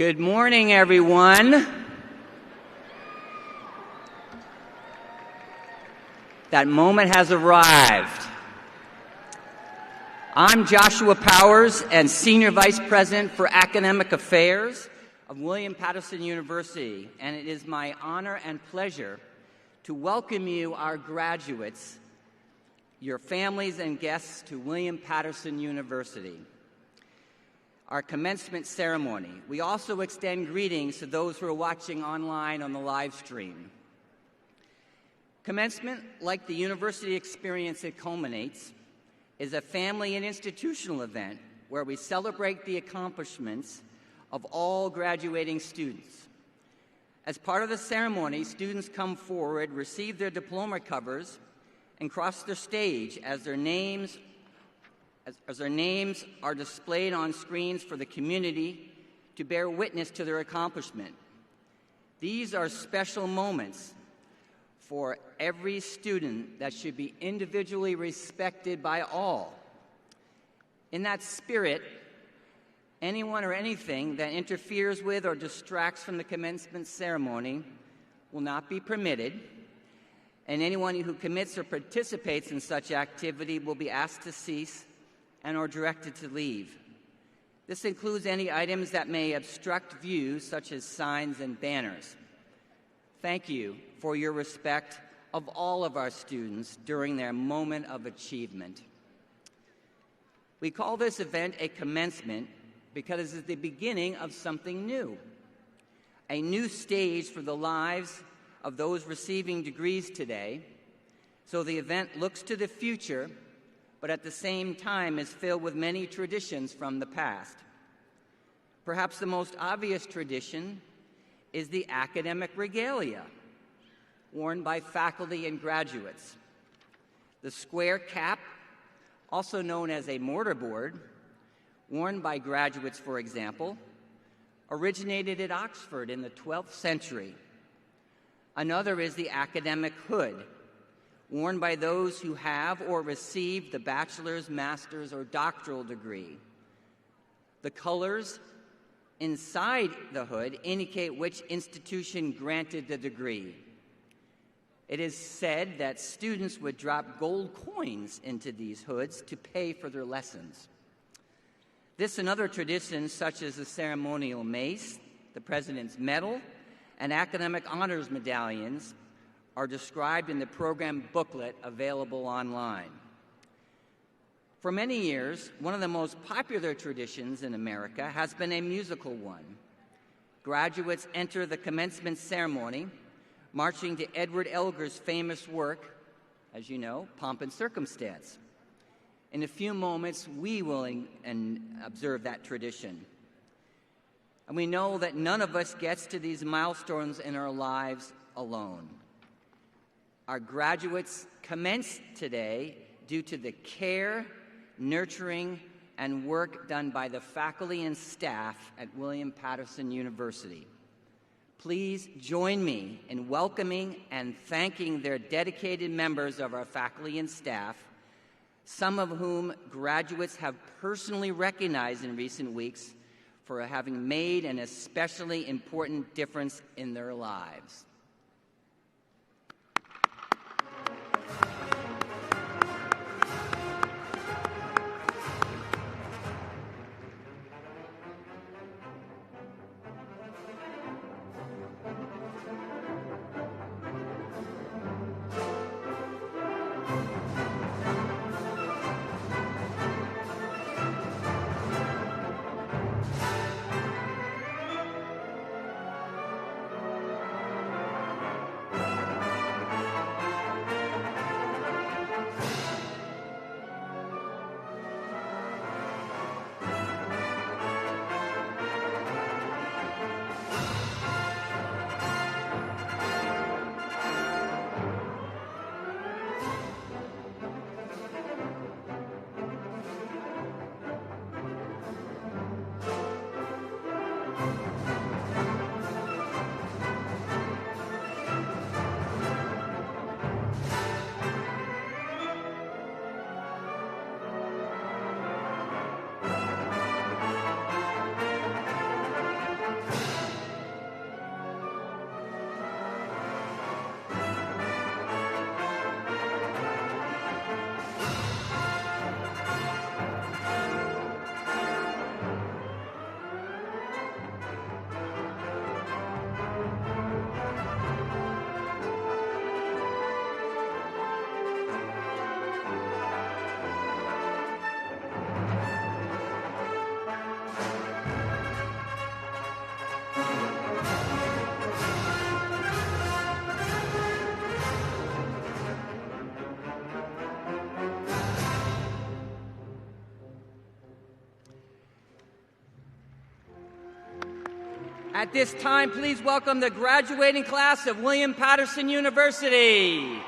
Good morning, everyone. That moment has arrived. I'm Joshua Powers, and Senior Vice President for Academic Affairs of William Paterson University, and it is my honor and pleasure to welcome you, our graduates, your families and guests, to William Paterson University. Our commencement ceremony. We also extend greetings to those who are watching online on the live stream. Commencement, like the university experience it culminates, is a family and institutional event where we celebrate the accomplishments of all graduating students. As part of the ceremony, students come forward, receive their diploma covers, and cross the stage as their names are displayed on screens for the community to bear witness to their accomplishment. These are special moments for every student that should be individually respected by all. In that spirit, anyone or anything that interferes with or distracts from the commencement ceremony will not be permitted, and anyone who commits or participates in such activity will be asked to cease and or directed to leave. This includes any items that may obstruct views, such as signs and banners. Thank you for your respect of all of our students during their moment of achievement. We call this event a commencement because it's the beginning of something new, a new stage for the lives of those receiving degrees today. So the event looks to the future, but at the same time is filled with many traditions from the past. Perhaps the most obvious tradition is the academic regalia, worn by faculty and graduates. The square cap, also known as a mortarboard, worn by graduates, for example, originated at Oxford in the 12th century. Another is the academic hood, worn by those who have or received the bachelor's, master's, or doctoral degree. The colors inside the hood indicate which institution granted the degree. It is said that students would drop gold coins into these hoods to pay for their lessons. This and other traditions, such as the ceremonial mace, the President's Medal, and academic honors medallions, are described in the program booklet available online. For many years, one of the most popular traditions in America has been a musical one. Graduates enter the commencement ceremony marching to Edward Elgar's famous work, as you know, Pomp and Circumstance. In a few moments, we will observe that tradition. And we know that none of us gets to these milestones in our lives alone. Our graduates commence today due to the care, nurturing, and work done by the faculty and staff at William Paterson University. Please join me in welcoming and thanking their dedicated members of our faculty and staff, some of whom graduates have personally recognized in recent weeks for having made an especially important difference in their lives. At this time, please welcome the graduating class of William Patterson University.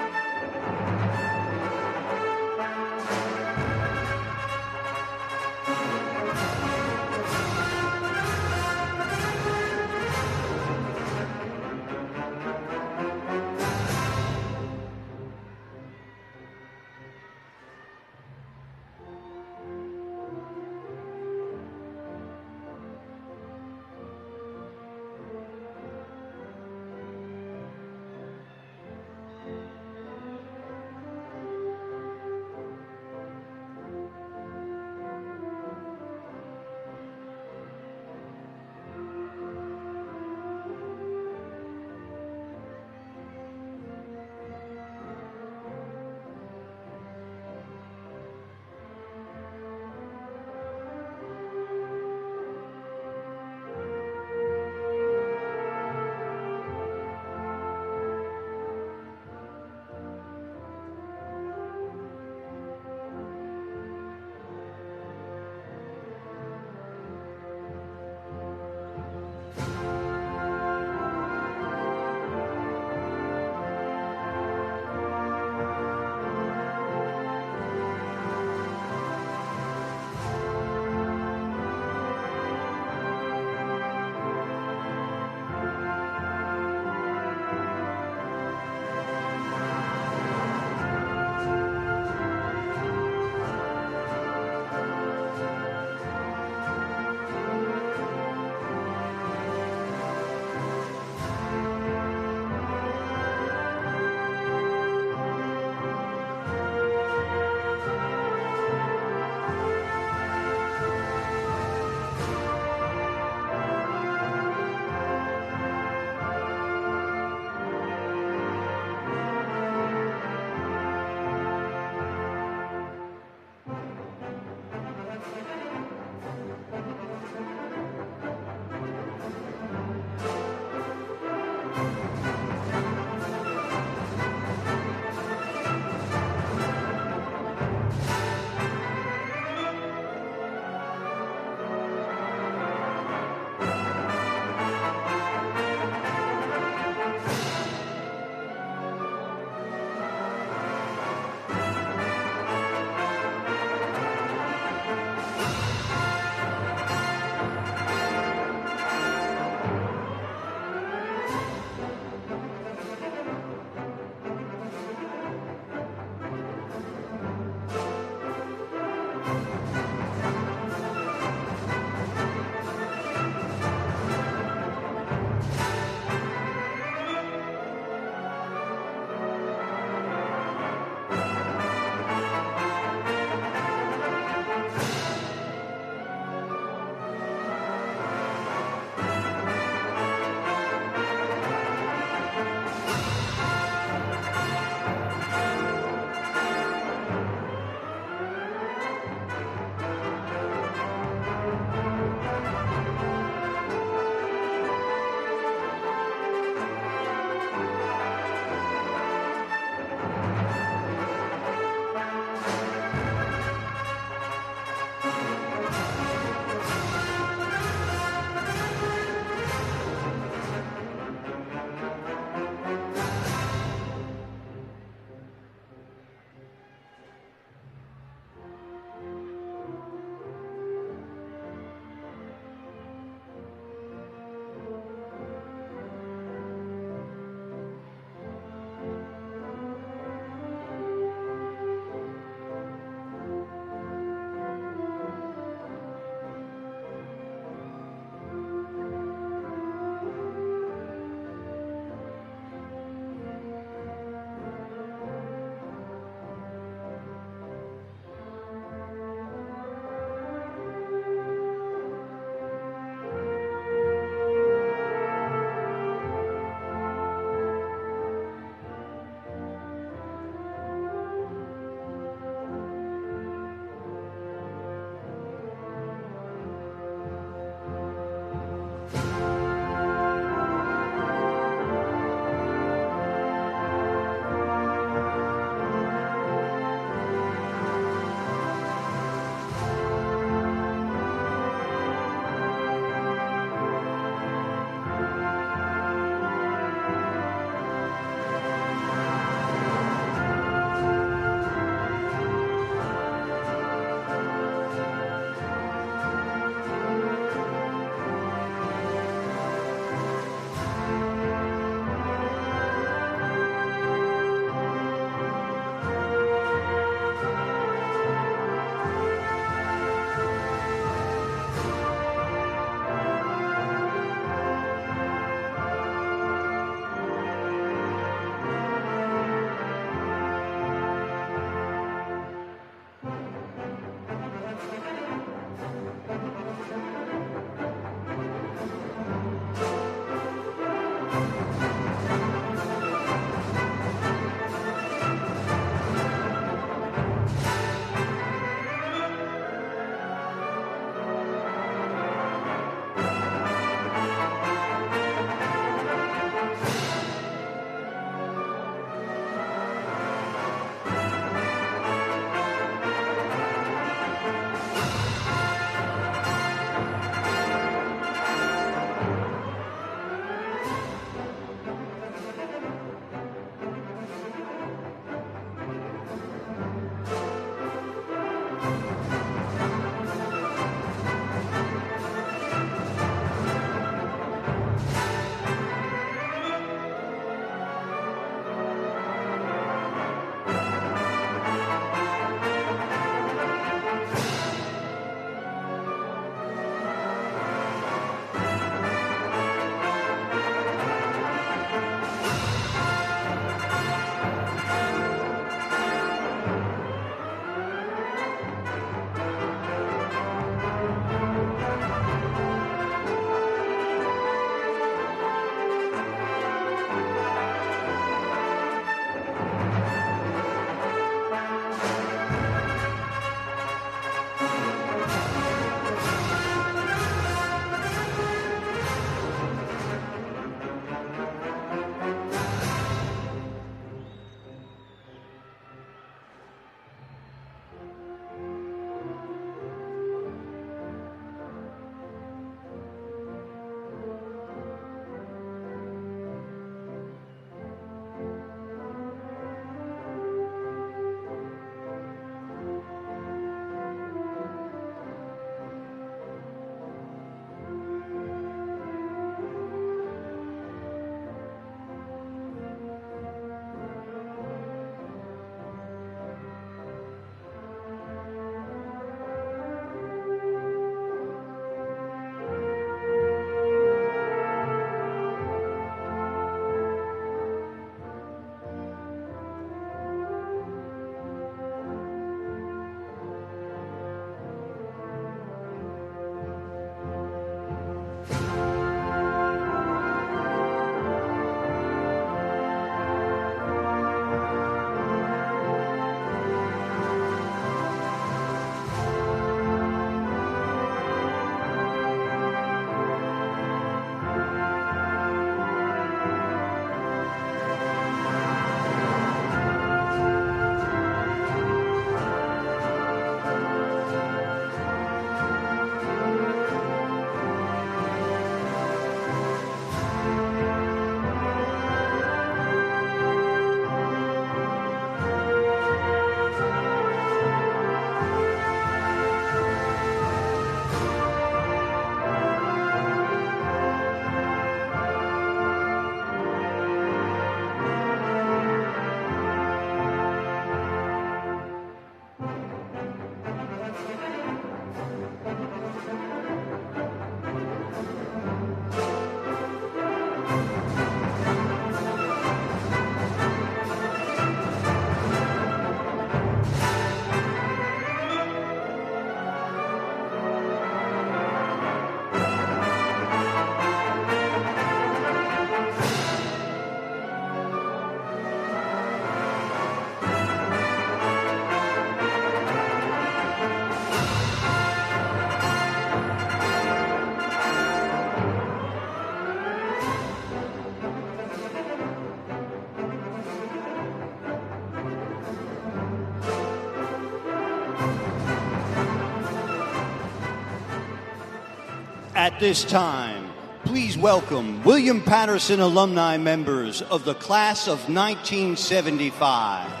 At this time, please welcome William Patterson alumni members of the class of 1975.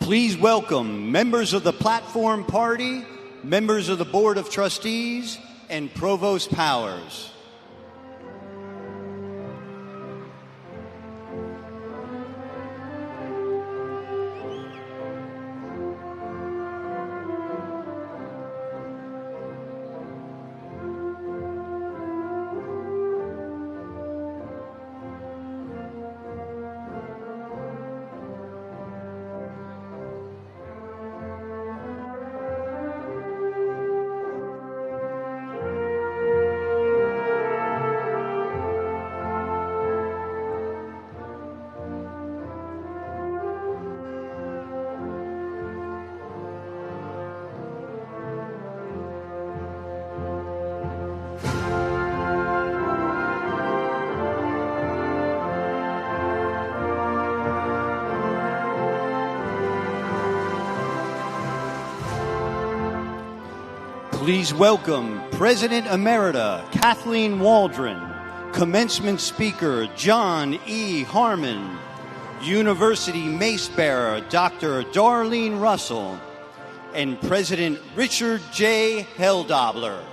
Please welcome members of the Platform Party, members of the Board of Trustees, and Provost Powers. Please welcome President Emerita Kathleen Waldron, Commencement Speaker John E. Harmon, University Mace Bearer Dr. Darlene Russell, and President Richard J. Heldobler.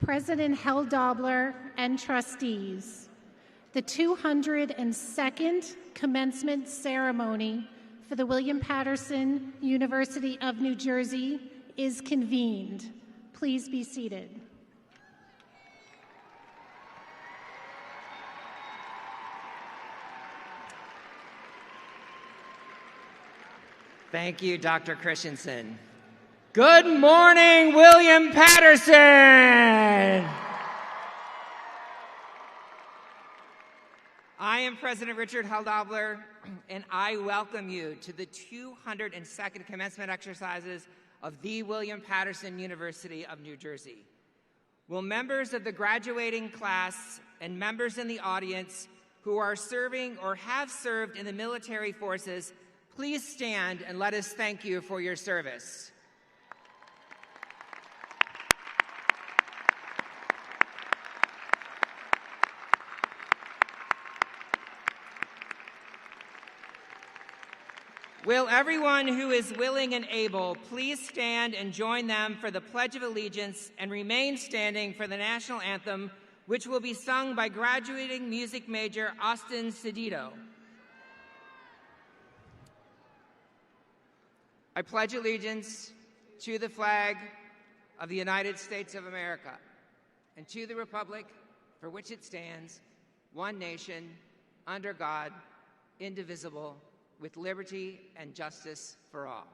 President Hell-Dobler, and trustees. The 202nd commencement ceremony for the William Patterson University of New Jersey is convened. Please be seated. Thank you, Dr. Christensen. Good morning, William Patterson! I am President Richard Hell-Dobler, and I welcome you to the 202nd commencement exercises of the William Patterson University of New Jersey. Will members of the graduating class and members in the audience who are serving or have served in the military forces please stand and let us thank you for your service. Will everyone who is willing and able please stand and join them for the Pledge of Allegiance and remain standing for the national anthem, which will be sung by graduating music major Austin Cedito. I pledge allegiance to the flag of the United States of America and to the republic for which it stands, one nation, under God, indivisible, with liberty and justice for all.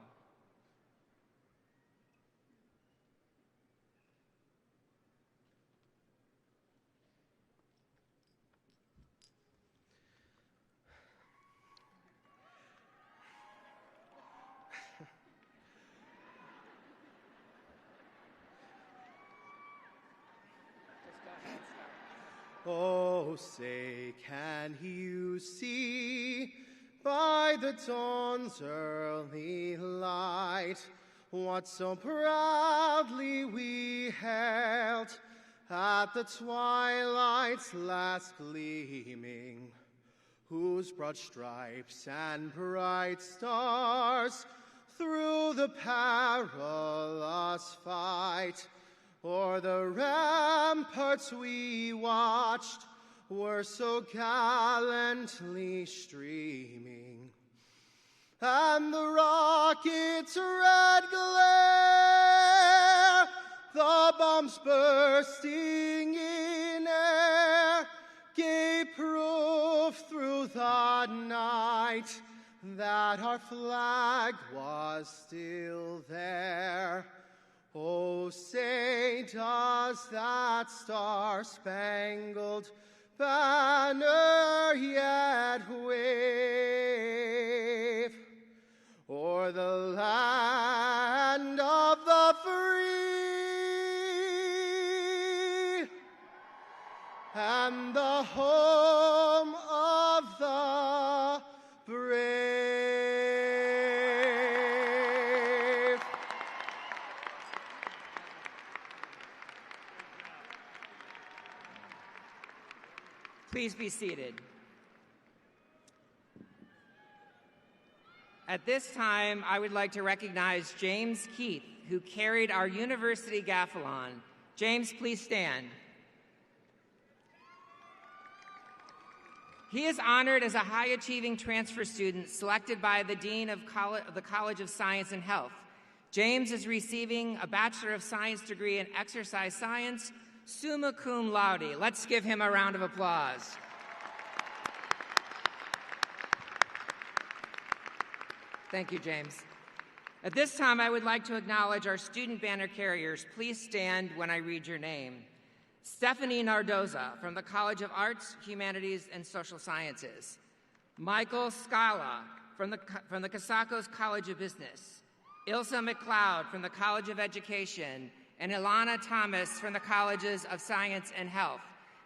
Oh, say, can you see by the dawn's early light what so proudly we held at the twilight's last gleaming, whose broad stripes and bright stars through the perilous fight o'er the ramparts we watched were so gallantly streaming, and the rocket's red glare, the bombs bursting in air, gave proof through the night that our flag was still there. Oh, say, does that star-spangled banner yet wave o'er the land of the free and the home of the brave? Please be seated. At this time, I would like to recognize James Keith, who carried our university gaffelon. James, please stand. He is honored as a high-achieving transfer student selected by the Dean of the College of Science and Health. James is receiving a Bachelor of Science degree in Exercise Science, summa cum laude. Let's give him a round of applause. Thank you, James. At this time, I would like to acknowledge our student banner carriers. Please stand when I read your name. Stephanie Nardoza from the College of Arts, Humanities, and Social Sciences. Michael Scala from the Casacos College of Business. Ilsa McLeod from the College of Education, and Ilana Thomas from the Colleges of Science and Health.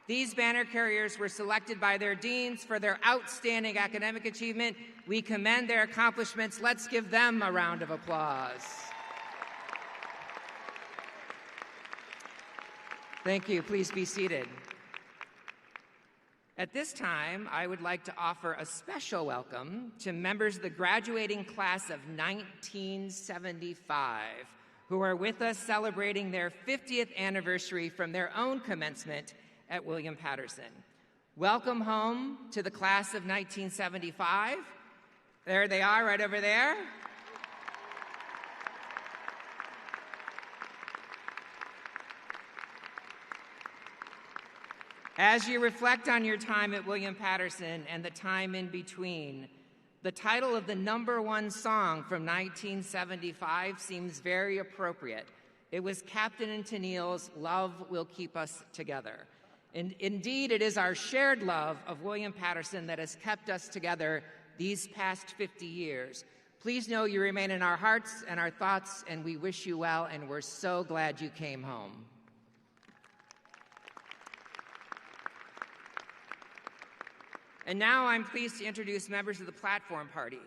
These banner carriers were selected by their deans for their outstanding academic achievement. We commend their accomplishments. Let's give them a round of applause. Thank you. Please be seated. At this time, I would like to offer a special welcome to members of the graduating class of 1975, who are with us celebrating their 50th anniversary from their own commencement at William Patterson. Welcome home to the class of 1975. There they are right over there. As you reflect on your time at William Patterson and the time in between, the title of the #1 song from 1975 seems very appropriate. It was Captain and Tennille's "Love Will Keep Us Together." And indeed, it is our shared love of William Patterson that has kept us together these past 50 years. Please know you remain in our hearts and our thoughts, and we wish you well, and we're so glad you came home. And now I'm pleased to introduce members of the platform party.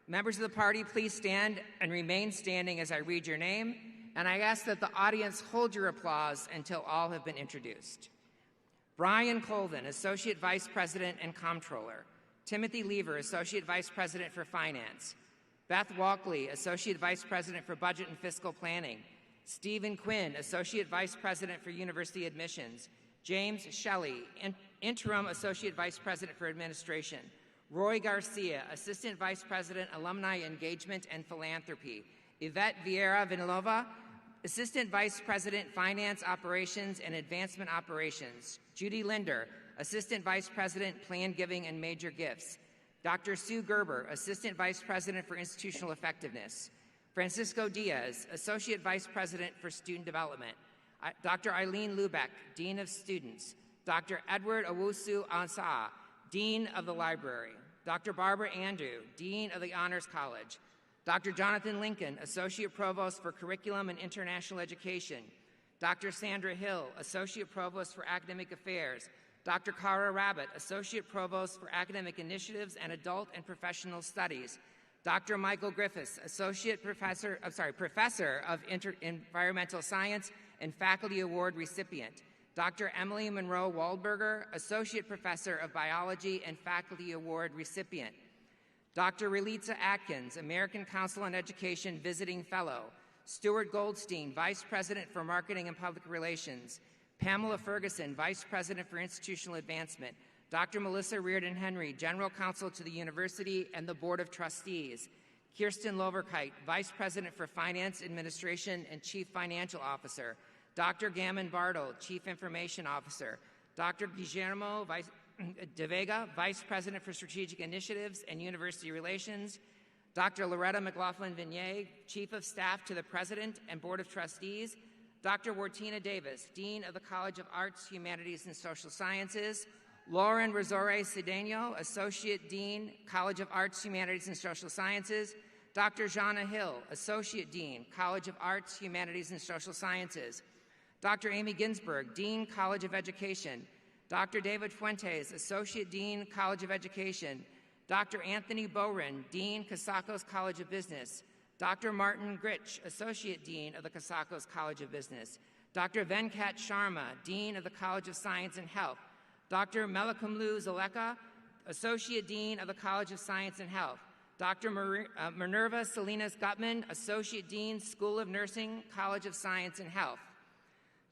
Members of the party, please stand and remain standing as I read your name, and I ask that the audience hold your applause until all have been introduced. Brian Colvin, Associate Vice President and Comptroller. Timothy Lever, Associate Vice President for Finance. Beth Walkley, Associate Vice President for Budget and Fiscal Planning. Stephen Quinn, Associate Vice President for University Admissions. James Shelley, Interim Associate Vice President for Administration. Roy Garcia, Assistant Vice President, Alumni Engagement and Philanthropy. Yvette Vieira Vinilova, Assistant Vice President, Finance Operations and Advancement Operations. Judy Linder, Assistant Vice President, Plan Giving and Major Gifts. Dr. Sue Gerber, Assistant Vice President for Institutional Effectiveness. Francisco Diaz, Associate Vice President for Student Development. Dr. Eileen Lubeck, Dean of Students. Dr. Edward Owusu Ansah, Dean of the Library. Dr. Barbara Andrew, Dean of the Honors College. Dr. Jonathan Lincoln, Associate Provost for Curriculum and International Education. Dr. Sandra Hill, Associate Provost for Academic Affairs. Dr. Cara Rabbit, Associate Provost for Academic Initiatives and Adult and Professional Studies. Dr. Michael Griffiths, Professor of Environmental Science and Faculty Award recipient. Dr. Emily Monroe Waldberger, Associate Professor of Biology and Faculty Award recipient. Dr. Relitza Atkins, American Council on Education Visiting Fellow. Stuart Goldstein, Vice President for Marketing and Public Relations. Pamela Ferguson, Vice President for Institutional Advancement. Dr. Melissa Reardon Henry, General Counsel to the University and the Board of Trustees. Kirsten Loverkite, Vice President for Finance Administration and Chief Financial Officer. Dr. Gammon Bartle, Chief Information Officer. Dr. Guillermo de Vega, Vice President for Strategic Initiatives and University Relations. Dr. Loretta McLaughlin-Vignier, Chief of Staff to the President and Board of Trustees. Dr. Wartina Davis, Dean of the College of Arts, Humanities, and Social Sciences. Lauren Rosore Cedeno, Associate Dean, College of Arts, Humanities, and Social Sciences. Dr. Jana Hill, Associate Dean, College of Arts, Humanities, and Social Sciences. Dr. Amy Ginsberg, Dean, College of Education. Dr. David Fuentes, Associate Dean, College of Education. Dr. Anthony Boren, Dean, Casacos College of Business. Dr. Martin Gritch, Associate Dean of the Casacos College of Business. Dr. Venkat Sharma, Dean of the College of Science and Health. Dr. Melakumlu Zaleka, Associate Dean of the College of Science and Health. Dr. Minerva Salinas Gutman, Associate Dean, School of Nursing, College of Science and Health.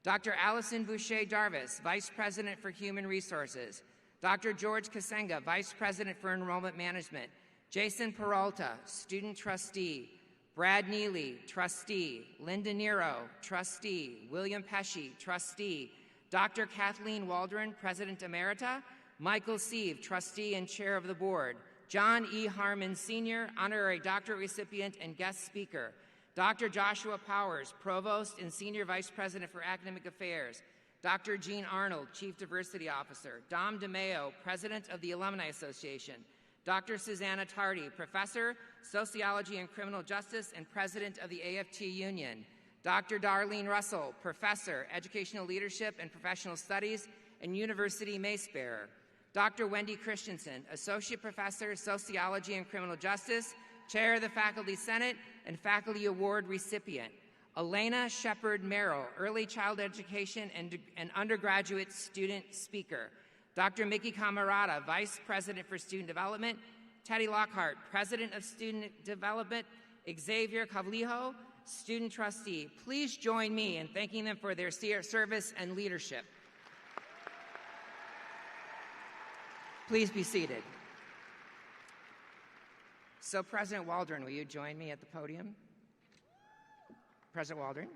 Dr. Allison Boucher-Darvis, Vice President for Human Resources. Dr. George Kasenga, Vice President for Enrollment Management. Jason Peralta, Student Trustee. Brad Neely, Trustee. Linda Nero, Trustee. William Pesci, Trustee. Dr. Kathleen Waldron, President Emerita. Michael Sieve, Trustee and Chair of the Board. John E. Harmon, Sr., Honorary Doctorate Recipient and Guest Speaker. Dr. Joshua Powers, Provost and Senior Vice President for Academic Affairs. Dr. Jean Arnold, Chief Diversity Officer. Dom DeMeo, President of the Alumni Association. Dr. Susanna Tardy, Professor, Sociology and Criminal Justice and President of the AFT Union. Dr. Darlene Russell, Professor, Educational Leadership and Professional Studies and University Mace Bearer. Dr. Wendy Christensen, Associate Professor, Sociology and Criminal Justice, Chair of the Faculty Senate and Faculty Award recipient. Elena Shepard Merrill, Early Child Education and Undergraduate Student Speaker. Dr. Mickey Camarada, Vice President for Student Development. Teddy Lockhart, President of Student Development. Xavier Cavlijo, student trustee. Please join me in thanking them for their service and leadership. Please be seated. So, President Waldron, will you join me at the podium? President Waldron?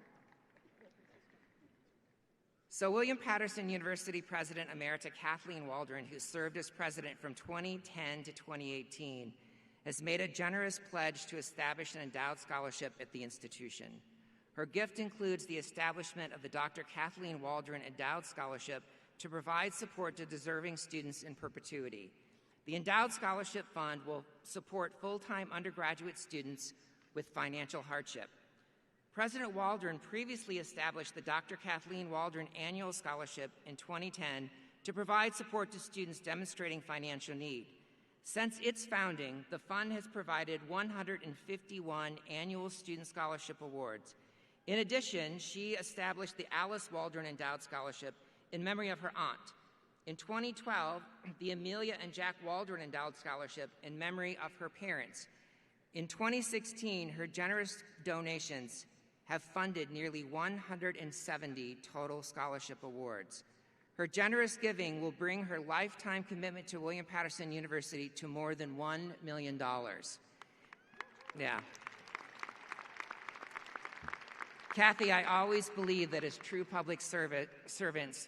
So, William Patterson University President Emerita Kathleen Waldron, who served as president from 2010 to 2018, has made a generous pledge to establish an endowed scholarship at the institution. Her gift includes the establishment of the Dr. Kathleen Waldron Endowed Scholarship to provide support to deserving students in perpetuity. The Endowed Scholarship Fund will support full-time undergraduate students with financial hardship. President Waldron previously established the Dr. Kathleen Waldron Annual Scholarship in 2010 to provide support to students demonstrating financial need. Since its founding, the fund has provided 151 annual student scholarship awards. In addition, she established the Alice Waldron Endowed Scholarship in memory of her aunt. In 2012, the Amelia and Jack Waldron Endowed Scholarship in memory of her parents. In 2016, her generous donations have funded nearly 170 total scholarship awards. Her generous giving will bring her lifetime commitment to William Patterson University to more than $1 million. Yeah. Kathy, I always believe that as true public servants,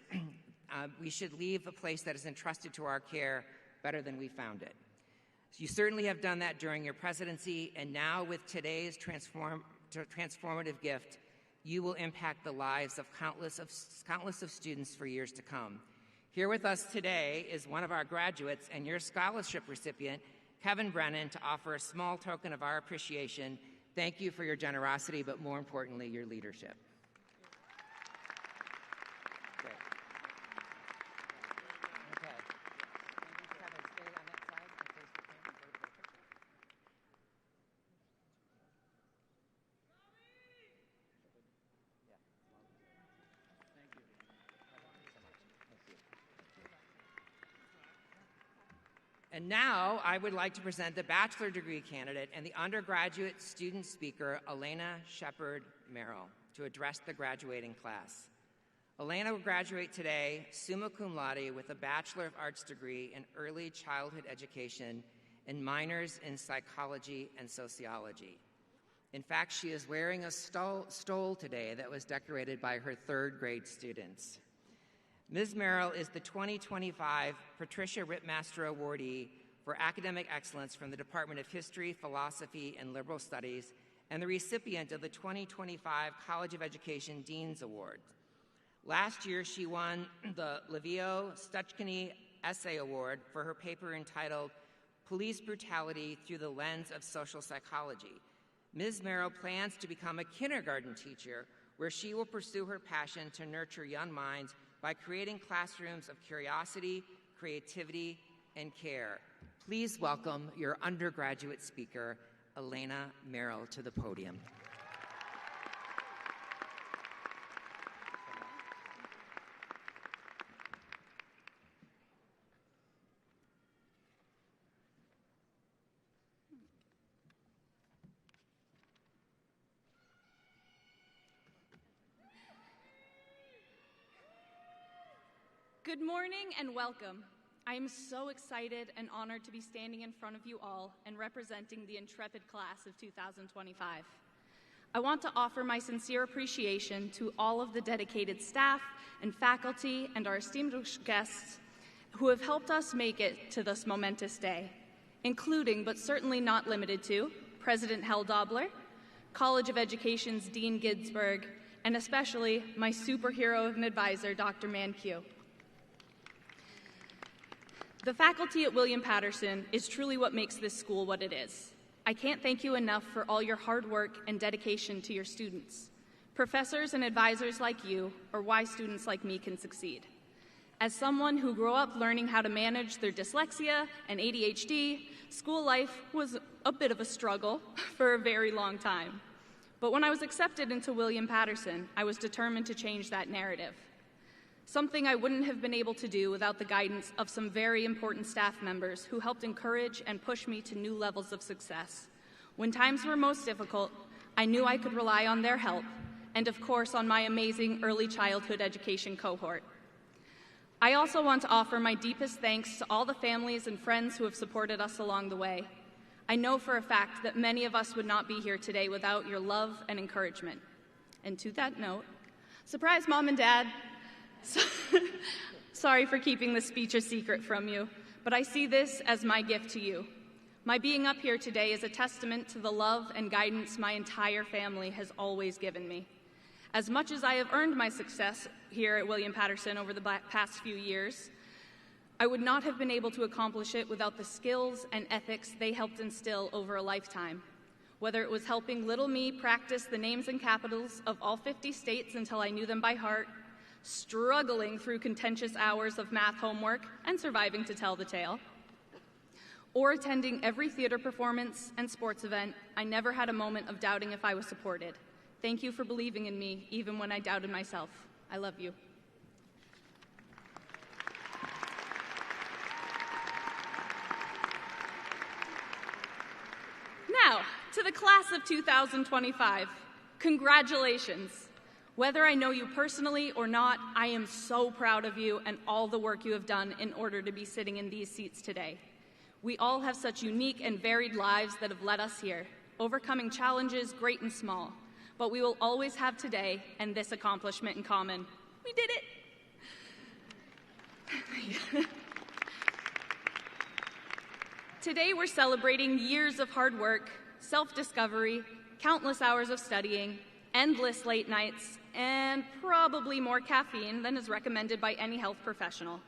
we should leave a place that is entrusted to our care better than we found it. You certainly have done that during your presidency, and now with today's transformative gift, you will impact the lives of countless of students for years to come. Here with us today is one of our graduates and your scholarship recipient, Kevin Brennan, to offer a small token of our appreciation. Thank you for your generosity, but more importantly, your leadership. Great. Okay. Kevin, stay on that side and face the camera. Go to the picture. And now I would like to present the bachelor degree candidate and the undergraduate student speaker, Elena Shepard Merrill, to address the graduating class. Elena will graduate today summa cum laude with a Bachelor of Arts degree in early childhood education and minors in psychology and sociology. In fact, she is wearing a stole today that was decorated by her third grade students. Ms. Merrill is the 2025 Patricia Rittmaster Awardee for Academic Excellence from the Department of History, Philosophy, and Liberal Studies, and the recipient of the 2025 College of Education Dean's Award. Last year, she won the Livio Stuchkiny Essay Award for her paper entitled Police Brutality Through the Lens of Social Psychology. Ms. Merrill plans to become a kindergarten teacher where she will pursue her passion to nurture young minds by creating classrooms of curiosity, creativity, and care. Please welcome your undergraduate speaker, Elena Merrill, to the podium. Good morning and welcome. I am so excited and honored to be standing in front of you all and representing the intrepid class of 2025. I want to offer my sincere appreciation to all of the dedicated staff and faculty and our esteemed guests who have helped us make it to this momentous day, including, but certainly not limited to, President Hal Dobler, College of Education's Dean Ginsberg, and especially my superhero of an advisor, Dr. Mankiw. The faculty at William Patterson is truly what makes this school what it is. I can't thank you enough for all your hard work and dedication to your students. Professors and advisors like you are why students like me can succeed. As someone who grew up learning how to manage their dyslexia and ADHD, school life was a bit of a struggle for a very long time. But when I was accepted into William Patterson, I was determined to change that narrative. Something I wouldn't have been able to do without the guidance of some very important staff members who helped encourage and push me to new levels of success. When times were most difficult, I knew I could rely on their help, and of course on my amazing early childhood education cohort. I also want to offer my deepest thanks to all the families and friends who have supported us along the way. I know for a fact that many of us would not be here today without your love and encouragement. And to that note, surprise, Mom and Dad. Sorry for keeping this speech a secret from you, but I see this as my gift to you. My being up here today is a testament to the love and guidance my entire family has always given me. As much as I have earned my success here at William Patterson over the past few years, I would not have been able to accomplish it without the skills and ethics they helped instill over a lifetime. Whether it was helping little me practice the names and capitals of all 50 states until I knew them by heart, struggling through contentious hours of math homework and surviving to tell the tale, or attending every theater performance and sports event, I never had a moment of doubting if I was supported. Thank you for believing in me, even when I doubted myself. I love you. Now, to the class of 2025, congratulations. Whether I know you personally or not, I am so proud of you and all the work you have done in order to be sitting in these seats today. We all have such unique and varied lives that have led us here, overcoming challenges great and small. But we will always have today and this accomplishment in common. We did it! Today we're celebrating years of hard work, self-discovery, countless hours of studying, endless late nights, and probably more caffeine than is recommended by any health professional.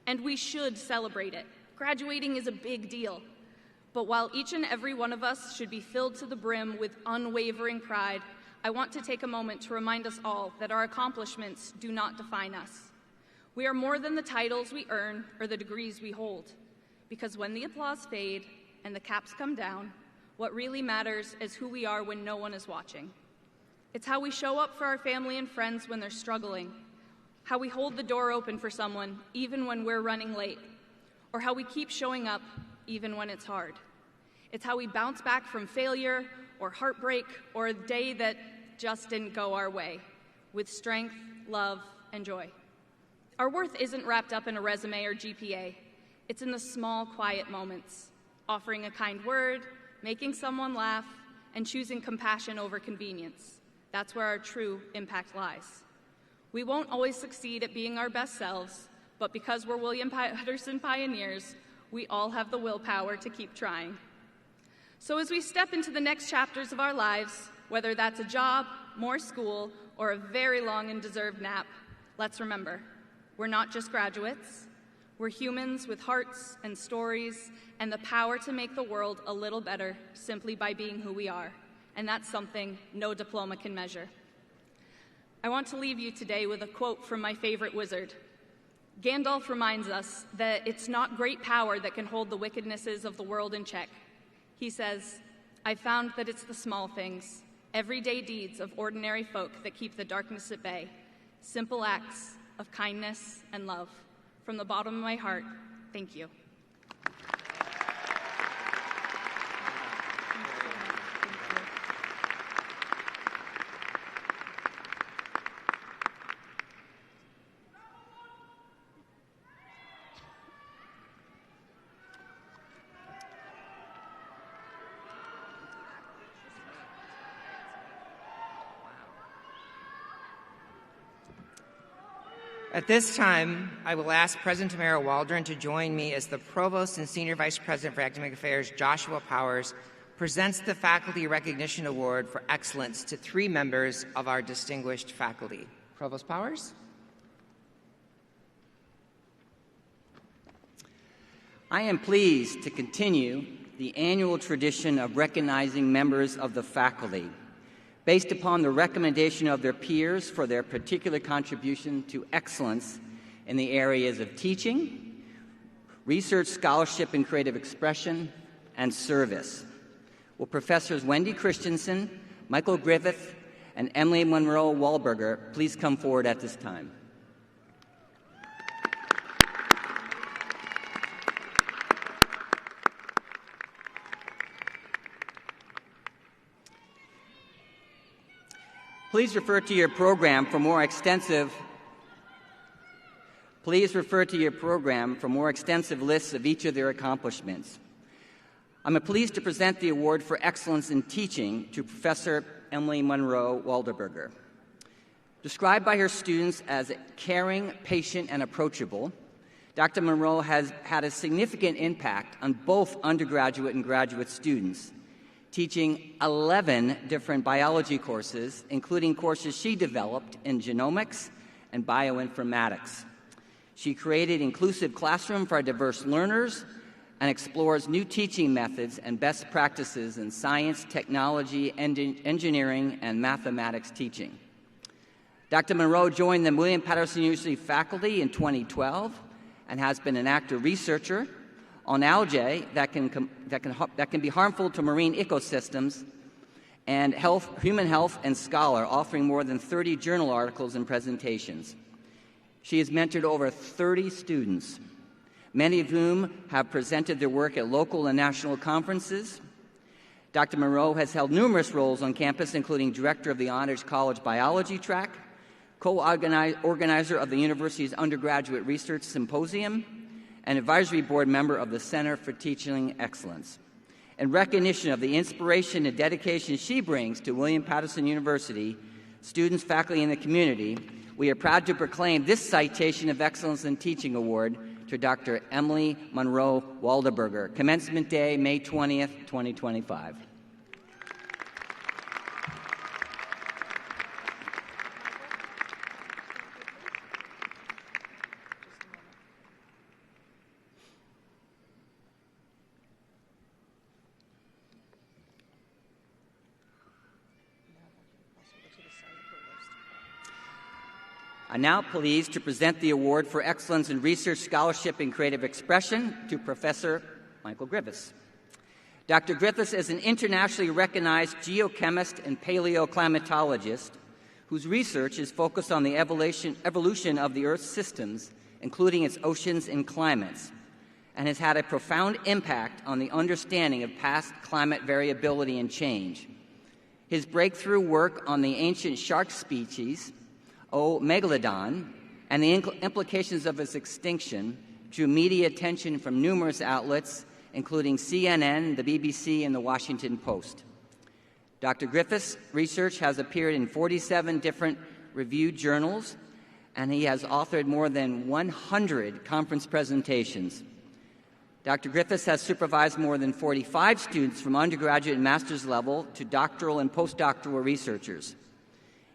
And we should celebrate it. Graduating is a big deal. But while each and every one of us should be filled to the brim with unwavering pride, I want to take a moment to remind us all that our accomplishments do not define us. We are more than the titles we earn or the degrees we hold. Because when the applause fades and the caps come down, what really matters is who we are when no one is watching. It's how we show up for our family and friends when they're struggling, how we hold the door open for someone even when we're running late, or how we keep showing up even when it's hard. It's how we bounce back from failure or heartbreak or a day that just didn't go our way, with strength, love, and joy. Our worth isn't wrapped up in a resume or GPA. It's in the small, quiet moments, offering a kind word, making someone laugh, and choosing compassion over convenience. That's where our true impact lies. We won't always succeed at being our best selves, but because we're William Patterson pioneers, we all have the willpower to keep trying. So as we step into the next chapters of our lives, whether that's a job, more school, or a very long and deserved nap, let's remember, we're not just graduates. We're humans with hearts and stories and the power to make the world a little better simply by being who we are. And that's something no diploma can measure. I want to leave you today with a quote from my favorite wizard. Gandalf reminds us that it's not great power that can hold the wickednesses of the world in check. He says, "I found that it's the small things, everyday deeds of ordinary folk that keep the darkness at bay, simple acts of kindness and love. From the bottom of my heart, thank you." At this time, I will ask President Tamara Waldron to join me as the Provost and Senior Vice President for Academic Affairs, Joshua Powers, presents the Faculty Recognition Award for Excellence to 3 members of our distinguished faculty. Provost Powers? I am pleased to continue the annual tradition of recognizing members of the faculty based upon the recommendation of their peers for their particular contribution to excellence in the areas of teaching, research, scholarship, and creative expression, and service. Will Professors Wendy Christensen, Michael Griffith, and Emily Monroe Wahlberger please come forward at this time? Please refer to your program for more extensive lists of each of their accomplishments. I'm pleased to present the award for excellence in teaching to Professor Emily Monroe Walderberger. Described by her students as caring, patient, and approachable, Dr. Monroe has had a significant impact on both undergraduate and graduate students, teaching 11 different biology courses, including courses she developed in genomics and bioinformatics. She created inclusive classroom for diverse learners and explores new teaching methods and best practices in science, technology, engineering, and mathematics teaching. Dr. Monroe joined the William Patterson University faculty in 2012 and has been an active researcher on algae that can be harmful to marine ecosystems and human health, and scholar, authoring more than 30 journal articles and presentations. She has mentored over 30 students, many of whom have presented their work at local and national conferences. Dr. Monroe has held numerous roles on campus, including director of the Honors College Biology Track, co-organizer of the university's Undergraduate Research Symposium, and advisory board member of the Center for Teaching Excellence. In recognition of the inspiration and dedication she brings to William Patterson University, students, faculty, and the community, we are proud to proclaim this Citation of Excellence in Teaching Award to Dr. Emily Monroe Walderberger. Commencement Day, May 20th, 2025. I'm now pleased to present the award for excellence in research, scholarship, and creative expression to Professor Michael Griffiths. Dr. Griffiths is an internationally recognized geochemist and paleoclimatologist whose research is focused on the evolution of the Earth's systems, including its oceans and climates, and has had a profound impact on the understanding of past climate variability and change. His breakthrough work on the ancient shark species, O. megalodon, and the implications of its extinction drew media attention from numerous outlets, including CNN, the BBC, and the Washington Post. Dr. Griffiths' research has appeared in 47 different reviewed journals, and he has authored more than 100 conference presentations. Dr. Griffiths has supervised more than 45 students from undergraduate and master's level to doctoral and postdoctoral researchers.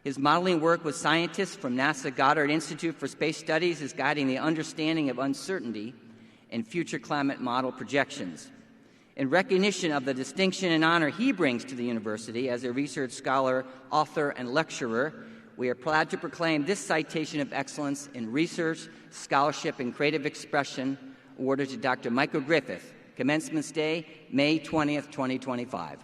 His modeling work with scientists from NASA Goddard Institute for Space Studies is guiding the understanding of uncertainty in future climate model projections. In recognition of the distinction and honor he brings to the university as a research scholar, author, and lecturer, we are proud to proclaim this Citation of Excellence in Research, Scholarship, and Creative Expression awarded to Dr. Michael Griffith, Commencement Day, May 20th, 2025.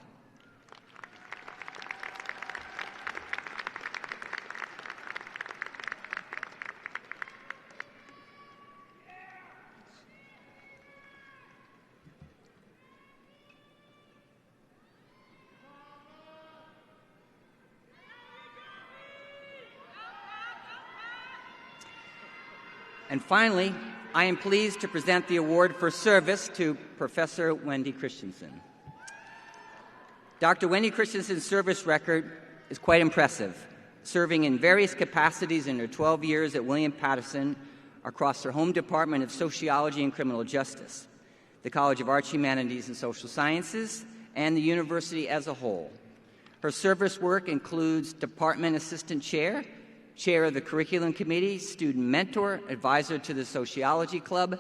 And finally, I am pleased to present the award for service to Professor Wendy Christensen. Dr. Wendy Christensen's service record is quite impressive, serving in various capacities in her 12 years at William Patterson across her home Department of Sociology and Criminal Justice, the College of Arts, Humanities, and Social Sciences, and the university as a whole. Her service work includes Department Assistant Chair, Chair of the Curriculum Committee, Student Mentor, Advisor to the Sociology Club,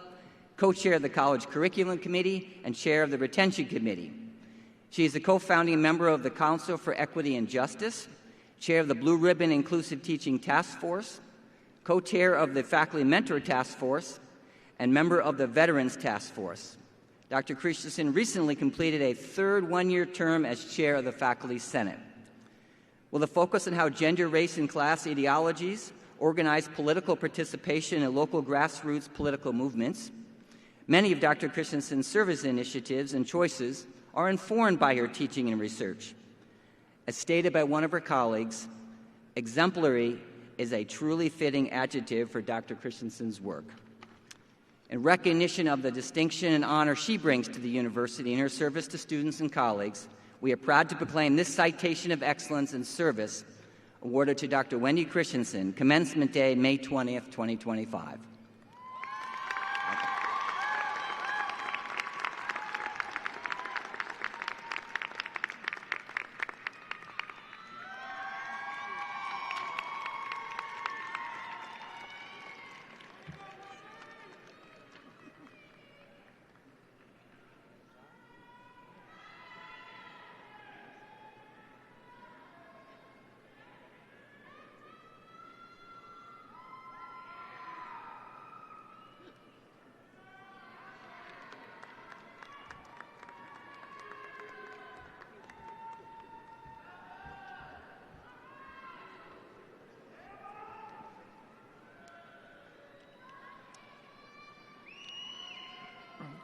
Co-Chair of the College Curriculum Committee, and Chair of the Retention Committee. She is a co-founding member of the Council for Equity and Justice, Chair of the Blue Ribbon Inclusive Teaching Task Force, Co-Chair of the Faculty Mentor Task Force, and member of the Veterans Task Force. Dr. Christensen recently completed a third one-year term as Chair of the Faculty Senate. With a focus on how gender, race, and class ideologies organize political participation in local grassroots political movements, many of Dr. Christensen's service initiatives and choices are informed by her teaching and research. As stated by one of her colleagues, Exemplary is a truly fitting adjective for Dr. Christensen's work. In recognition of the distinction and honor she brings to the university in her service to students and colleagues, we are proud to proclaim this citation of excellence in service awarded to Dr. Wendy Christensen, Commencement Day, May 20th, 2025.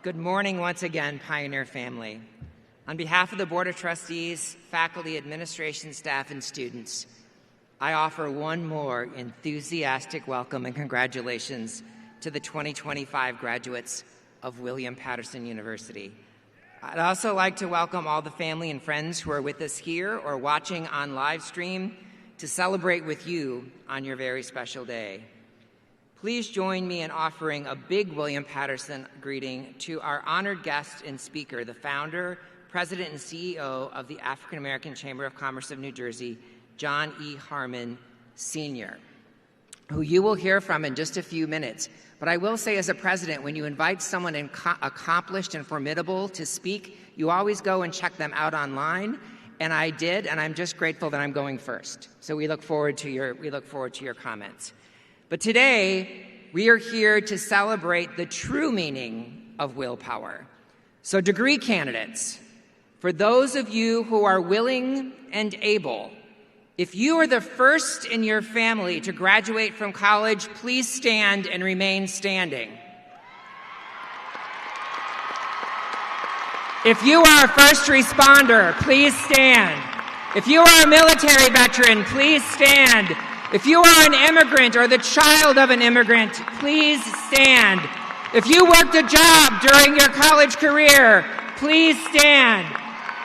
Good morning once again, Pioneer family. On behalf of the Board of Trustees, faculty, administration, staff, and students, I offer one more enthusiastic welcome and congratulations to the 2025 graduates of William Patterson University. I'd also like to welcome all the family and friends who are with us here or watching on live stream to celebrate with you on your very special day. Please join me in offering a big William Patterson greeting to our honored guest and speaker, the founder, president, and CEO of the African American Chamber of Commerce of New Jersey, John E. Harmon, Sr., who you will hear from in just a few minutes. But I will say, as a president, when you invite someone accomplished and formidable to speak, you always go and check them out online, and I did, and I'm just grateful that I'm going first. So we look forward to your comments. But today, we are here to celebrate the true meaning of willpower. So degree candidates, for those of you who are willing and able, if you are the first in your family to graduate from college, please stand and remain standing. If you are a first responder, please stand. If you are a military veteran, please stand. If you are an immigrant or the child of an immigrant, please stand. If you worked a job during your college career, please stand.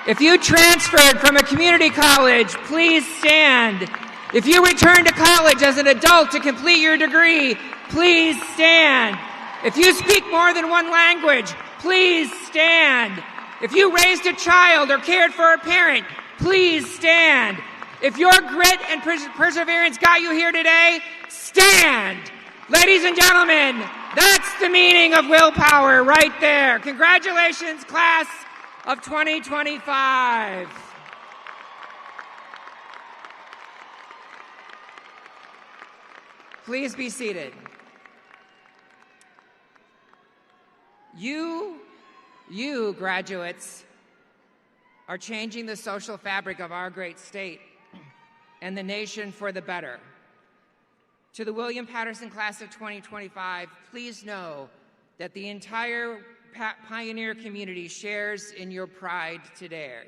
If you transferred from a community college, please stand. If you returned to college as an adult to complete your degree, please stand. If you speak more than one language, please stand. If you raised a child or cared for a parent, please stand. If your grit and perseverance got you here today, stand. Ladies and gentlemen, that's the meaning of willpower right there. Congratulations, class of 2025. Please be seated. You graduates are changing the social fabric of our great state and the nation for the better. To the William Patterson class of 2025, please know that the entire Pioneer community shares in your pride today.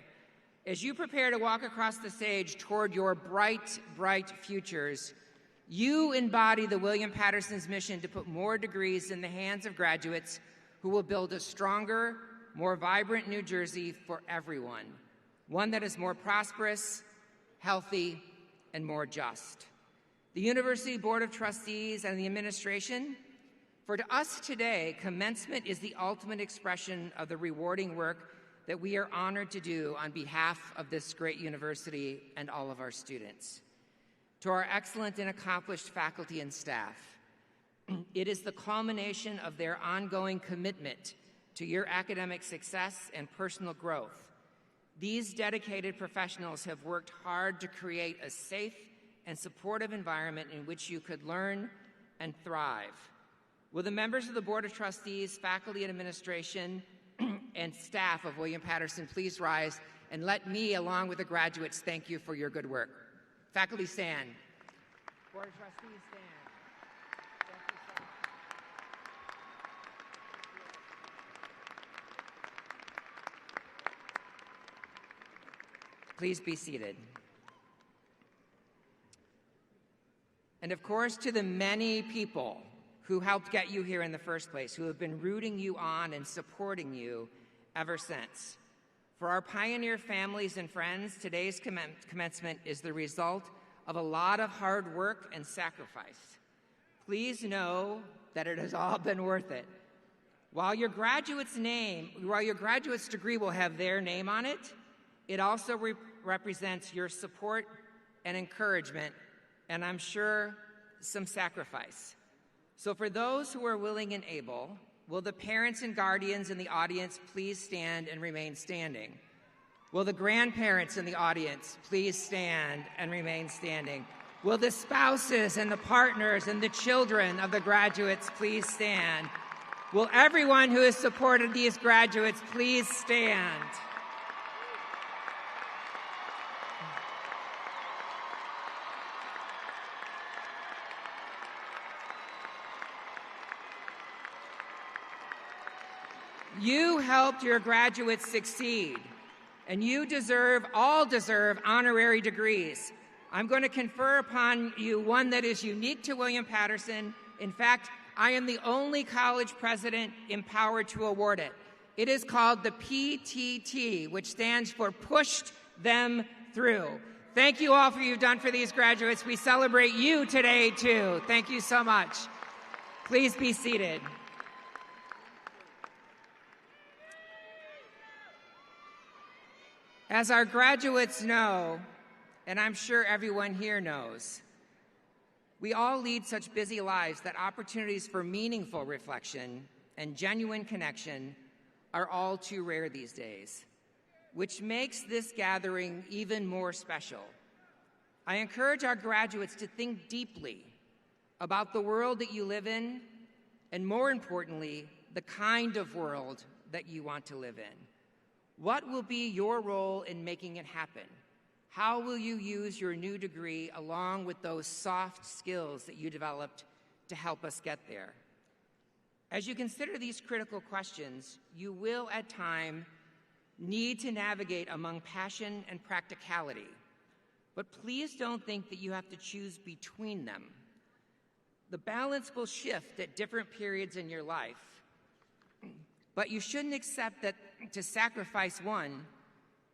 As you prepare to walk across the stage toward your bright, bright futures, you embody the William Patterson's mission to put more degrees in the hands of graduates who will build a stronger, more vibrant New Jersey for everyone, one that is more prosperous, healthy, and more just. The University Board of Trustees and the administration, for to us today, commencement is the ultimate expression of the rewarding work that we are honored to do on behalf of this great university and all of our students. To our excellent and accomplished faculty and staff, it is the culmination of their ongoing commitment to your academic success and personal growth. These dedicated professionals have worked hard to create a safe and supportive environment in which you could learn and thrive. Will the members of the Board of Trustees, faculty and administration, and staff of William Patterson please rise and let me, along with the graduates, thank you for your good work. Faculty stand. Board of Trustees stand. Please be seated. And of course, to the many people who helped get you here in the first place, who have been rooting you on and supporting you ever since. For our pioneer families and friends, today's commencement is the result of a lot of hard work and sacrifice. Please know that it has all been worth it. While your graduate's degree will have their name on it, it also represents your support and encouragement, and I'm sure some sacrifice. So for those who are willing and able, will the parents and guardians in the audience please stand and remain standing? Will the grandparents in the audience please stand and remain standing? Will the spouses and the partners and the children of the graduates please stand? Will everyone who has supported these graduates please stand? You helped your graduates succeed, and you all deserve honorary degrees. I'm going to confer upon you one that is unique to William Patterson. In fact, I am the only college president empowered to award it. It is called the PTT, which stands for Pushed Them Through. Thank you all for what you've done for these graduates. We celebrate you today, too. Thank you so much. Please be seated. As our graduates know, and I'm sure everyone here knows, we all lead such busy lives that opportunities for meaningful reflection and genuine connection are all too rare these days, which makes this gathering even more special. I encourage our graduates to think deeply about the world that you live in, and more importantly, the kind of world that you want to live in. What will be your role in making it happen? How will you use your new degree along with those soft skills that you developed to help us get there? As you consider these critical questions, you will at times need to navigate among passion and practicality. But please don't think that you have to choose between them. The balance will shift at different periods in your life, but you shouldn't accept that to sacrifice one,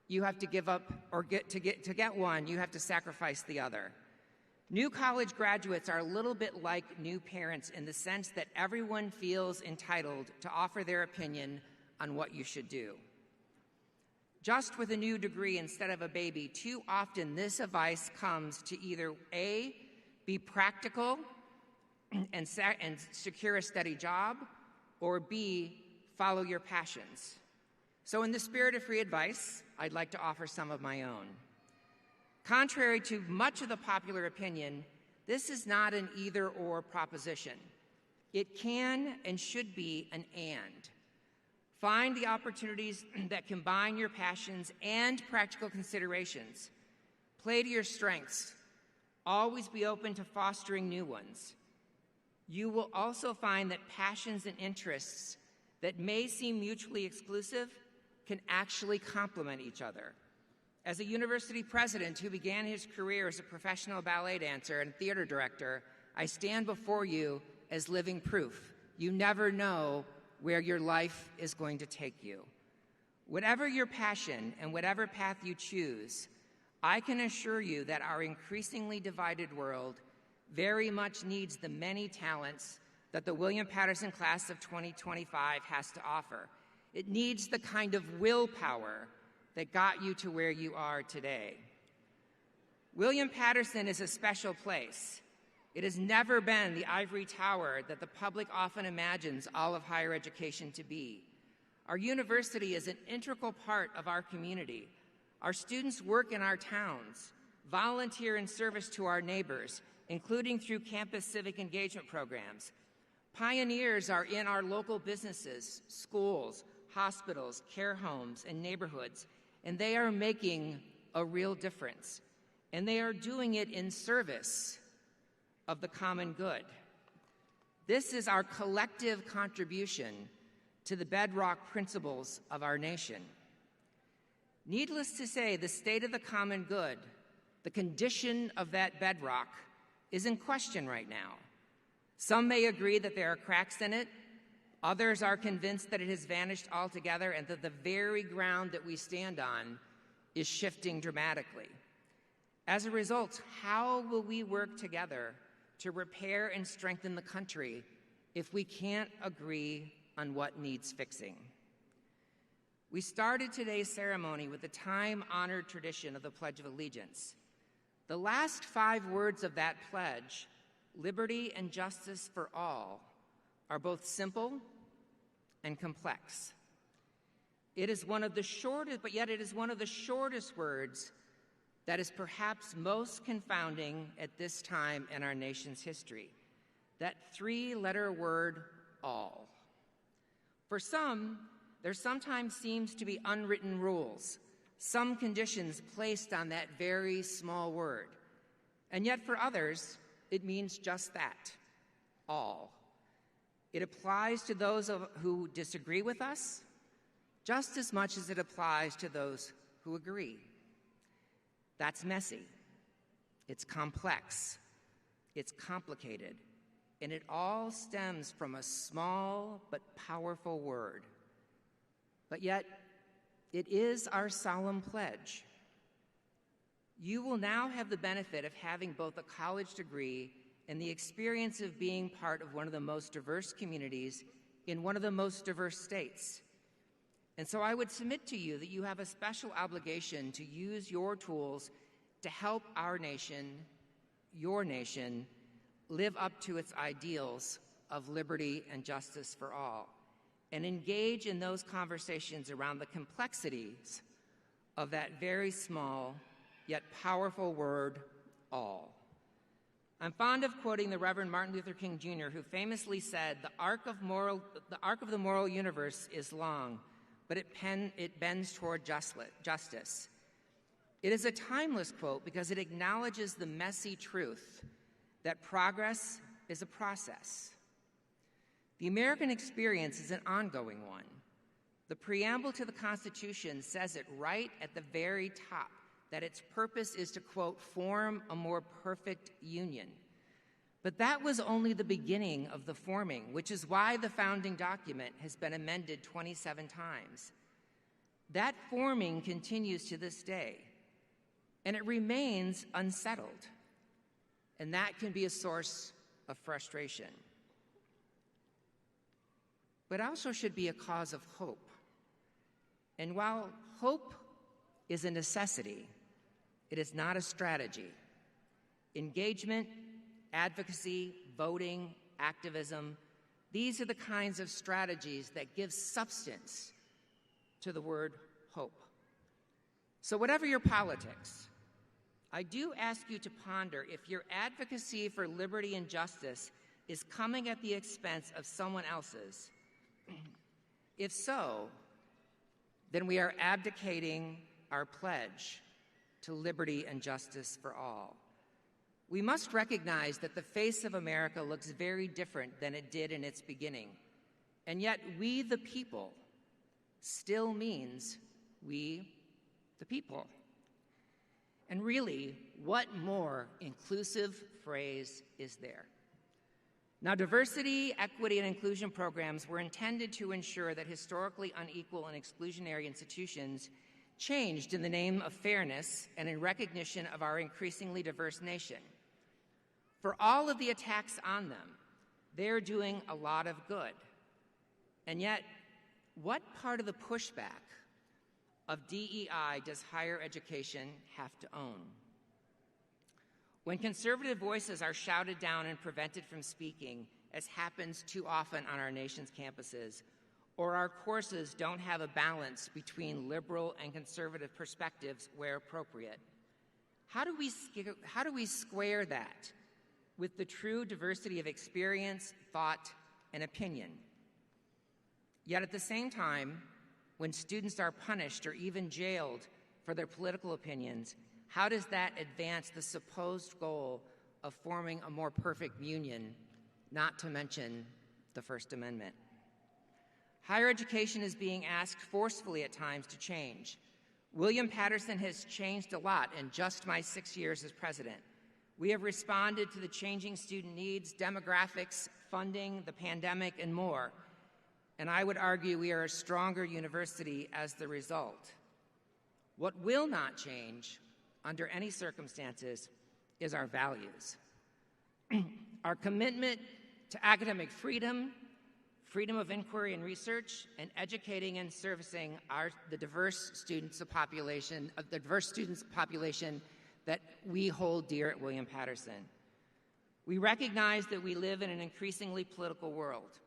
you have to give up, or to get one, you have to sacrifice the other. New college graduates are a little bit like new parents in the sense that everyone feels entitled to offer their opinion on what you should do. Just with a new degree instead of a baby, too often this advice comes to either A, be practical and secure a steady job, or B, follow your passions. So in the spirit of free advice, I'd like to offer some of my own. Contrary to much of the popular opinion, this is not an either-or proposition. It can and should be an and. Find the opportunities that combine your passions and practical considerations. Play to your strengths. Always be open to fostering new ones. You will also find that passions and interests that may seem mutually exclusive can actually complement each other. As a university president who began his career as a professional ballet dancer and theater director, I stand before you as living proof. You never know where your life is going to take you. Whatever your passion and whatever path you choose, I can assure you that our increasingly divided world very much needs the many talents that the William Patterson class of 2025 has to offer. It needs the kind of willpower that got you to where you are today. William Patterson is a special place. It has never been the ivory tower that the public often imagines all of higher education to be. Our university is an integral part of our community. Our students work in our towns, volunteer in service to our neighbors, including through campus civic engagement programs. Pioneers are in our local businesses, schools, hospitals, care homes, and neighborhoods, and they are making a real difference. And they are doing it in service of the common good. This is our collective contribution to the bedrock principles of our nation. Needless to say, the state of the common good, the condition of that bedrock, is in question right now. Some may agree that there are cracks in it. Others are convinced that it has vanished altogether and that the very ground that we stand on is shifting dramatically. As a result, how will we work together to repair and strengthen the country if we can't agree on what needs fixing? We started today's ceremony with the time-honored tradition of the Pledge of Allegiance. The last 5 words of that pledge, liberty and justice for all, are both simple and complex. It is one of the shortest, but yet it is one of the shortest words that is perhaps most confounding at this time in our nation's history. That 3-letter word, all. For some, there sometimes seems to be unwritten rules, some conditions placed on that very small word. And yet for others, it means just that, all. It applies to those who disagree with us just as much as it applies to those who agree. That's messy. It's complex. It's complicated. And it all stems from a small but powerful word. But yet, it is our solemn pledge. You will now have the benefit of having both a college degree and the experience of being part of one of the most diverse communities in one of the most diverse states. And so I would submit to you that you have a special obligation to use your tools to help our nation, your nation, live up to its ideals of liberty and justice for all, and engage in those conversations around the complexities of that very small yet powerful word, all. I'm fond of quoting the Reverend Martin Luther King Jr., who famously said, the arc of the moral universe is long, but it bends toward justice. It is a timeless quote because it acknowledges the messy truth that progress is a process. The American experience is an ongoing one. The preamble to the Constitution says it right at the very top, that its purpose is to, quote, form a more perfect union. But that was only the beginning of the forming, which is why the founding document has been amended 27 times. That forming continues to this day, and it remains unsettled. And that can be a source of frustration. But also should be a cause of hope. And while hope is a necessity, it is not a strategy. Engagement, advocacy, voting, activism, these are the kinds of strategies that give substance to the word hope. So whatever your politics, I do ask you to ponder if your advocacy for liberty and justice is coming at the expense of someone else's. If so, then we are abdicating our pledge to liberty and justice for all. We must recognize that the face of America looks very different than it did in its beginning. And yet, we the people still means we the people. And really, what more inclusive phrase is there? Now, diversity, equity, and inclusion programs were intended to ensure that historically unequal and exclusionary institutions changed in the name of fairness and in recognition of our increasingly diverse nation. For all of the attacks on them, they're doing a lot of good. And yet, what part of the pushback of DEI does higher education have to own? When conservative voices are shouted down and prevented from speaking, as happens too often on our nation's campuses, or our courses don't have a balance between liberal and conservative perspectives where appropriate, how do we square that with the true diversity of experience, thought, and opinion? Yet at the same time, when students are punished or even jailed for their political opinions, how does that advance the supposed goal of forming a more perfect union, not to mention the First Amendment? Higher education is being asked forcefully at times to change. William Patterson has changed a lot in just my 6 years as president. We have responded to the changing student needs, demographics, funding, the pandemic, and more. And I would argue we are a stronger university as the result. What will not change under any circumstances is our values. Our commitment to academic freedom, freedom of inquiry and research, and educating and servicing the diverse students population that we hold dear at William Patterson. We recognize that we live in an increasingly political world,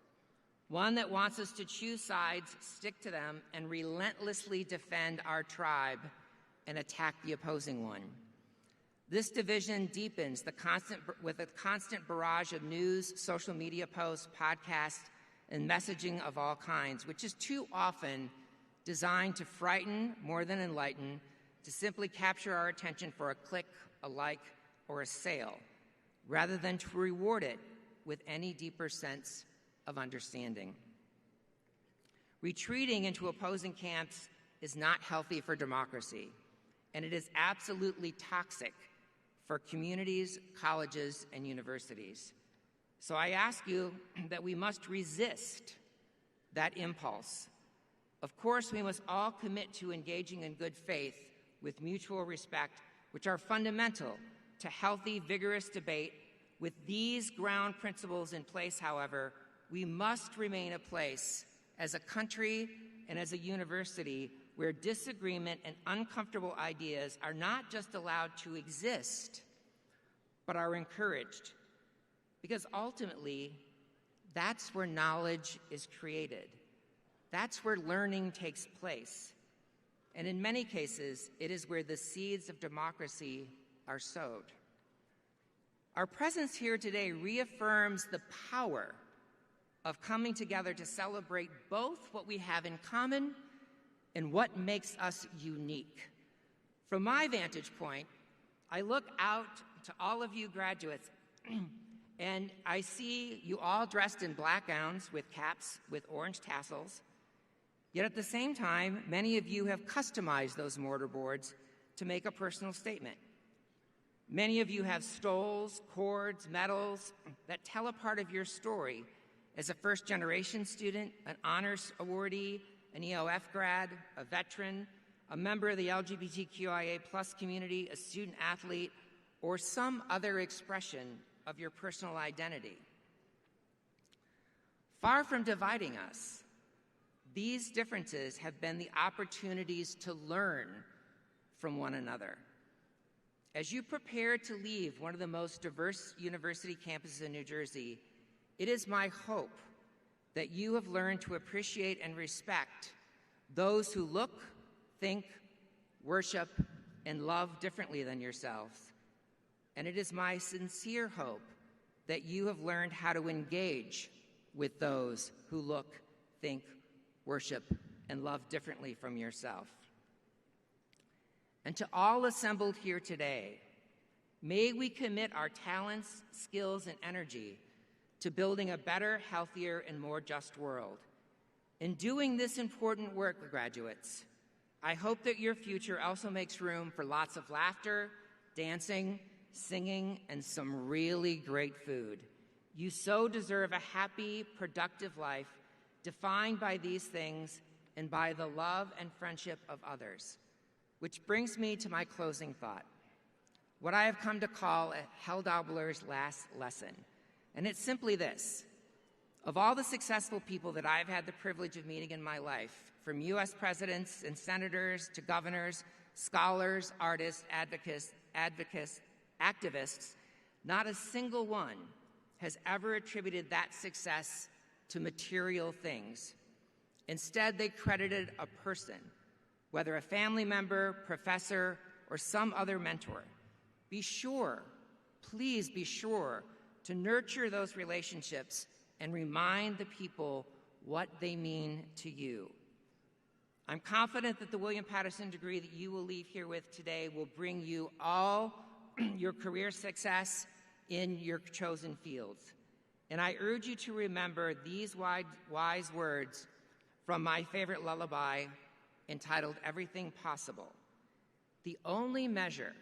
one that wants us to choose sides, stick to them, and relentlessly defend our tribe and attack the opposing one. This division deepens with a constant barrage of news, social media posts, podcasts, and messaging of all kinds, which is too often designed to frighten more than enlighten, to simply capture our attention for a click, a like, or a sale, rather than to reward it with any deeper sense of understanding. Retreating into opposing camps is not healthy for democracy, and it is absolutely toxic for communities, colleges, and universities. So I ask you that we must resist that impulse. Of course, we must all commit to engaging in good faith with mutual respect, which are fundamental to healthy, vigorous debate. With these ground principles in place, however, we must remain a place as a country and as a university where disagreement and uncomfortable ideas are not just allowed to exist, but are encouraged. Because ultimately, that's where knowledge is created. That's where learning takes place. And in many cases, it is where the seeds of democracy are sowed. Our presence here today reaffirms the power of coming together to celebrate both what we have in common and what makes us unique. From my vantage point, I look out to all of you graduates and I see you all dressed in black gowns with caps with orange tassels. Yet at the same time, many of you have customized those mortarboards to make a personal statement. Many of you have stoles, cords, medals that tell a part of your story as a first-generation student, an honors awardee, an EOF grad, a veteran, a member of the LGBTQIA+ community, a student athlete, or some other expression of your personal identity. Far from dividing us, these differences have been the opportunities to learn from one another. As you prepare to leave one of the most diverse university campuses in New Jersey, it is my hope that you have learned to appreciate and respect those who look, think, worship, and love differently than yourselves. And it is my sincere hope that you have learned how to engage with those who look, think, worship, and love differently from yourself. And to all assembled here today, may we commit our talents, skills, and energy to building a better, healthier, and more just world. In doing this important work, graduates, I hope that your future also makes room for lots of laughter, dancing, singing, and some really great food. You so deserve a happy, productive life defined by these things and by the love and friendship of others. Which brings me to my closing thought, what I have come to call Hell Dobler's last lesson. And it's simply this: of all the successful people that I've had the privilege of meeting in my life, from US presidents and senators to governors, scholars, artists, activists, not a single one has ever attributed that success to material things. Instead, they credited a person, whether a family member, professor, or some other mentor. Be sure, please be sure, to nurture those relationships and remind the people what they mean to you. I'm confident that the William Patterson degree that you will leave here with today will bring you all your career success in your chosen fields. And I urge you to remember these wise words from my favorite lullaby entitled Everything Possible. The only measure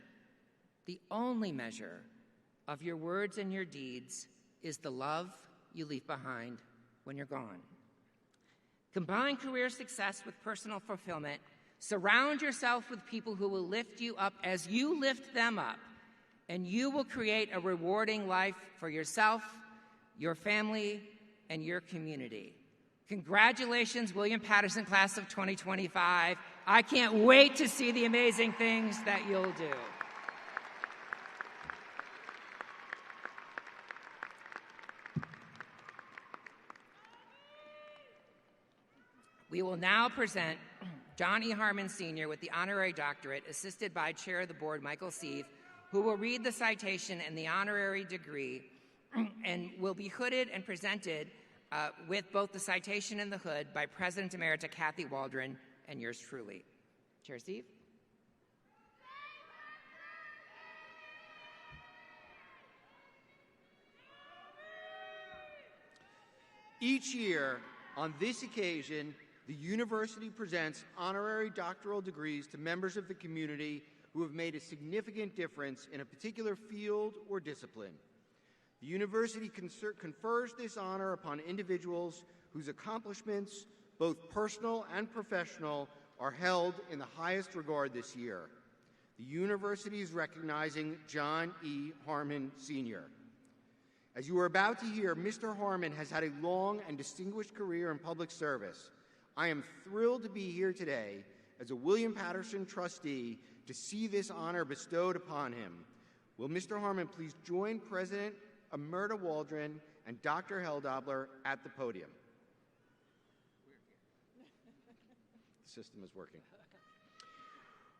of your words and your deeds is the love you leave behind when you're gone. Combine career success with personal fulfillment. Surround yourself with people who will lift you up as you lift them up, and you will create a rewarding life for yourself, your family, and your community. Congratulations, William Patterson class of 2025. I can't wait to see the amazing things that you'll do. We will now present John E. Harmon, Sr. with the Honorary Doctorate, assisted by Chair of the Board, Michael Sieve, who will read the citation and the honorary degree and will be hooded and presented with both the citation and the hood by President Emerita Kathy Waldron and yours truly. Chair Sieve. Each year, on this occasion, the university presents honorary doctoral degrees to members of the community who have made a significant difference in a particular field or discipline. The university confers this honor upon individuals whose accomplishments, both personal and professional, are held in the highest regard this year. The university is recognizing John E. Harmon, Sr. As you are about to hear, Mr. Harmon has had a long and distinguished career in public service. I am thrilled to be here today as a William Patterson trustee to see this honor bestowed upon him. Will Mr. Harmon please join President Emerita Waldron and Dr. Heldobler at the podium? The system is working.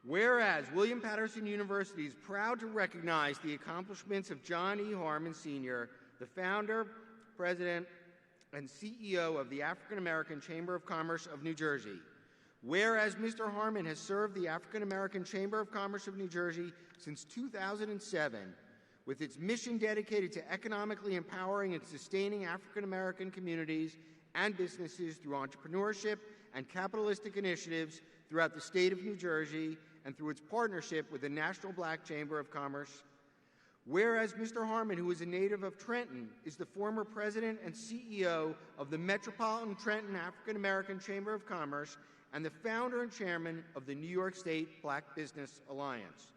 Whereas William Patterson University is proud to recognize the accomplishments of John E. Harmon, Sr., the founder, president, and CEO of the African American Chamber of Commerce of New Jersey. Whereas Mr. Harmon has served the African American Chamber of Commerce of New Jersey since 2007, with its mission dedicated to economically empowering and sustaining African American communities and businesses through entrepreneurship and capitalistic initiatives throughout the state of New Jersey and through its partnership with the National Black Chamber of Commerce. Whereas Mr. Harmon, who is a native of Trenton, is the former president and CEO of the Metropolitan Trenton African American Chamber of Commerce and the founder and chairman of the New York State Black Business Alliance.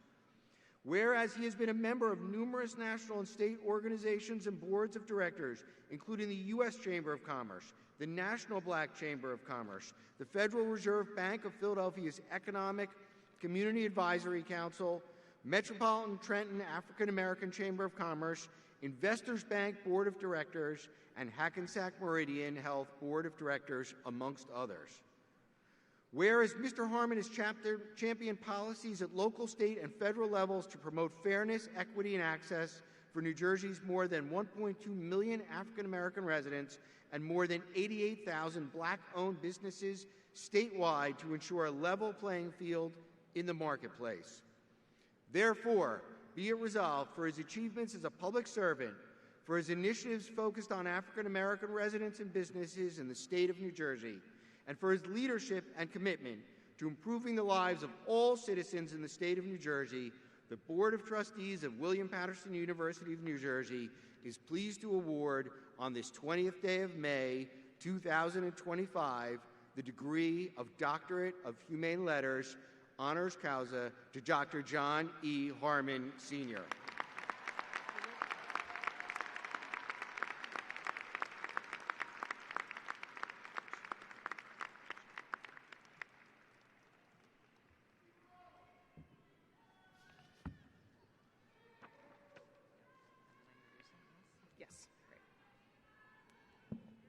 Whereas he has been a member of numerous national and state organizations and boards of directors, including the U.S. Chamber of Commerce, the National Black Chamber of Commerce, the Federal Reserve Bank of Philadelphia's Economic Community Advisory Council, Metropolitan Trenton African American Chamber of Commerce, Investors Bank Board of Directors, and Hackensack Meridian Health Board of Directors, amongst others. Whereas Mr. Harmon has championed policies at local, state, and federal levels to promote fairness, equity, and access for New Jersey's more than 1.2 million African American residents and more than 88,000 Black-owned businesses statewide to ensure a level playing field in the marketplace. Therefore, be it resolved, for his achievements as a public servant, for his initiatives focused on African American residents and businesses in the state of New Jersey, and for his leadership and commitment to improving the lives of all citizens in the state of New Jersey, the Board of Trustees of William Patterson University of New Jersey is pleased to award on this 20th day of May, 2025, the degree of Doctorate of Humane Letters, honoris causa, to Dr. John E. Harmon, Sr.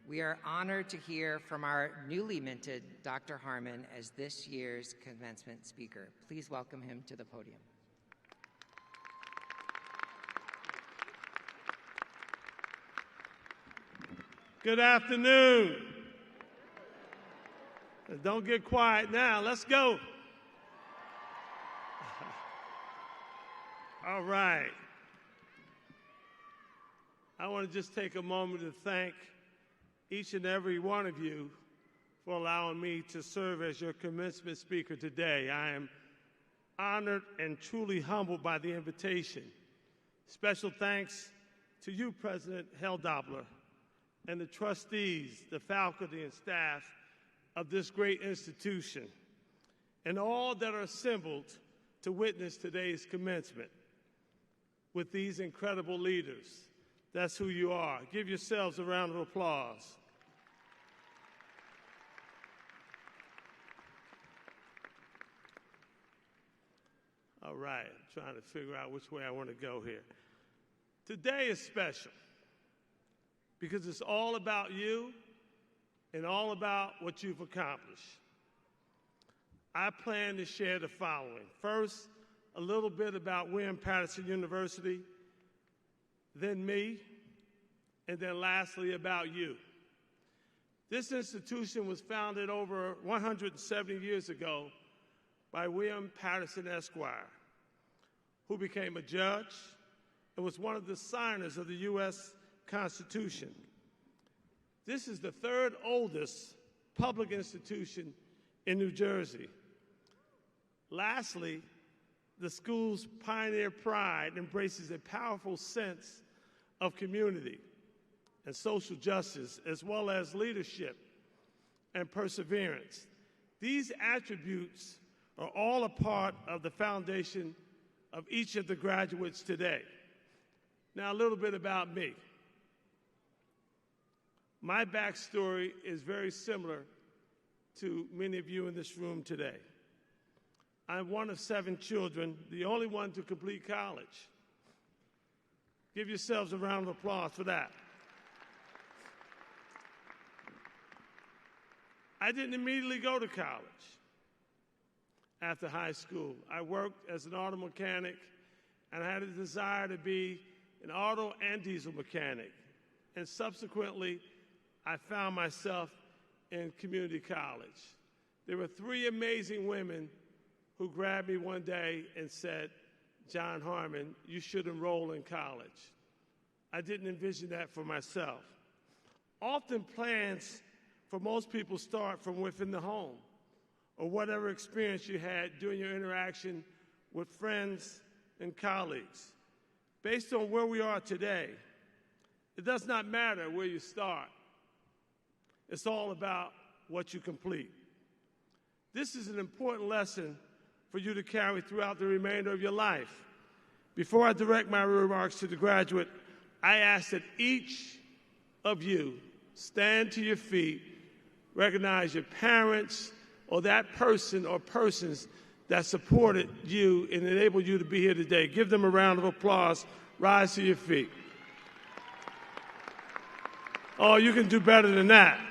We are honored to hear from our newly minted Dr. Harmon as this year's commencement speaker. Please welcome him to the podium. Good afternoon. Don't get quiet now. Let's go. All right. I want to just take a moment to thank each and every one of you for allowing me to serve as your commencement speaker today. I am honored and truly humbled by the invitation Special thanks to you, President Heldobler, and the trustees, the faculty and staff of this great institution, and all that are assembled to witness today's commencement with these incredible leaders. That's who you are. Give yourselves a round of applause. All right, I'm trying to figure out which way I want to go here. Today is special because it's all about you and all about what you've accomplished. I plan to share the following. First, a little bit about William Patterson University, then me, and then lastly about you. This institution was founded over 170 years ago by William Patterson, Esquire, who became a judge and was one of the signers of the U.S. Constitution. This is the third oldest public institution in New Jersey. Lastly, the school's pioneer pride embraces a powerful sense of community and social justice, as well as leadership and perseverance. These attributes are all a part of the foundation of each of the graduates today. Now, a little bit about me. My backstory is very similar to many of you in this room today. I'm one of 7 children, the only one to complete college. Give yourselves a round of applause for that. I didn't immediately go to college after high school. I worked as an auto mechanic, and I had a desire to be an auto and diesel mechanic. And subsequently, I found myself in community college. There were 3 amazing women who grabbed me one day and said, "John Harmon, you should enroll in college." I didn't envision that for myself. Often plans for most people start from within the home or whatever experience you had during your interaction with friends and colleagues. Based on where we are today, it does not matter where you start. It's all about what you complete. This is an important lesson for you to carry throughout the remainder of your life. Before I direct my remarks to the graduate, I ask that each of you stand to your feet, recognize your parents or that person or persons that supported you and enabled you to be here today. Give them a round of applause. Rise to your feet. Oh, you can do better than that.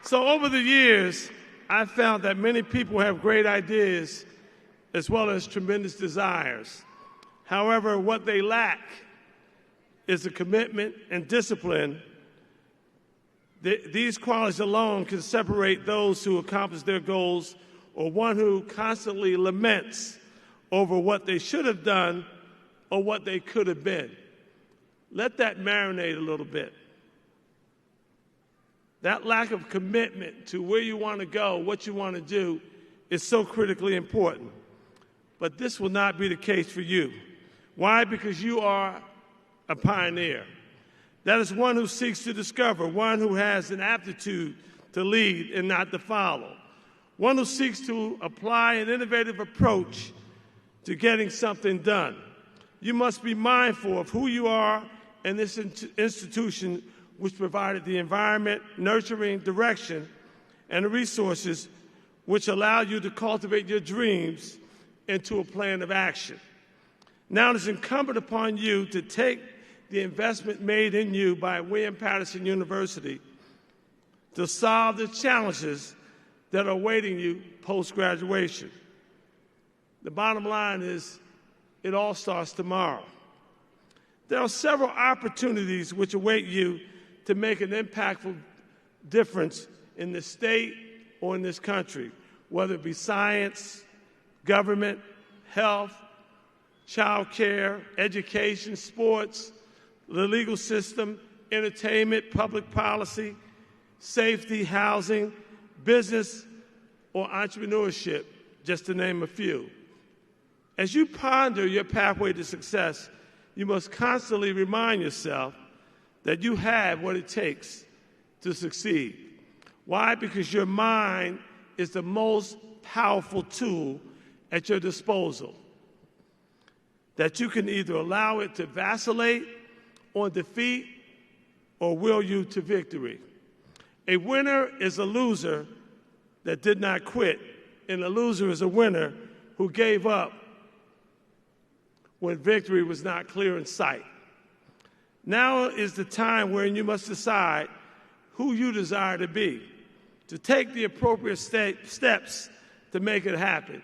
So over the years, I've found that many people have great ideas as well as tremendous desires. However, what they lack is the commitment and discipline. These qualities alone can separate those who accomplish their goals or one who constantly laments over what they should have done or what they could have been. Let that marinate a little bit. That lack of commitment to where you want to go, what you want to do, is so critically important. But this will not be the case for you. Why? Because you are a pioneer. That is one who seeks to discover, one who has an aptitude to lead and not to follow, one who seeks to apply an innovative approach to getting something done. You must be mindful of who you are and this institution which provided the environment, nurturing, direction, and the resources which allow you to cultivate your dreams into a plan of action. Now it is incumbent upon you to take the investment made in you by William Patterson University to solve the challenges that are awaiting you post-graduation. The bottom line is, it all starts tomorrow. There are several opportunities which await you to make an impactful difference in the state or in this country, whether it be science, government, health, child care, education, sports, the legal system, entertainment, public policy, safety, housing, business, or entrepreneurship, just to name a few. As you ponder your pathway to success, you must constantly remind yourself that you have what it takes to succeed. Why? Because your mind is the most powerful tool at your disposal, that you can either allow it to vacillate on defeat or will you to victory. A winner is a loser that did not quit, and a loser is a winner who gave up when victory was not clear in sight. Now is the time when you must decide who you desire to be, to take the appropriate steps to make it happen.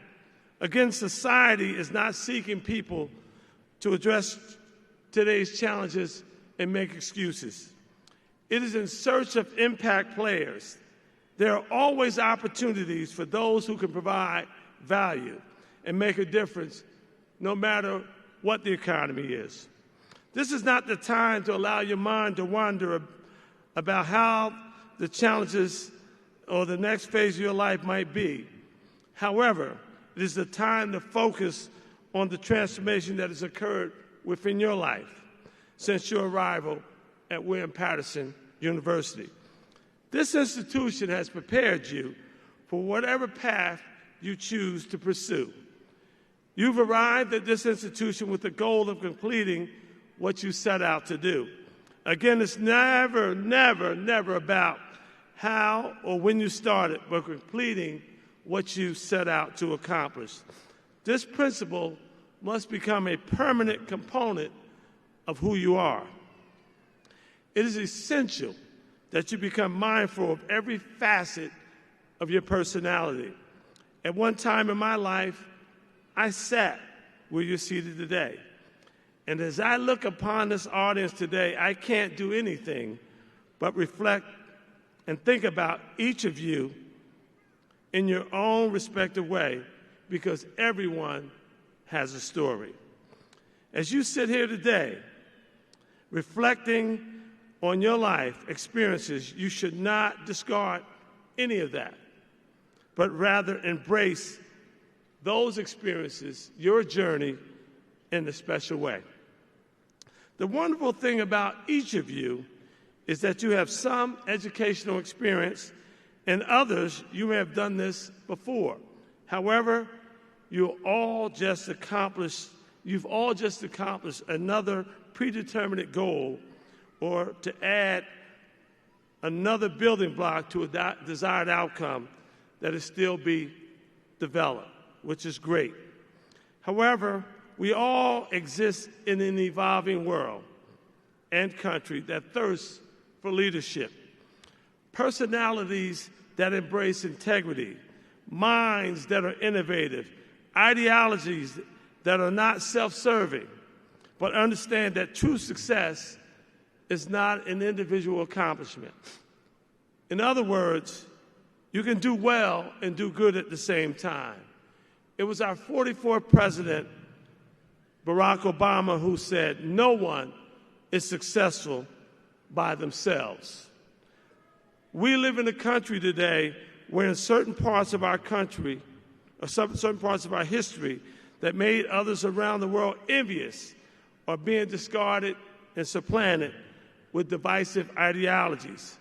Again, society is not seeking people to address today's challenges and make excuses. It is in search of impact players. There are always opportunities for those who can provide value and make a difference no matter what the economy is. This is not the time to allow your mind to wander about how the challenges or the next phase of your life might be. However, it is the time to focus on the transformation that has occurred within your life since your arrival at William-Patterson University. This institution has prepared you for whatever path you choose to pursue. You've arrived at this institution with the goal of completing what you set out to do. Again, it's never, never, never about how or when you started, but completing what you set out to accomplish. This principle must become a permanent component of who you are. It is essential that you become mindful of every facet of your personality. At one time in my life, I sat where you're seated today. And as I look upon this audience today, I can't do anything but reflect and think about each of you in your own respective way, because everyone has a story. As you sit here today, reflecting on your life experiences, you should not discard any of that, but rather embrace those experiences, your journey, in a special way. The wonderful thing about each of you is that you have some educational experience, and others, you may have done this before. However, you've all just accomplished another predetermined goal, or to add another building block to a desired outcome that is still being developed, which is great. However, we all exist in an evolving world and country that thirsts for leadership, personalities that embrace integrity, minds that are innovative, ideologies that are not self-serving, but understand that true success is not an individual accomplishment. In other words, you can do well and do good at the same time. It was our 44th president, Barack Obama, who said, "No one is successful by themselves." We live in a country today where in certain parts of our country, or certain parts of our history that made others around the world envious, are being discarded and supplanted with divisive ideologies,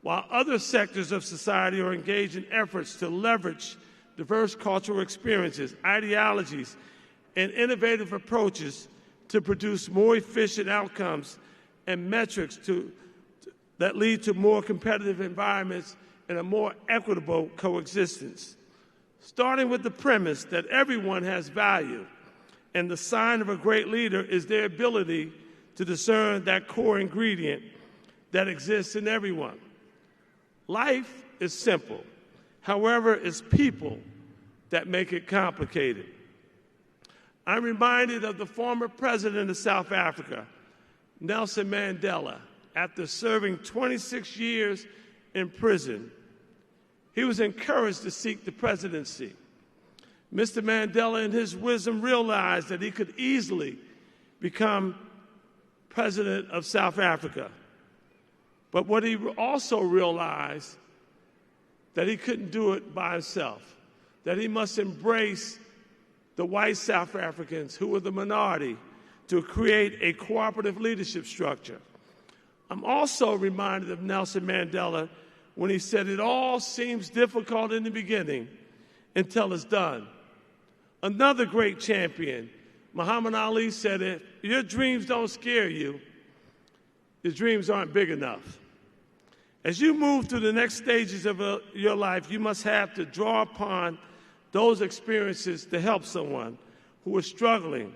while other sectors of society are engaged in efforts to leverage diverse cultural experiences, ideologies, and innovative approaches to produce more efficient outcomes and metrics that lead to more competitive environments and a more equitable coexistence. Starting with the premise that everyone has value, and the sign of a great leader is their ability to discern that core ingredient that exists in everyone. Life is simple. However, it's people that make it complicated. I'm reminded of the former president of South Africa, Nelson Mandela. After serving 26 years in prison, he was encouraged to seek the presidency. Mr. Mandela, in his wisdom, realized that he could easily become president of South Africa. But what he also realized that he couldn't do it by himself, that he must embrace the white South Africans who were the minority to create a cooperative leadership structure. I'm also reminded of Nelson Mandela when he said, "It all seems difficult in the beginning until it's done." Another great champion, Muhammad Ali, said, "If your dreams don't scare you, your dreams aren't big enough." As you move through the next stages of your life, you must have to draw upon those experiences to help someone who is struggling,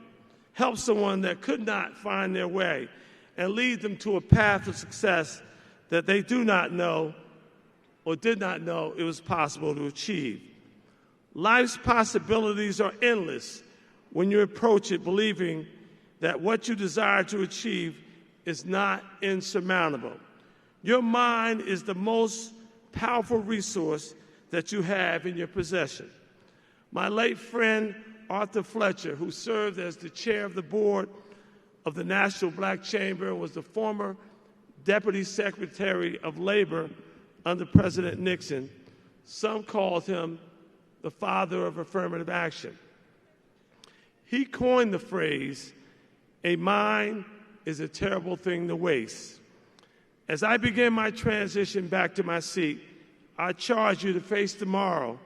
help someone that could not find their way, and lead them to a path of success that they do not know or did not know it was possible to achieve. Life's possibilities are endless when you approach it believing that what you desire to achieve is not insurmountable. Your mind is the most powerful resource that you have in your possession. My late friend Arthur Fletcher, who served as the chair of the board of the National Black Chamber and was the former Deputy Secretary of Labor under President Nixon, some called him the father of affirmative action. He coined the phrase, "A mind is a terrible thing to waste." As I begin my transition back to my seat, I charge you to face tomorrow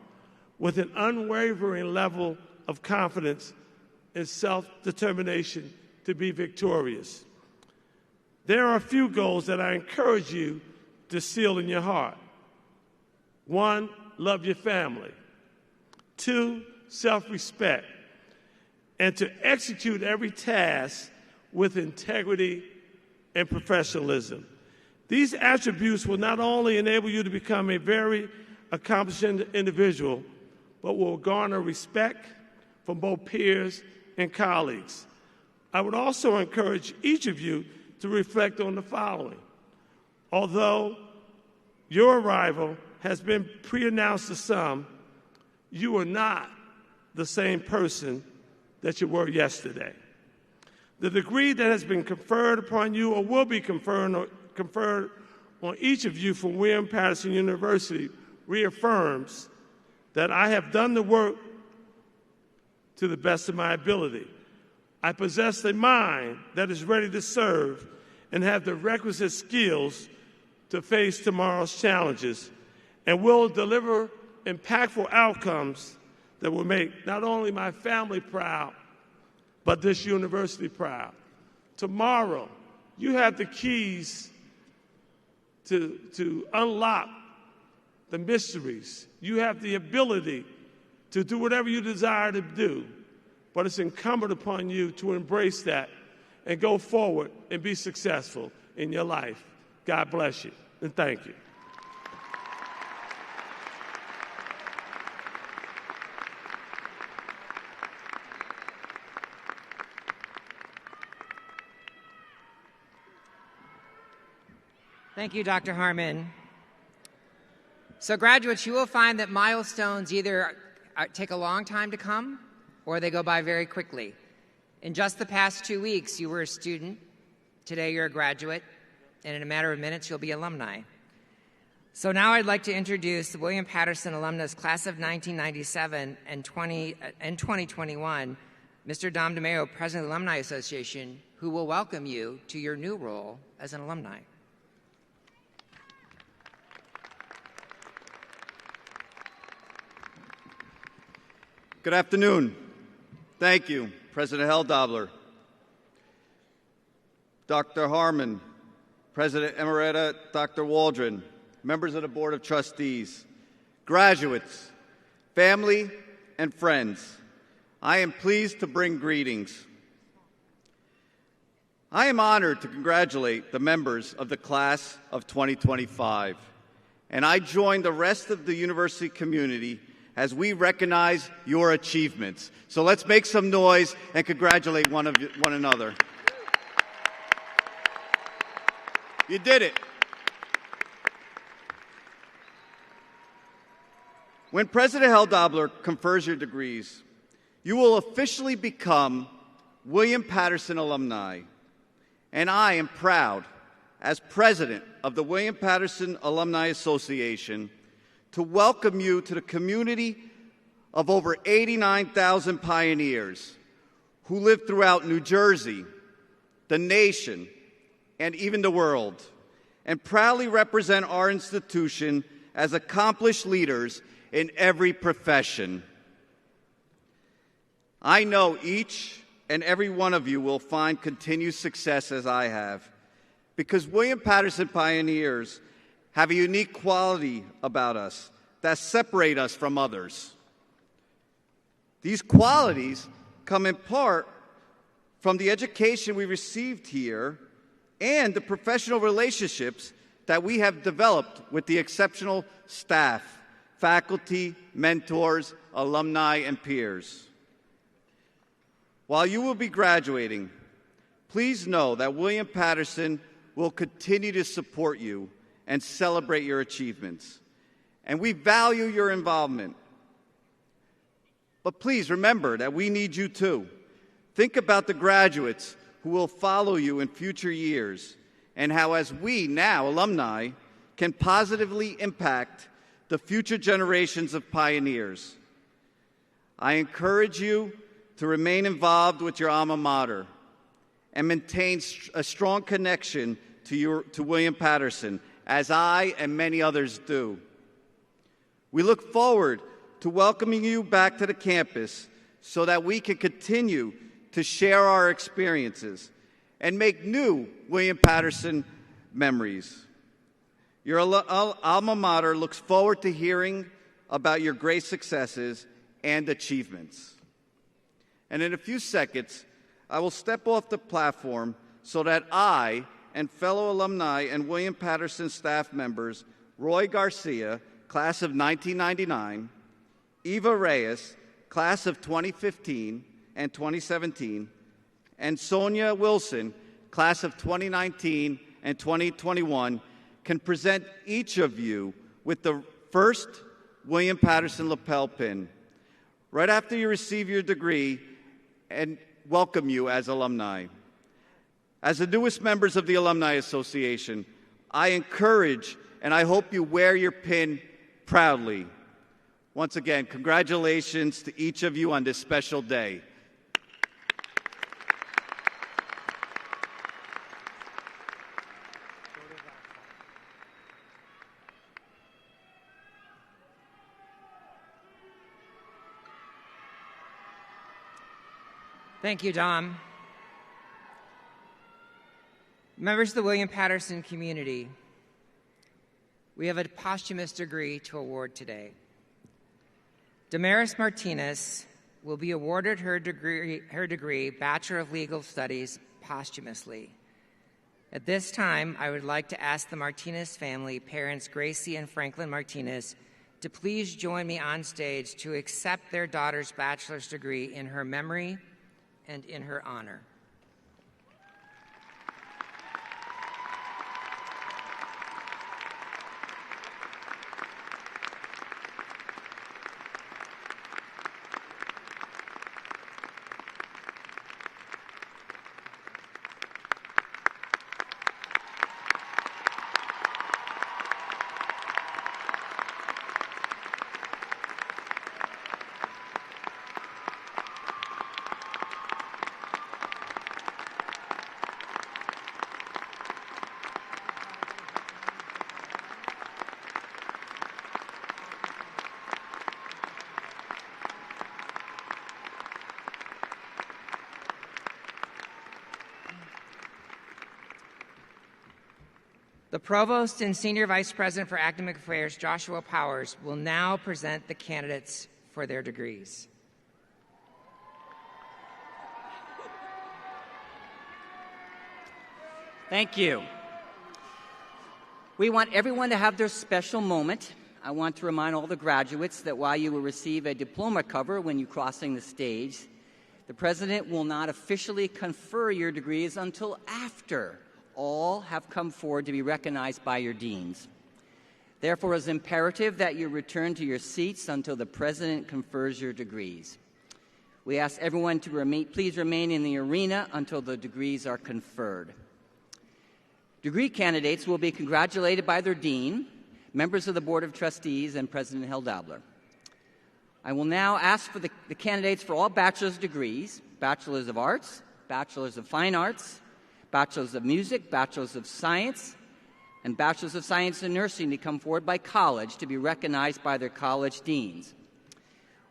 with an unwavering level of confidence and self-determination to be victorious. There are a few goals that I encourage you to seal in your heart. 1, love your family. 2, self-respect. And to execute every task with integrity and professionalism. These attributes will not only enable you to become a very accomplished individual, but will garner respect from both peers and colleagues. I would also encourage each of you to reflect on the following. Although your arrival has been pre-announced to some, you are not the same person that you were yesterday. The degree that has been conferred upon you or will be conferred on each of you from William Patterson University reaffirms that I have done the work to the best of my ability. I possess a mind that is ready to serve and have the requisite skills to face tomorrow's challenges and will deliver impactful outcomes that will make not only my family proud, but this university proud. Tomorrow, you have the keys to unlock the mysteries. You have the ability to do whatever you desire to do, but it's incumbent upon you to embrace that and go forward and be successful in your life. God bless you, and thank you. Thank you, Dr. Harmon. So graduates, you will find that milestones either take a long time to come or they go by very quickly. In just the past 2 weeks, you were a student. Today, you're a graduate. And in a matter of minutes, you'll be alumni. So now I'd like to introduce the William Patterson alumnus class of 1997 and 2021, Mr. Dom DeMeo, President of the Alumni Association, who will welcome you to your new role as an alumni. Good afternoon. Thank you, President Heldobler, Dr. Harmon, President Emerita Dr. Waldron, members of the Board of Trustees, graduates, family, and friends. I am pleased to bring greetings. I am honored to congratulate the members of the class of 2025, and I join the rest of the university community as we recognize your achievements. So let's make some noise and congratulate one another. You did it. When President Heldobler confers your degrees, you will officially become William Patterson alumni. And I am proud, as president of the William Patterson Alumni Association, to welcome you to the community of over 89,000 pioneers who live throughout New Jersey, the nation, and even the world, and proudly represent our institution as accomplished leaders in every profession. I know each and every one of you will find continued success as I have, because William Patterson pioneers have a unique quality about us that separate us from others. These qualities come in part from the education we received here and the professional relationships that we have developed with the exceptional staff, faculty, mentors, alumni, and peers. While you will be graduating, please know that William Patterson will continue to support you and celebrate your achievements. And we value your involvement. But please remember that we need you too. Think about the graduates who will follow you in future years and how, as we now, alumni, can positively impact the future generations of pioneers. I encourage you to remain involved with your alma mater and maintain a strong connection to William Patterson, as I and many others do. We look forward to welcoming you back to the campus so that we can continue to share our experiences and make new William Patterson memories. Your alma mater looks forward to hearing about your great successes and achievements. And in a few seconds, I will step off the platform so that I and fellow alumni and William Patterson staff members, Roy Garcia, class of 1999, Eva Reyes, class of 2015 and 2017, and Sonia Wilson, class of 2019 and 2021, can present each of you with the first William Patterson lapel pin right after you receive your degree and welcome you as alumni. As the newest members of the Alumni Association, I encourage and I hope you wear your pin proudly. Once again, congratulations to each of you on this special day. Thank you, Dom. Members of the William Patterson community, we have a posthumous degree to award today. Damaris Martinez will be awarded her degree, Bachelor of Legal Studies, posthumously. At this time, I would like to ask the Martinez family, parents Gracie and Franklin Martinez, to please join me on stage to accept their daughter's bachelor's degree in her memory and in her honor. The Provost and Senior Vice President for Academic Affairs, Joshua Powers, will now present the candidates for their degrees. Thank you. We want everyone to have their special moment. I want to remind all the graduates that while you will receive a diploma cover when you're crossing the stage, the President will not officially confer your degrees until after all have come forward to be recognized by your deans. Therefore, it is imperative that you return to your seats until the President confers your degrees. We ask everyone to please remain in the arena until the degrees are conferred. Degree candidates will be congratulated by their dean, members of the Board of Trustees, and President Heldobler. I will now ask for the candidates for all bachelor's degrees, Bachelor's of Arts, Bachelor's of Fine Arts, Bachelor's of Music, Bachelor's of Science, and Bachelor's of Science in Nursing to come forward by college to be recognized by their college deans.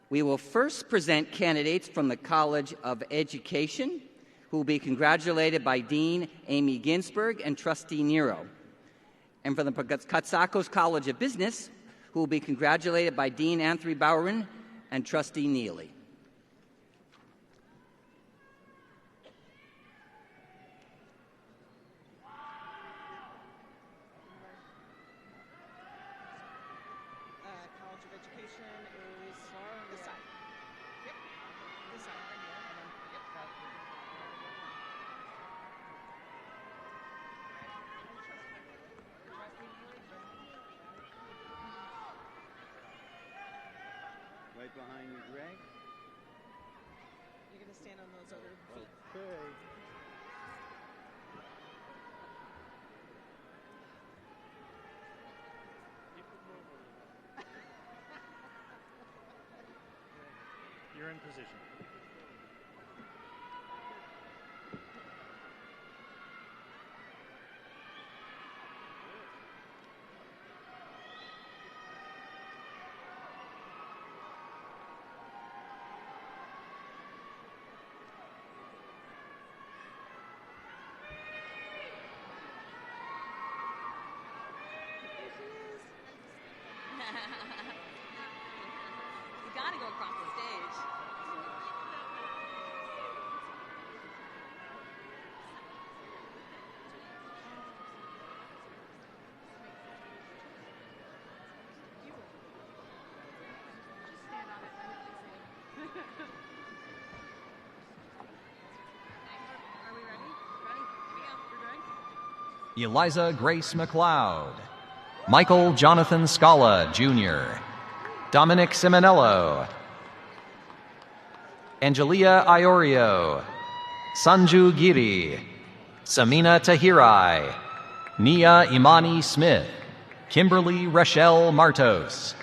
We will first present candidates from the College of Education, who will be congratulated by Dean Amy Ginsberg and Trustee Nero. And from the Katsakos College of Business, who will be congratulated by Dean Anthony Bowerman and Trustee Neely. College of Education is this side. Yep. This side right here. Yep. Right behind you, Greg. You're going to stand on those other feet. Okay. You're in position. You gotta go across the stage. Are we ready? Ready? Here we go. We're good? Eliza Grace McLeod, Michael Jonathan Scala, Jr., Dominic Simonello, Angelia Iorio, Sanju Giri, Samina Tahirai, Nia Imani Smith, Kimberly Rochelle Martos,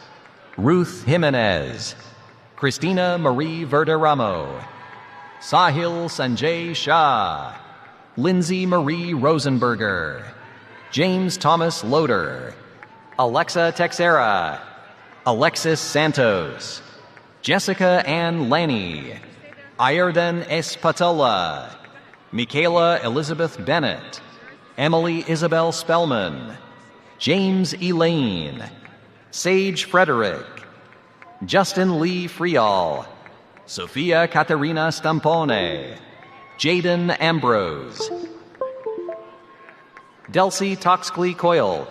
Ruth Jimenez, Christina Marie Verderamo, Sahil Sanjay Shah, Lindsay Marie Rosenberger, James Thomas Loader, Alexa Texera, Alexis Santos, Jessica Ann Lanny, Ayerden Espatola, Michaela Elizabeth Bennett, Emily Isabel Spellman, James Elaine, Sage Frederick, Justin Lee Frial, Sophia Caterina Stampone, Jaden Ambrose, Delcy Toxcley Coyle,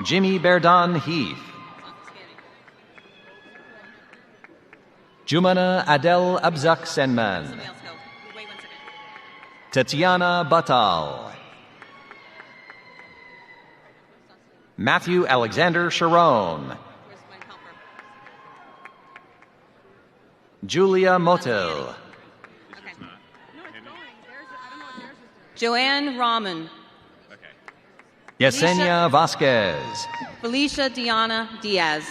Jimmy Berdan Heath, Jumana Adel Abzak Senman, Tatiana Batal, Matthew Alexander Sharon, Julia Motil, Joanne Rahman. Yesenia Vasquez, Felicia Diana Diaz.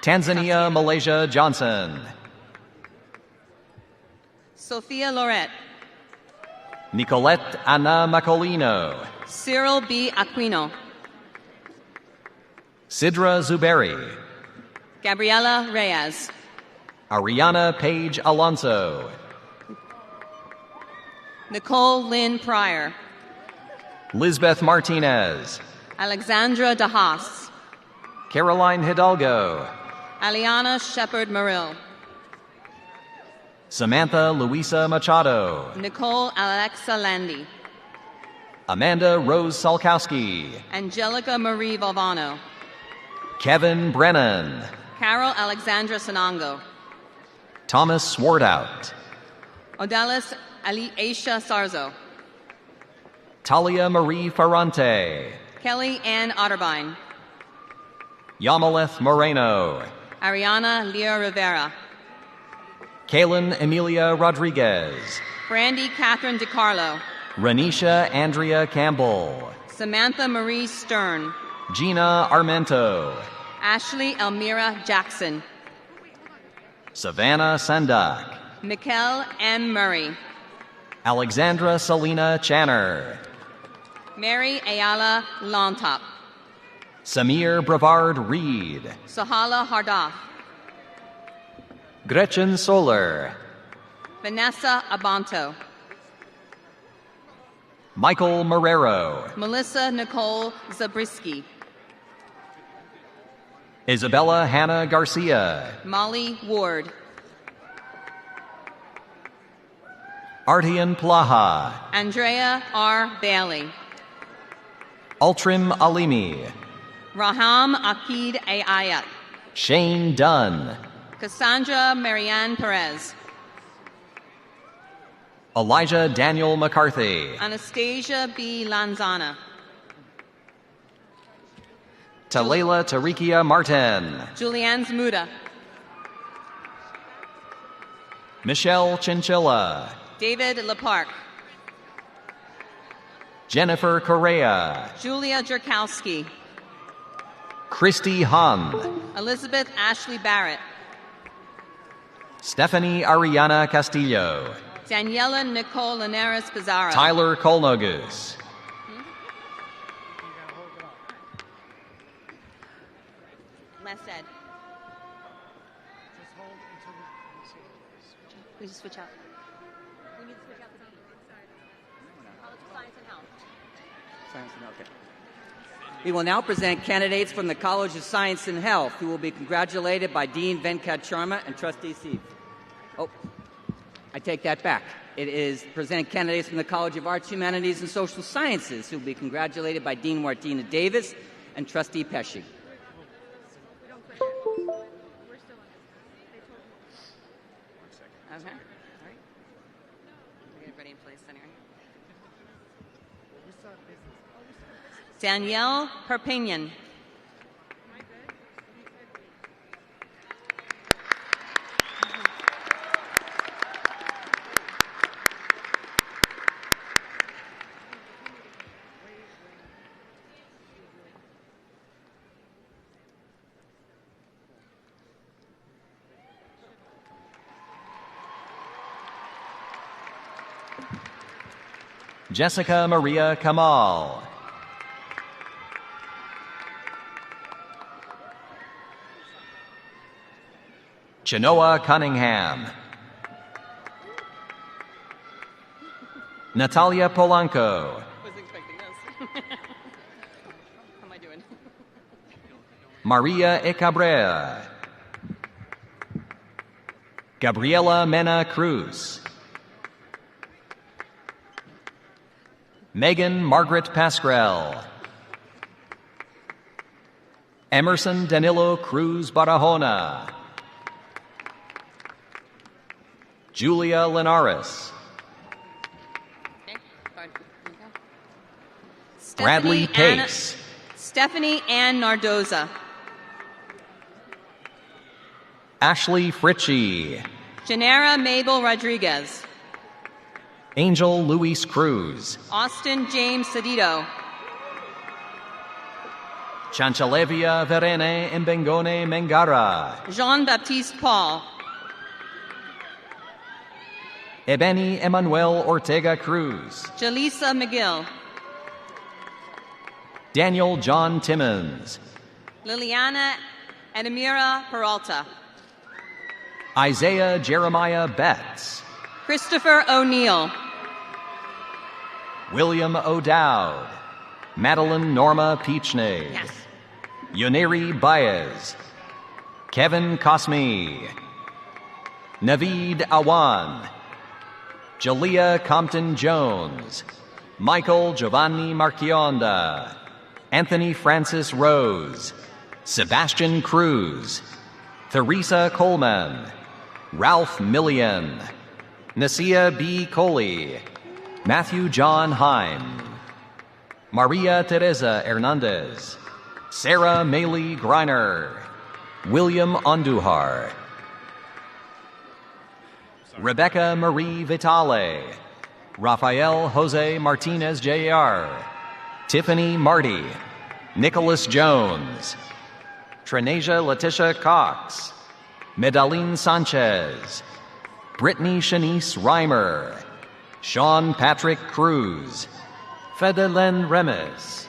Tanzania Malaysia Johnson, Sophia Lorette. Nicolette Ana Macolino, Cyril B. Aquino. Sidra Zuberi, Gabriela Reyes. Ariana Page Alonso, Nicole Lynn Pryor. Lisbeth Martinez, Alexandra DeHaas. Caroline Hidalgo, Aliana Shepard Murill. Samantha Luisa Machado, Nicole Alexa Landy. Amanda Rose Salkowski, Angelica Marie Valvano. Kevin Brennan, Carol Alexandra Sanango. Thomas Swartout, Odalis Ali Aisha Sarzo. Talia Marie Ferrante, Kelly Ann Otterbein. Yamaleth Moreno, Ariana Leah Rivera. Kaylin Emilia Rodriguez, Brandy Catherine DiCarlo. Renisha Andrea Campbell, Samantha Marie Stern. Gina Armento. Ashley Elmira Jackson. Savannah Sendak. Mikkel M. Murray. Alexandra Selena Channer. Mary Ayala Lontop. Samir Brevard Reed. Sahala Hardoff. Gretchen Soler. Vanessa Abanto. Michael Marrero. Melissa Nicole Zabriskie. Isabella Hannah Garcia. Molly Ward. Artian Plaha. Andrea R. Bailey. Ultrim Alimi. Raham Akid Ayat. Shane Dunn. Cassandra Marianne Perez. Elijah Daniel McCarthy. Anastasia B. Lanzana. Talela Tarikia Martin. Julianne Zmuda. Michelle Chinchilla. David Lepark. Jennifer Correa. Julia Jerkowski. Christy Hahn. Elizabeth Ashley Barrett. Stephanie Ariana Castillo. Daniela Nicole Linares Pizarro. Tyler Kolnogus. Less said. We just switch out. We need to switch out the science and health. Science and Health. Okay. We will now present candidates from the College of Science and Health who will be congratulated by Dean Venkat Sharma and Trustee Steve. Oh, I take that back. It is presenting candidates from the College of Arts, Humanities, and Social Sciences who will be congratulated by Dean Martina Davis and Trustee Pesci. Okay. All right. We'll get it ready in place anyway. Danielle Perpignan. Jessica Maria Kamal. Chenoa Cunningham. Natalia Polanco. Wasn't expecting this. How am I doing? Maria Ecabrera. Gabriela Mena Cruz. Megan Margaret Pascrell. Emerson Danilo Cruz Barahona. Julia Linares. Okay. Bradley Pace. Stephanie Ann Nardoza. Ashley Fritchie. Janera Mabel Rodriguez. Angel Luis Cruz. Austin James Sedito. Chanchalevia Verene Mbengone Mengara. Jean-Baptiste Paul. Ebony Emmanuel Ortega Cruz. Jaleesa McGill. Daniel John Timmons. Liliana Edamira Peralta. Isaiah Jeremiah Betts. Christopher O'Neill. William O'Dowd. Madeline Norma Peachney. Yes. Yoneri Baez. Kevin Cosme. Naveed Awan. Jalea Compton Jones. Michael Giovanni Marchionda. Anthony Francis Rose. Sebastian Cruz. Theresa Coleman. Ralph Millian. Nasia B. Coley. Matthew John Heim. Maria Teresa Hernandez. Sarah Maylee Greiner. William Andujar. Rebecca Marie Vitale. Rafael Jose Martinez Jr. Tiffany Marty, Nicholas Jones, Trenasia Letitia Cox, Medellin Sanchez, Brittany Shanice Reimer, Sean Patrick Cruz, Fedelen Remes,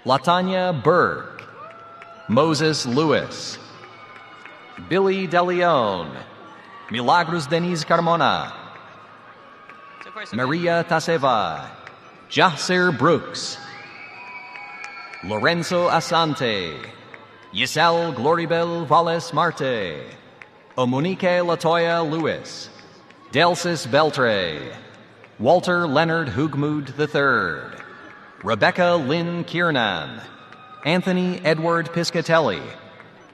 Latanya Burke, Moses Lewis, Billy DeLeon, Milagros Denise Carmona, Maria Taseva, Jasser Brooks, Lorenzo Asante, Yisel Gloribel Valles Marte, Omunique Latoya Lewis, Delsis Beltre, Walter Leonard Hugmood III, Rebecca Lynn Kiernan, Anthony Edward Piscatelli,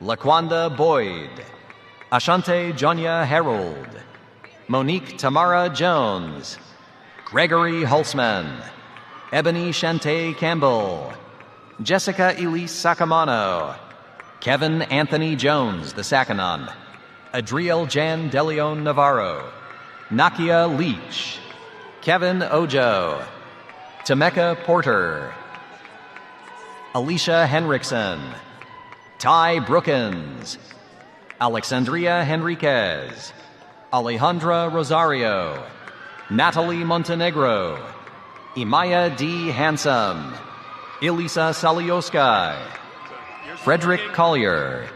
Laquanda Boyd, Ashante Jonya Harold, Monique Tamara Jones, Gregory Holzman, Ebony Shante Campbell, Jessica Elise Sacamano, Kevin Anthony Jones, the Saccanon, Adriel Jan DeLeon Navarro, Nakia Leach, Kevin Ojo, Temeka Porter, Alicia Henriksen, Ty Brookins, Alexandria Henriquez, Alejandra Rosario, Natalie Montenegro, Imaya D. Handsome, Elisa Salioskai, Frederick Collier,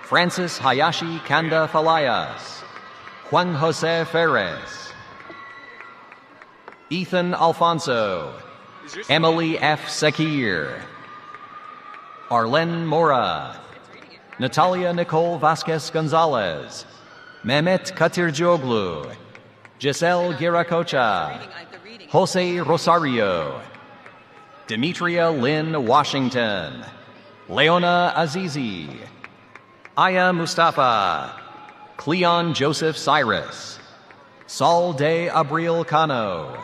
Francis Hayashi Kanda Falayas, Juan Jose Ferres, Ethan Alfonso, Emily F. Sakir, Arlen Mora, Natalia Nicole Vasquez Gonzalez, Mehmet Katirjoglu, Giselle Giracocha, Jose Rosario, Demetria Lynn Washington, Leona Azizi, Aya Mustafa, Cleon Joseph Cyrus, Saul de Abril Cano,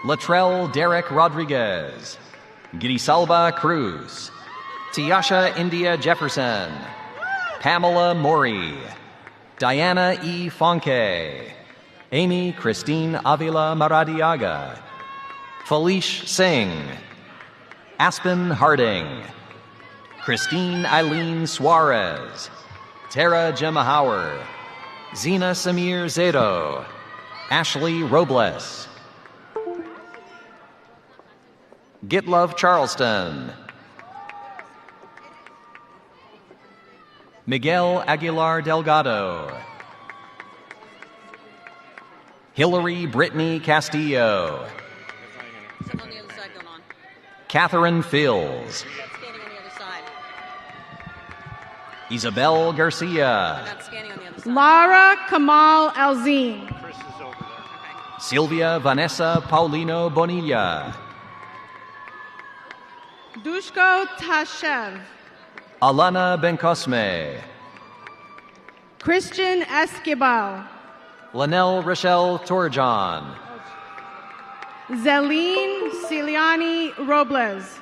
Latrell Derek Rodriguez, Grisalba Cruz, Tiasha India Jefferson, Pamela Mori, Diana E. Fonke, Amy Christine Avila Maradiaga, Felice Singh, Aspen Harding, Christine Eileen Suarez, Tara Gemma Howard, Zena Samir Zedo, Ashley Robles, Gitlove Charleston, Miguel Aguilar Delgado, Hillary Brittany Castillo, On the other side, going on. Catherine Fields, Scanning on the other side. Isabel Garcia, Not scanning on the other side. Lara Kamal Alzine. Chris is over there. Silvia Vanessa Paulino Bonilla, Dushko Tashev. Alana Bencosme, Christian Esquibal. Lanelle Rochelle Torjan, Zeline Ciliani Robles.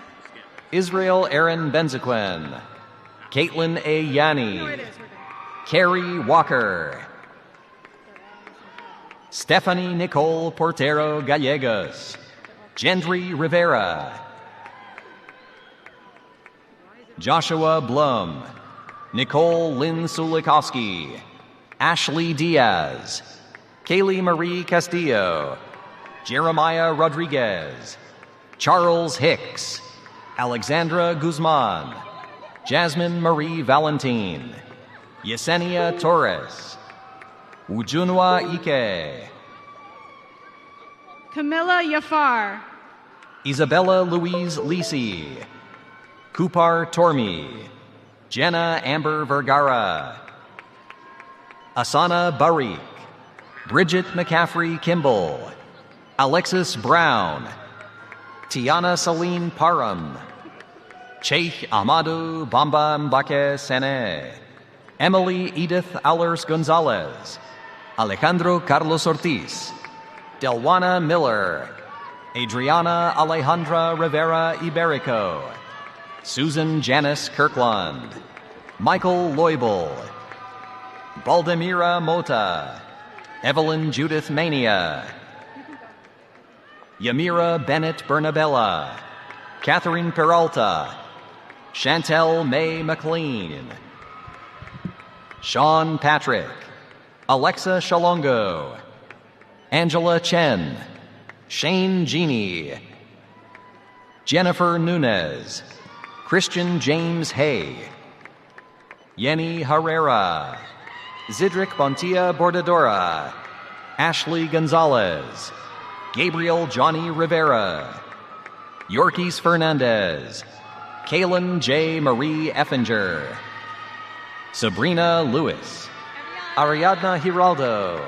Israel Aaron Benzequin, Caitlin A. Yanni, Carrie Walker, Stephanie Nicole Portero Gallegos, Gendry Rivera, Joshua Blum, Nicole Lynn Sulikowski, Ashley Diaz, Kaylee Marie Castillo, Jeremiah Rodriguez, Charles Hicks, Alexandra Guzman, Jasmine Marie Valentine, Yesenia Torres, Ujunwa Ike, Camilla Yafar. Isabella Louise Lisi, Kupar Tormi, Jenna Amber Vergara, Asana Barik, Bridget McCaffrey Kimball, Alexis Brown, Tiana Celine Param, Cheikh Ahmadu Bamba Mbake Sene, Emily Edith Allers Gonzalez, Alejandro Carlos Ortiz, Delwana Miller, Adriana Alejandra Rivera Iberico, Susan Janice Kirkland, Michael Loibel, Baldemira Mota, Evelyn Judith Mania, Yamira Bennett Bernabella, Catherine Peralta, Chantel May McLean, Sean Patrick, Alexa Shalongo, Angela Chen, Shane Genie, Jennifer Nunez, Christian James Hay, Yenny Herrera, Zidric Bontia Bordadora, Ashley Gonzalez, Gabriel Johnny Rivera, Yorkis Fernandez, Kaylin J. Marie Effinger, Sabrina Lewis, Ariadna Giraldo,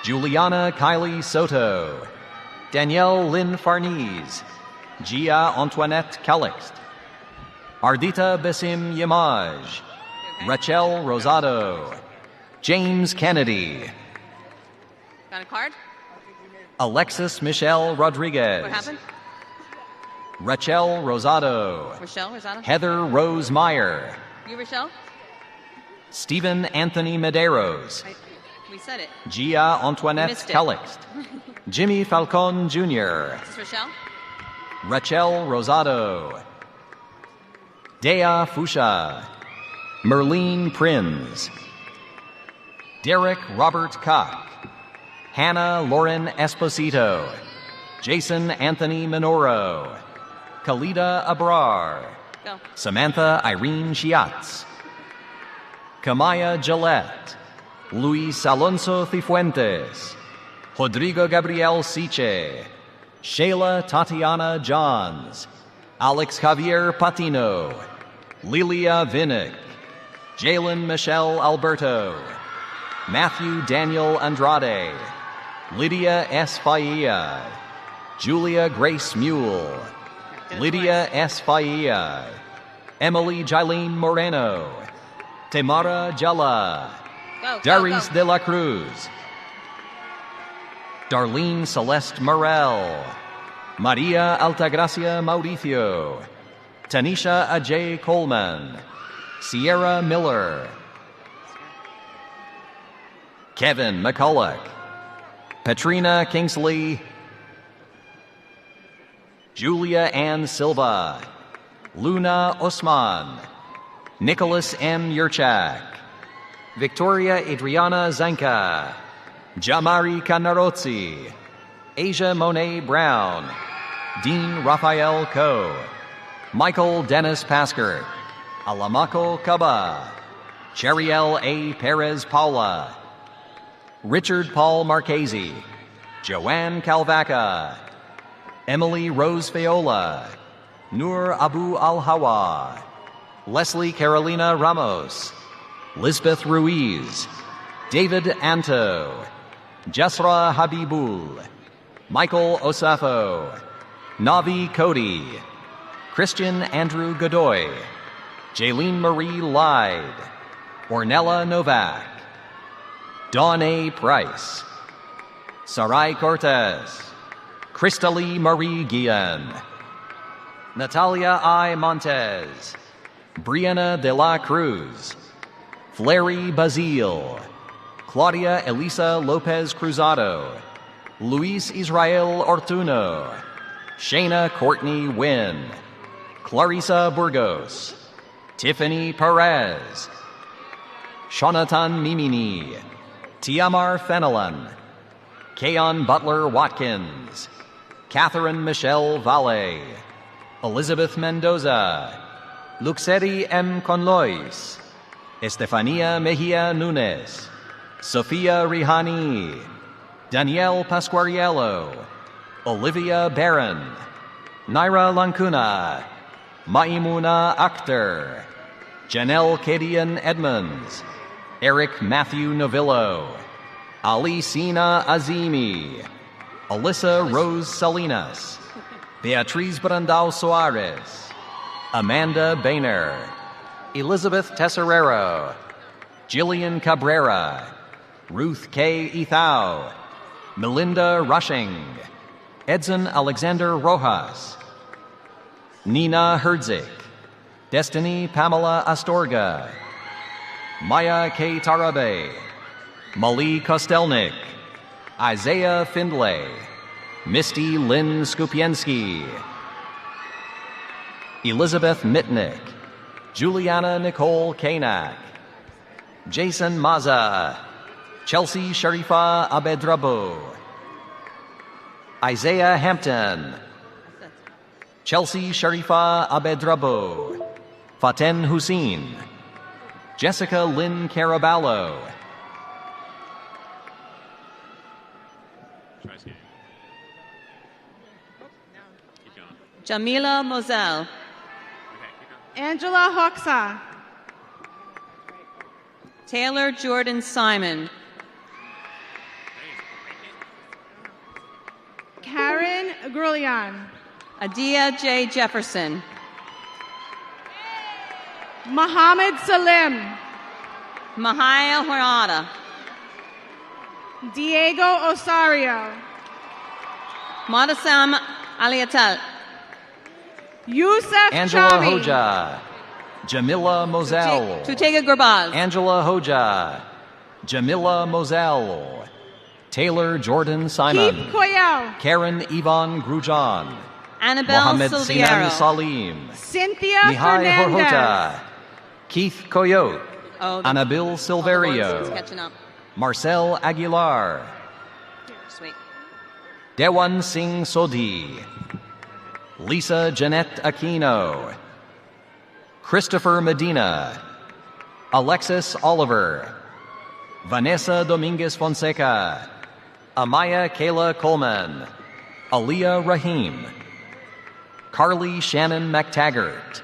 Juliana Kylie Soto, Danielle Lynn Farnese, Gia Antoinette Calixt, Ardita Besim Yamaj, Rachel Rosado, James Kennedy, Got a card? Alexis Michelle Rodriguez, What happened? Rachel Rosado, Rochelle, Rosado? Heather Rose Meyer, You, Rochelle? Stephen Anthony Medeiros, We said it. Gia Antoinette Missed it. Calixt, Jimmy Falcon Jr., Is this Rochelle? Rachel Rosado, Dea Fusha, Merlene Prinz, Derek Robert Koch, Hannah Lauren Esposito, Jason Anthony Minoro, Khalida Abrar, Go. Samantha Irene Chiatz, Kamaya Gillette, Luis Alonso Cifuentes, Rodrigo Gabriel Siche, Shayla Tatiana Johns, Alex Javier Patino, Lilia Vinnick, Jalen Michelle Alberto, Matthew Daniel Andrade, Lydia S. Faia, Julia Grace Mule, Lydia S. Faia, Emily Jailene Moreno, Temara Jalla, Darius de la Cruz, Darlene Celeste Morel, Maria Altagracia Mauricio, Tanisha Ajay Coleman, Sierra Miller, Kevin McCulloch, Patrina Kingsley, Julia Ann Silva, Luna Osman, Nicholas M. Yurchak, Victoria Adriana Zanka, Jamari Canarozzi, Asia Monet Brown, Dean Raphael Coe, Michael Dennis Paskert, Alamako Kaba, Cheriel A. Perez Paula, Richard Paul Marchese, Joanne Calvaca, Emily Rose Fayola, Nur Abu Al-Hawa, Leslie Carolina Ramos, Lisbeth Ruiz, David Anto, Jasra Habibul, Michael Osafo, Navi Cody, Christian Andrew Godoy, Jaylene Marie Lyde, Ornella Novak, Dawn A. Price, Sarai Cortez, Crystalie Marie Guillen, Natalia I. Montez, Brianna de la Cruz, Flary Bazile, Claudia Elisa Lopez Cruzado, Luis Israel Ortuno, Shayna Courtney Wynn, Clarissa Burgos, Tiffany Perez, Shonatan Mimini, Tiamar Fenelon, Keon Butler Watkins, Catherine Michelle Valle, Elizabeth Mendoza, Luxeri M. Conlois, Estefania Mejia Nunes, Sofia Rihani, Danielle Pasquariello, Olivia Barron, Naira Lancuna, Maimuna Akhtar, Janelle Kadian Edmonds, Eric Matthew Novillo, Ali Sina Azimi, Alyssa Rose Salinas, Beatriz Brandao Soares, Amanda Boehner, Elizabeth Tesorero, Jillian Cabrera, Ruth K. Ethau, Melinda Rushing, Edson Alexander Rojas, Nina Herzig, Destiny Pamela Astorga, Maya K. Tarabe, Mali Kostelnik, Isaiah Findlay, Misty Lynn Skupienski, Elizabeth Mitnick, Juliana Nicole Kanak, Jason Maza, Chelsea Sharifa Abedrabo, Isaiah Hampton, Chelsea Sharifa Abedrabo, Faten Hussein, Jessica Lynn Caraballo, Jamila Moselle, Angela Hoxa, Taylor Jordan Simon, Karen Grulian, Adia J. Jefferson, Mohammed Salim, Mahaya Horada, Diego Osario, Madasam Aliatel, Yusuf Angela Chami, Hoja, Jamila Moselle, Tutega Gurbaz, Angela Hoja, Jamila Moselle, Taylor Jordan Simon, Keith Koyel, Karen Yvonne Grujan, Annabelle Mohammed Sinan Silviero, Salim, Cynthia Mihai Fernandez, Horhota, Keith Coyote, oh, Anabil it's Silverio, catching up. Marcel Aguilar, Sweet. Dewan Singh Sodhi, Lisa Jeanette Aquino, Christopher Medina, Alexis Oliver, Vanessa Dominguez Fonseca, Amaya Kayla Coleman, Aliyah Rahim, Carly Shannon McTaggart,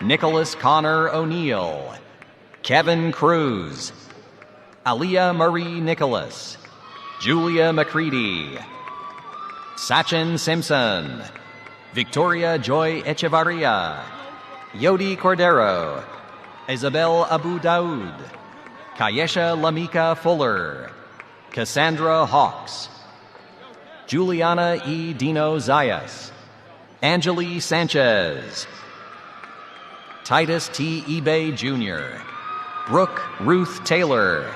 Nicholas Connor O'Neill, Kevin Cruz, Aliyah Marie Nicholas, Julia McCready, Sachin Simpson, Victoria Joy Echevarria, Yodi Cordero, Isabel Abu Daoud, Kayesha Lamika Fuller, Cassandra Hawks, Juliana E. Dino Zayas, Angeli Sanchez, Titus T. Ebay Jr., Brooke Ruth Taylor,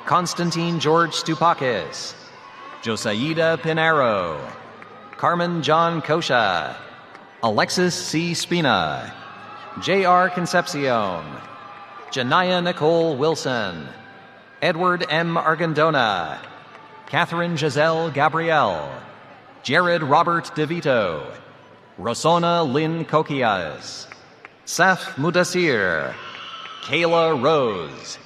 Constantine George Stupakis, Josaida Pinero, Carmen John Kosha, Alexis C. Spina, J.R. Concepcion, Janaya Nicole Wilson, Edward M. Argandona, Catherine Giselle Gabrielle, Jared Robert DeVito, Rosona Lynn Kokias, Saf Mudassir, Kayla Rose,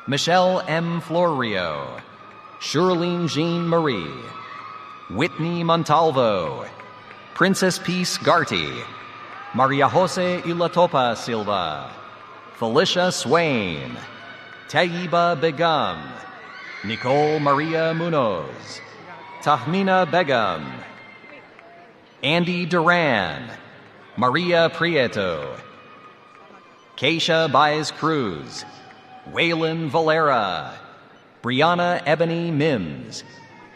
Michelle M. Florio, Shirlene Jean Marie, Whitney Montalvo, Princess Peace Garty, Maria Jose Ilatopa Silva, Felicia Swain, Tayyiba Begum, Nicole Maria Munoz, Tahmina Begum, Andy Duran, Maria Prieto, Keisha Baez Cruz, Waylon Valera, Brianna Ebony Mims,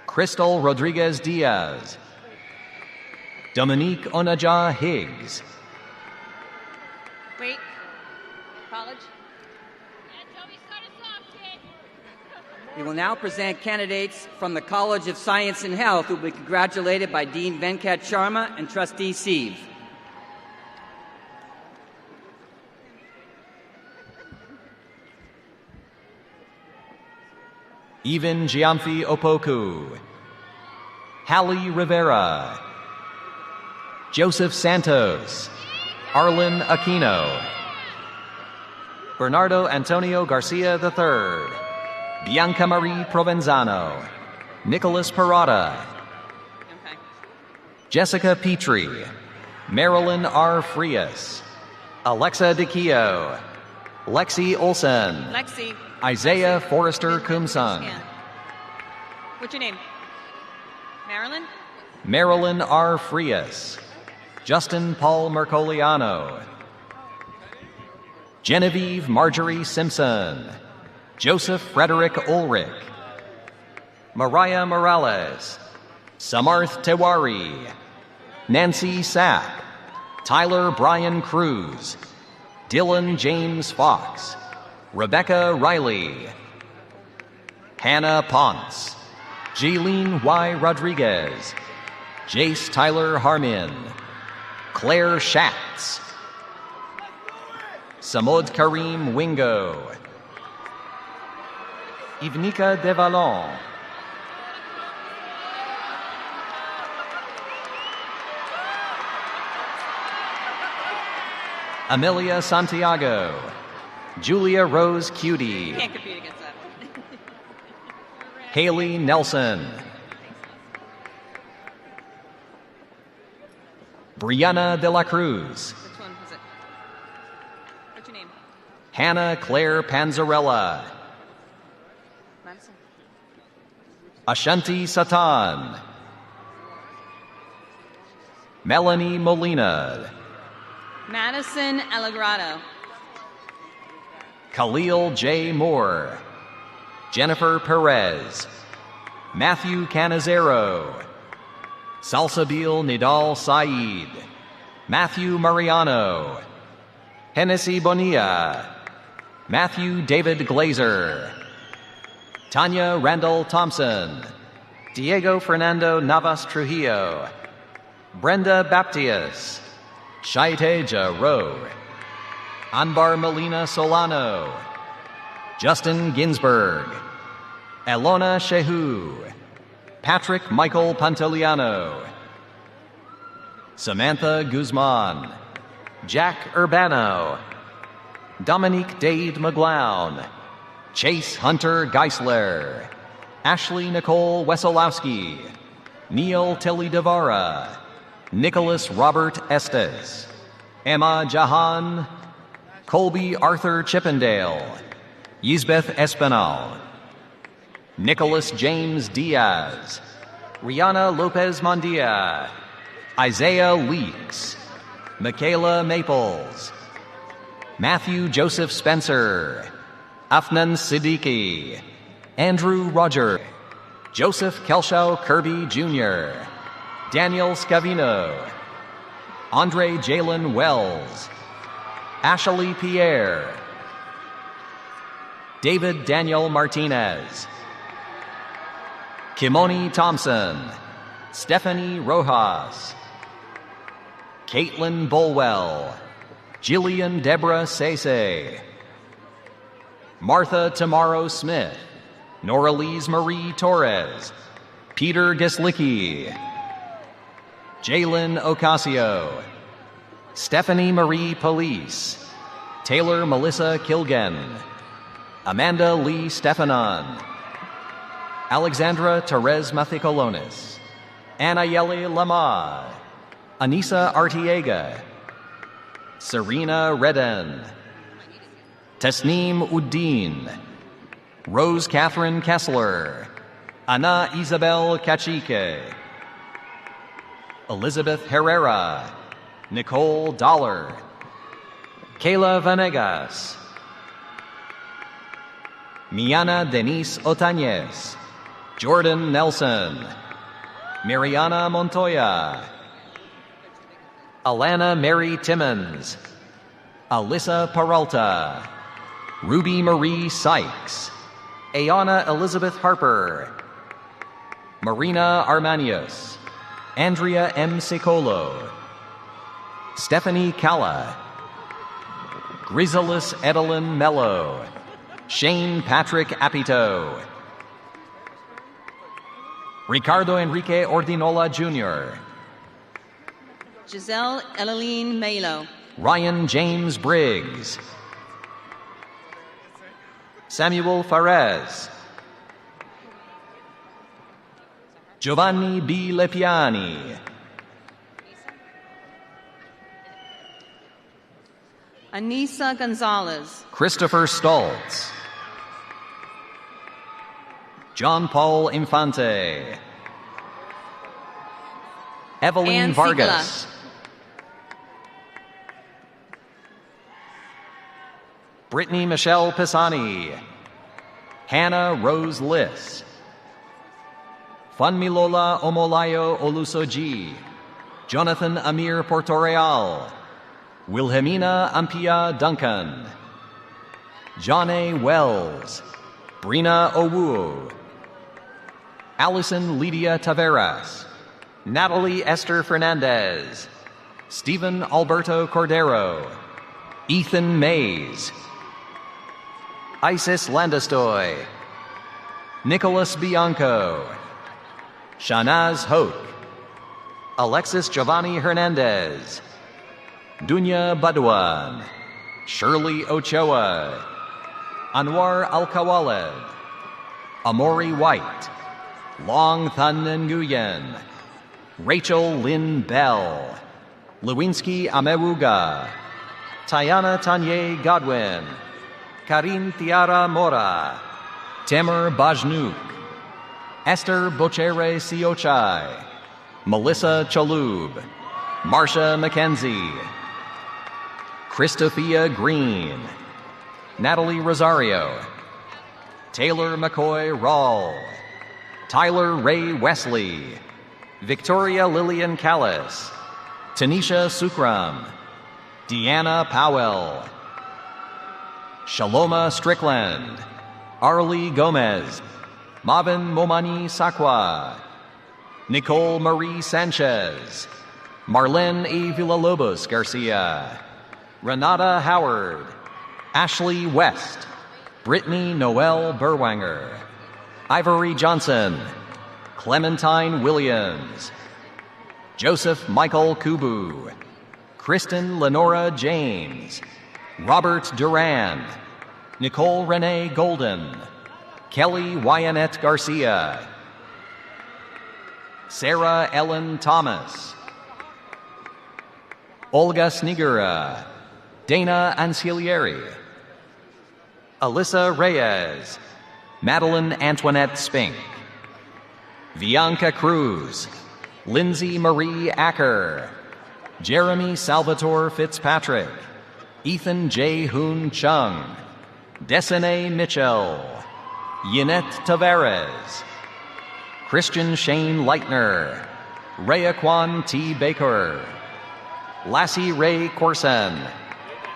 Crystal Rodriguez Diaz, Dominique Onaja Higgs. Wait. College? We will now present candidates from the College of Science and Health who will be congratulated by Dean Venkat Sharma and Trustee Sieve. Even Giamfi Opoku, Hallie Rivera, Joseph Santos, Arlen Aquino, Bernardo Antonio Garcia III, Bianca Marie Provenzano, Nicholas Parada, Jessica Petrie, Marilyn R. Frias, Alexa DeKio, Lexi Olson, Lexi. Isaiah Forrester Kumsung, Yeah. What's your name? Marilyn? Marilyn R. Frias, Justin Paul Mercoliano, Genevieve Marjorie Simpson, Joseph Frederick Ulrich, Mariah Morales, Samarth Tewari, Nancy Sapp, Tyler Brian Cruz, Dylan James Fox, Rebecca Riley, Hannah Ponce, Jaylene Y. Rodriguez, Jace Tyler Harmin, Claire Schatz, Samod Karim Wingo, Ivnika Devallon, Amelia Santiago, Julia Rose Cutie, Can't compete against that one. Haley Nelson, Brianna De La Cruz, Which one was it? What's your name? Hannah Claire Panzarella, Madison. Ashanti Satan, Melanie Molina, Madison Allegrado. Khalil J. Moore, Jennifer Perez, Matthew Canizero, Salsabil Nidal Saeed, Matthew Mariano, Hennessy Bonilla, Matthew David Glazer, Tanya Randall Thompson, Diego Fernando Navas Trujillo, Brenda Baptius, Shaiteja Rowe, Anbar Molina Solano, Justin Ginsberg, Elona Shehu, Patrick Michael Pantoliano, Samantha Guzman, Jack Urbano, Dominique Dade McGlown, Chase Hunter Geisler, Ashley Nicole Wesolowski, Neil Tilly Devara, Nicholas Robert Estes, Emma Jahan, Colby Arthur Chippendale, Yisbeth Espinal, Nicholas James Diaz, Rihanna Lopez Mondia, Isaiah Leaks, Michaela Maples, Matthew Joseph Spencer, Afnan Siddiqui, Andrew Roger, Joseph Kelshaw Kirby Jr., Daniel Scavino, Andre Jalen Wells, Ashley Pierre, David Daniel Martinez, Kimoni Thompson, Stephanie Rojas, Caitlin Bolwell, Jillian Deborah Sese, Martha Tamaro Smith, Noralise Marie Torres, Peter Gislicki, Jalen Ocasio, Stephanie Marie Police, Taylor Melissa Kilgen, Amanda Lee Stefanon, Alexandra Therese Mathicolonis, Anayeli Lama, Anissa Artiega, Serena Redden, Tasneem Uddin, Rose Catherine Kessler, Ana Isabel Cacique, Elizabeth Herrera, Nicole Dollar, Kayla Vanegas, Miana Denise Otañez, Jordan Nelson, Mariana Montoya, Alana Mary Timmons, Alyssa Peralta, Ruby Marie Sykes, Ayana Elizabeth Harper, Marina Armanius, Andrea M. Secolo, Stephanie Calla, Grisalis Edelyn Mello, Shane Patrick Apito, Ricardo Enrique Ordinola Jr., Giselle Elaline Melo. Ryan James Briggs, Samuel Fares, Giovanni B. Lepiani, Anissa Gonzalez. Christopher Stoltz, John Paul Infante, Evelyn Ann Vargas, Brittany Michelle Pisani, Hannah Rose Liss, Funmilola Omolayo Olusoji, Jonathan Amir Portoreal, Wilhelmina Ampia Duncan, John A. Wells, Brina Owu, Allison Lydia Taveras, Natalie Esther Fernandez, Stephen Alberto Cordero, Ethan Mays, Isis Landestoy, Nicholas Bianco, Shanaz Hoke, Alexis Giovanni Hernandez, Dunya Badwan, Shirley Ochoa, Anwar Al-Kawaled, Amori White, Long Thun Nguyen, Rachel Lynn Bell, Lewinsky Amewuga, Tayana Tanye Godwin, Karin Tiara Mora, Temer Bajnuk, Esther Bochere Siochai, Melissa Chalub, Marsha McKenzie, Christophia Green, Natalie Rosario, Taylor McCoy Rawl, Tyler Ray Wesley, Victoria Lillian Callis, Tanisha Sukram, Deanna Powell, Shaloma Strickland, Arlie Gomez, Marvin Momani Sakwa, Nicole Marie Sanchez, Marlene A. Villalobos Garcia, Renata Howard, Ashley West, Brittany Noel Burwanger, Ivory Johnson, Clementine Williams, Joseph Michael Kubu, Kristen Lenora James, Robert Durand, Nicole Renee Golden, Kelly Wyanette Garcia, Sarah Ellen Thomas, Olga Snigura, Dana Ancilieri, Alyssa Reyes, Madeline Antoinette Spink, Bianca Cruz, Lindsay Marie Acker, Jeremy Salvatore Fitzpatrick, Ethan J. Hoon Chung, Desine Mitchell, Yinette Tavares, Christian Shane Leitner, Rayaquan T. Baker, Lassie Ray Corson,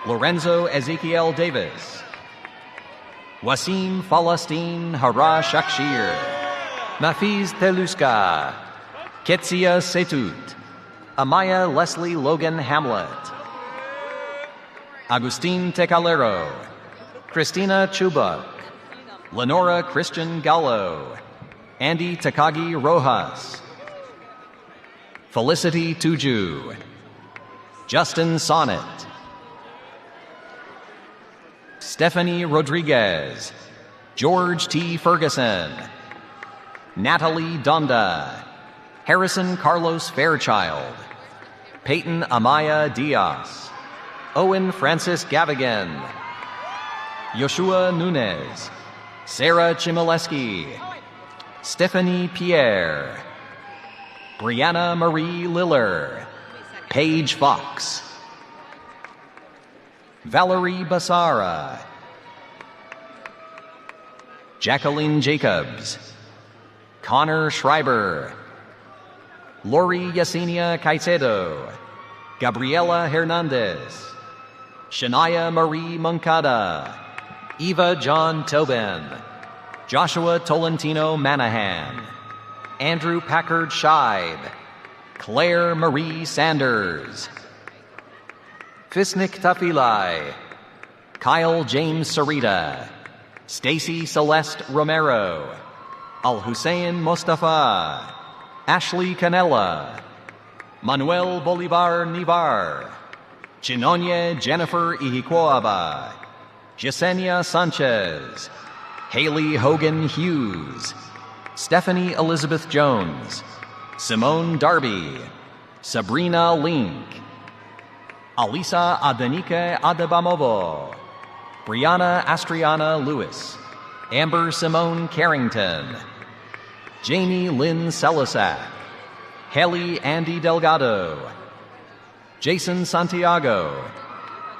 Lorenzo Ezekiel Davis, Wasim Falastin Hara Shakshir, Nafiz Teluska, Ketsia Setut, Amaya Leslie Logan Hamlet, Agustin Tecalero, Christina Chubuk, Lenora Christian Gallo, Andy Takagi Rojas, Felicity Tuju, Justin Sonnet, Stephanie Rodriguez, George T. Ferguson, Natalie Donda, Harrison Carlos Fairchild, Peyton Amaya Diaz, Owen Francis Gavigan, Yoshua Nunez, Sarah Chmielewski, Stephanie Pierre, Brianna Marie Liller, Paige Fox, Valerie Basara, Jacqueline Jacobs, Connor Schreiber, Lori Yesenia Caicedo, Gabriela Hernandez, Shania Marie Moncada, Eva John Tobin, Joshua Tolentino Manahan, Andrew Packard Scheib, Claire Marie Sanders, Fisnik Tafilai, Kyle James Sarita, Stacy Celeste Romero, Al Hussein Mostafa, Ashley Canella, Manuel Bolivar Nivar, Chinonye Jennifer Ihikoaba, Yesenia Sanchez, Haley Hogan Hughes, Stephanie Elizabeth Jones, Simone Darby, Sabrina Link, Alisa Adenike Adebamovo, Brianna Astriana Lewis, Amber Simone Carrington, Jamie Lynn Selisak, Haley Andy Delgado, Jason Santiago,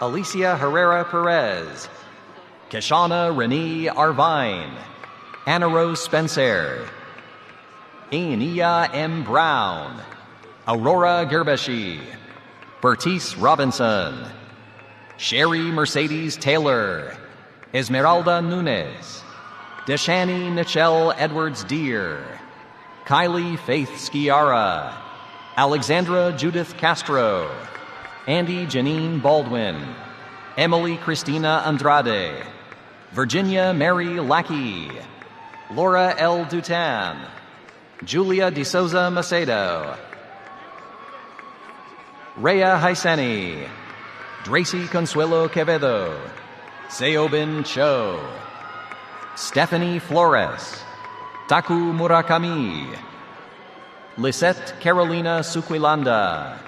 Alicia Herrera Perez, Keshana Renee Arvine, Anna Rose Spencer, Iania M. Brown, Aurora Gerbeshi, Bertice Robinson, Sherry Mercedes Taylor, Esmeralda Nunez, Deshani Nichelle Edwards Deer, Kylie Faith Sciarra, Alexandra Judith Castro, Andy Janine Baldwin, Emily Christina Andrade, Virginia Mary Lackey, Laura L. Dutan, Julia De Souza Macedo, Rhea Haiseni, Dracy Consuelo Quevedo, Seobin Cho, Stephanie Flores, Taku Murakami, Lisette Carolina Suquilanda,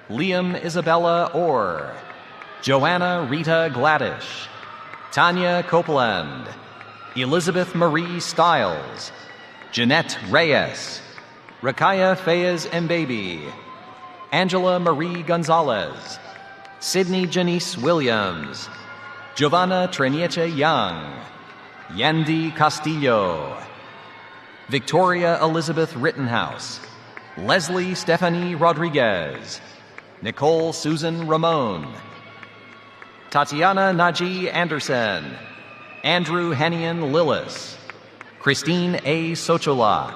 Liam Isabella Orr, Joanna Rita Gladish, Tanya Copeland, Elizabeth Marie Stiles, Jeanette Reyes, Rakaya Fayez Mbaby, Angela Marie Gonzalez, Sydney Janice Williams, Giovanna Trenieche Young, Yandy Castillo, Victoria Elizabeth Rittenhouse, Leslie Stephanie Rodriguez, Nicole Susan Ramon, Tatiana Naji Anderson, Andrew Hennian Lillis, Christine A. Sochola,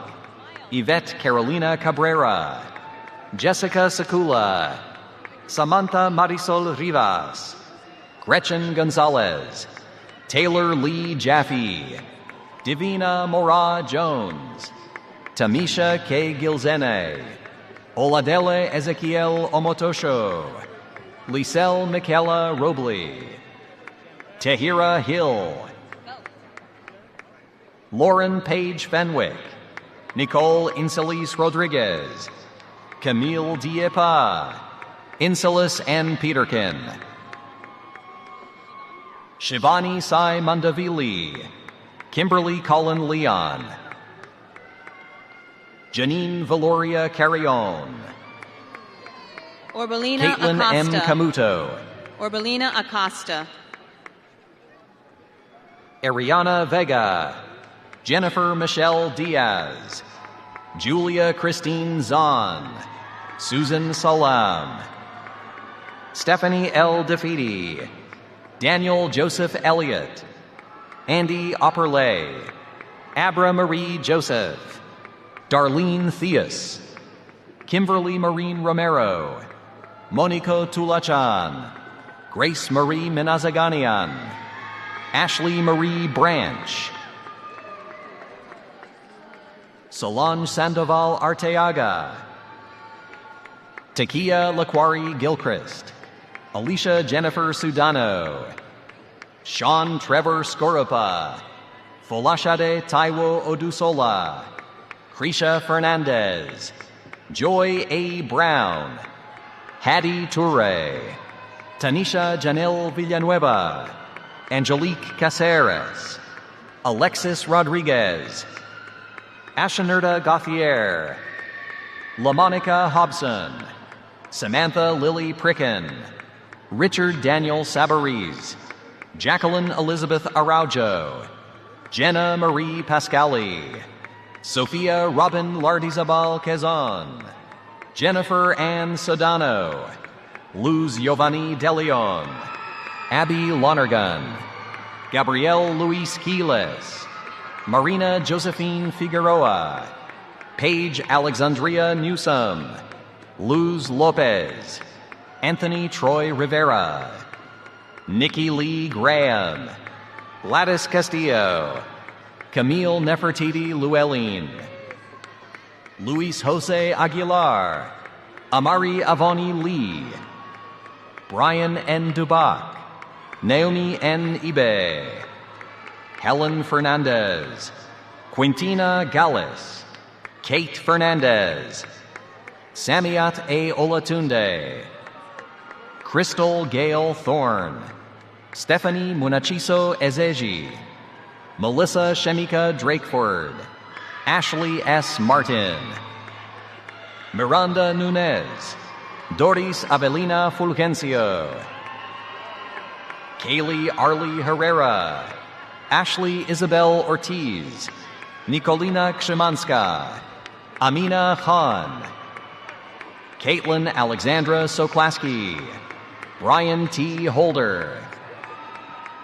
Yvette Carolina Cabrera, Jessica Sakula, Samantha Marisol Rivas, Gretchen Gonzalez, Taylor Lee Jaffe, Divina Mora Jones, Tamisha K. Gilzene, Oladele Ezequiel Omotosho, Lisel Michaela Robley, Tahira Hill, Lauren Page Fenwick, Nicole Incelis Rodriguez, Camille Diepa, Incelis N. Peterkin, Shivani Sai Mandavili, Kimberly Cullen Leon, Janine Valoria Carrion, Orbelina Caitlin Acosta. M. Camuto, Orbelina Acosta. Ariana Vega, Jennifer Michelle Diaz, Julia Christine Zahn, Susan Salam, Stephanie L. DeFidi, Daniel Joseph Elliott, Andy Opperlay, Abra Marie Joseph, Darlene Theus, Kimberly Marine Romero, Monico Tulachan, Grace Marie Menazaganian, Ashley Marie Branch, Solange Sandoval Arteaga, Takia Laquari Gilchrist, Alicia Jennifer Sudano, Sean Trevor Skorupa, Folashade Taiwo Odusola, Krisha Fernandez, Joy A. Brown, Hattie Toure, Tanisha Janelle Villanueva, Angelique Caceres, Alexis Rodriguez, Ashanerda Gauthier, LaMonica Hobson, Samantha Lily Pricken, Richard Daniel Sabariz, Jacqueline Elizabeth Araujo, Jenna Marie Pascali, Sophia Robin Lardizabal Quezon, Jennifer Ann Sodano, Luz Giovanni DeLeon, Abby Lonergan, Gabrielle Luis Quiles, Marina Josephine Figueroa, Paige Alexandria Newsom, Luz Lopez, Anthony Troy Rivera, Nikki Lee Graham, Gladys Castillo, Camille Nefertiti Llewellyn, Luis Jose Aguilar, Amari Avoni Lee, Brian N. Dubac, Naomi N. Ibe, Helen Fernandez, Quintina Gallus, Kate Fernandez, Samiat A. Olatunde, Crystal Gale Thorne, Stephanie Munachiso Ezeji, Melissa Shemika Drakeford, Ashley S. Martin, Miranda Nunez, Doris Avelina Fulgencio, Kaylee Arlie Herrera, Ashley Isabel Ortiz, Nikolina Kshimanska, Amina Khan, Caitlin Alexandra Soklaski, Brian T. Holder,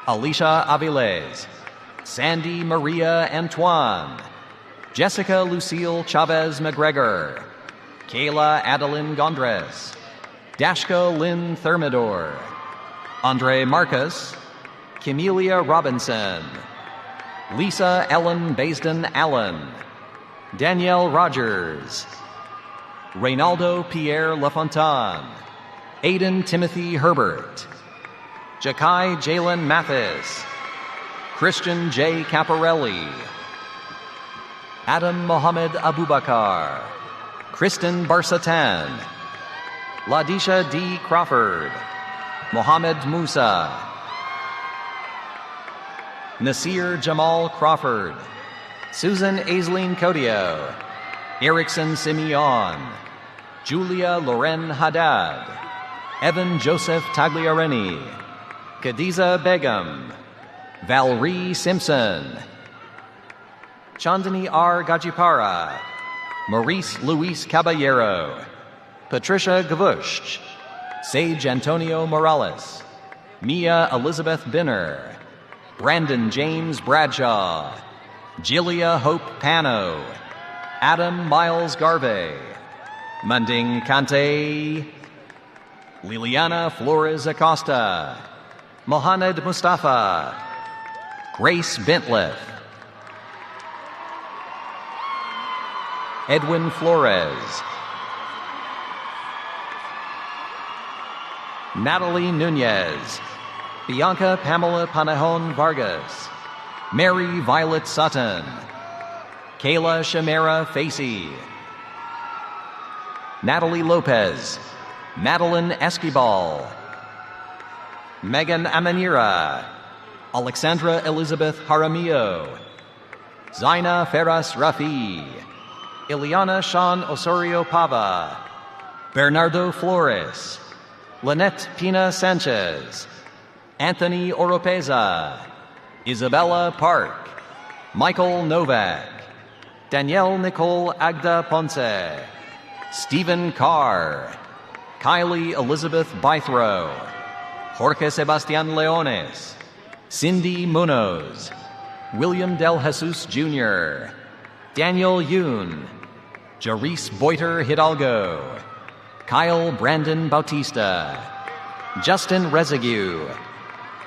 Alicia Aviles, Sandy Maria Antoine, Jessica Lucille Chavez McGregor, Kayla Adeline Gondres, Dashka Lynn Thermidor, Andre Marcus, Camelia Robinson, Lisa Ellen Baisden Allen, Danielle Rogers, Reynaldo Pierre LaFontaine, Aidan Timothy Herbert, Jakai Jalen Mathis, Christian J. Caparelli, Adam Mohammed Abubakar, Kristen Barsatan, Ladisha D. Crawford, Mohammed Musa, Nasir Jamal Crawford, Susan Aisleen Codio, Erickson Simeon, Julia Loren Haddad, Evan Joseph Tagliareni, Khadiza Begum, Valerie Simpson, Chandani R. Gajipara, Maurice Luis Caballero, Patricia Gavusht, Sage Antonio Morales, Mia Elizabeth Binner, Brandon James Bradshaw, Jilia Hope Pano, Adam Miles Garvey, Manding Kante, Liliana Flores Acosta, Mohamed Mustafa, Grace Bentliff, Edwin Flores, Natalie Nunez, Bianca Pamela Panejon Vargas, Mary Violet Sutton, Kayla Shamera Facey, Natalie Lopez, Madeline Esquibal, Megan Amanira, Alexandra Elizabeth Jaramillo, Zaina Ferras Rafi, Ileana Sean Osorio Pava, Bernardo Flores, Lynette Pina Sanchez, Anthony Oropeza, Isabella Park, Michael Novak, Danielle Nicole Agda Ponce, Stephen Carr, Kylie Elizabeth Bythrow, Jorge Sebastian Leones, Cindy Munoz, William Del Jesus Jr., Daniel Yoon, Jarice Boiter Hidalgo, Kyle Brandon Bautista, Justin Rezague,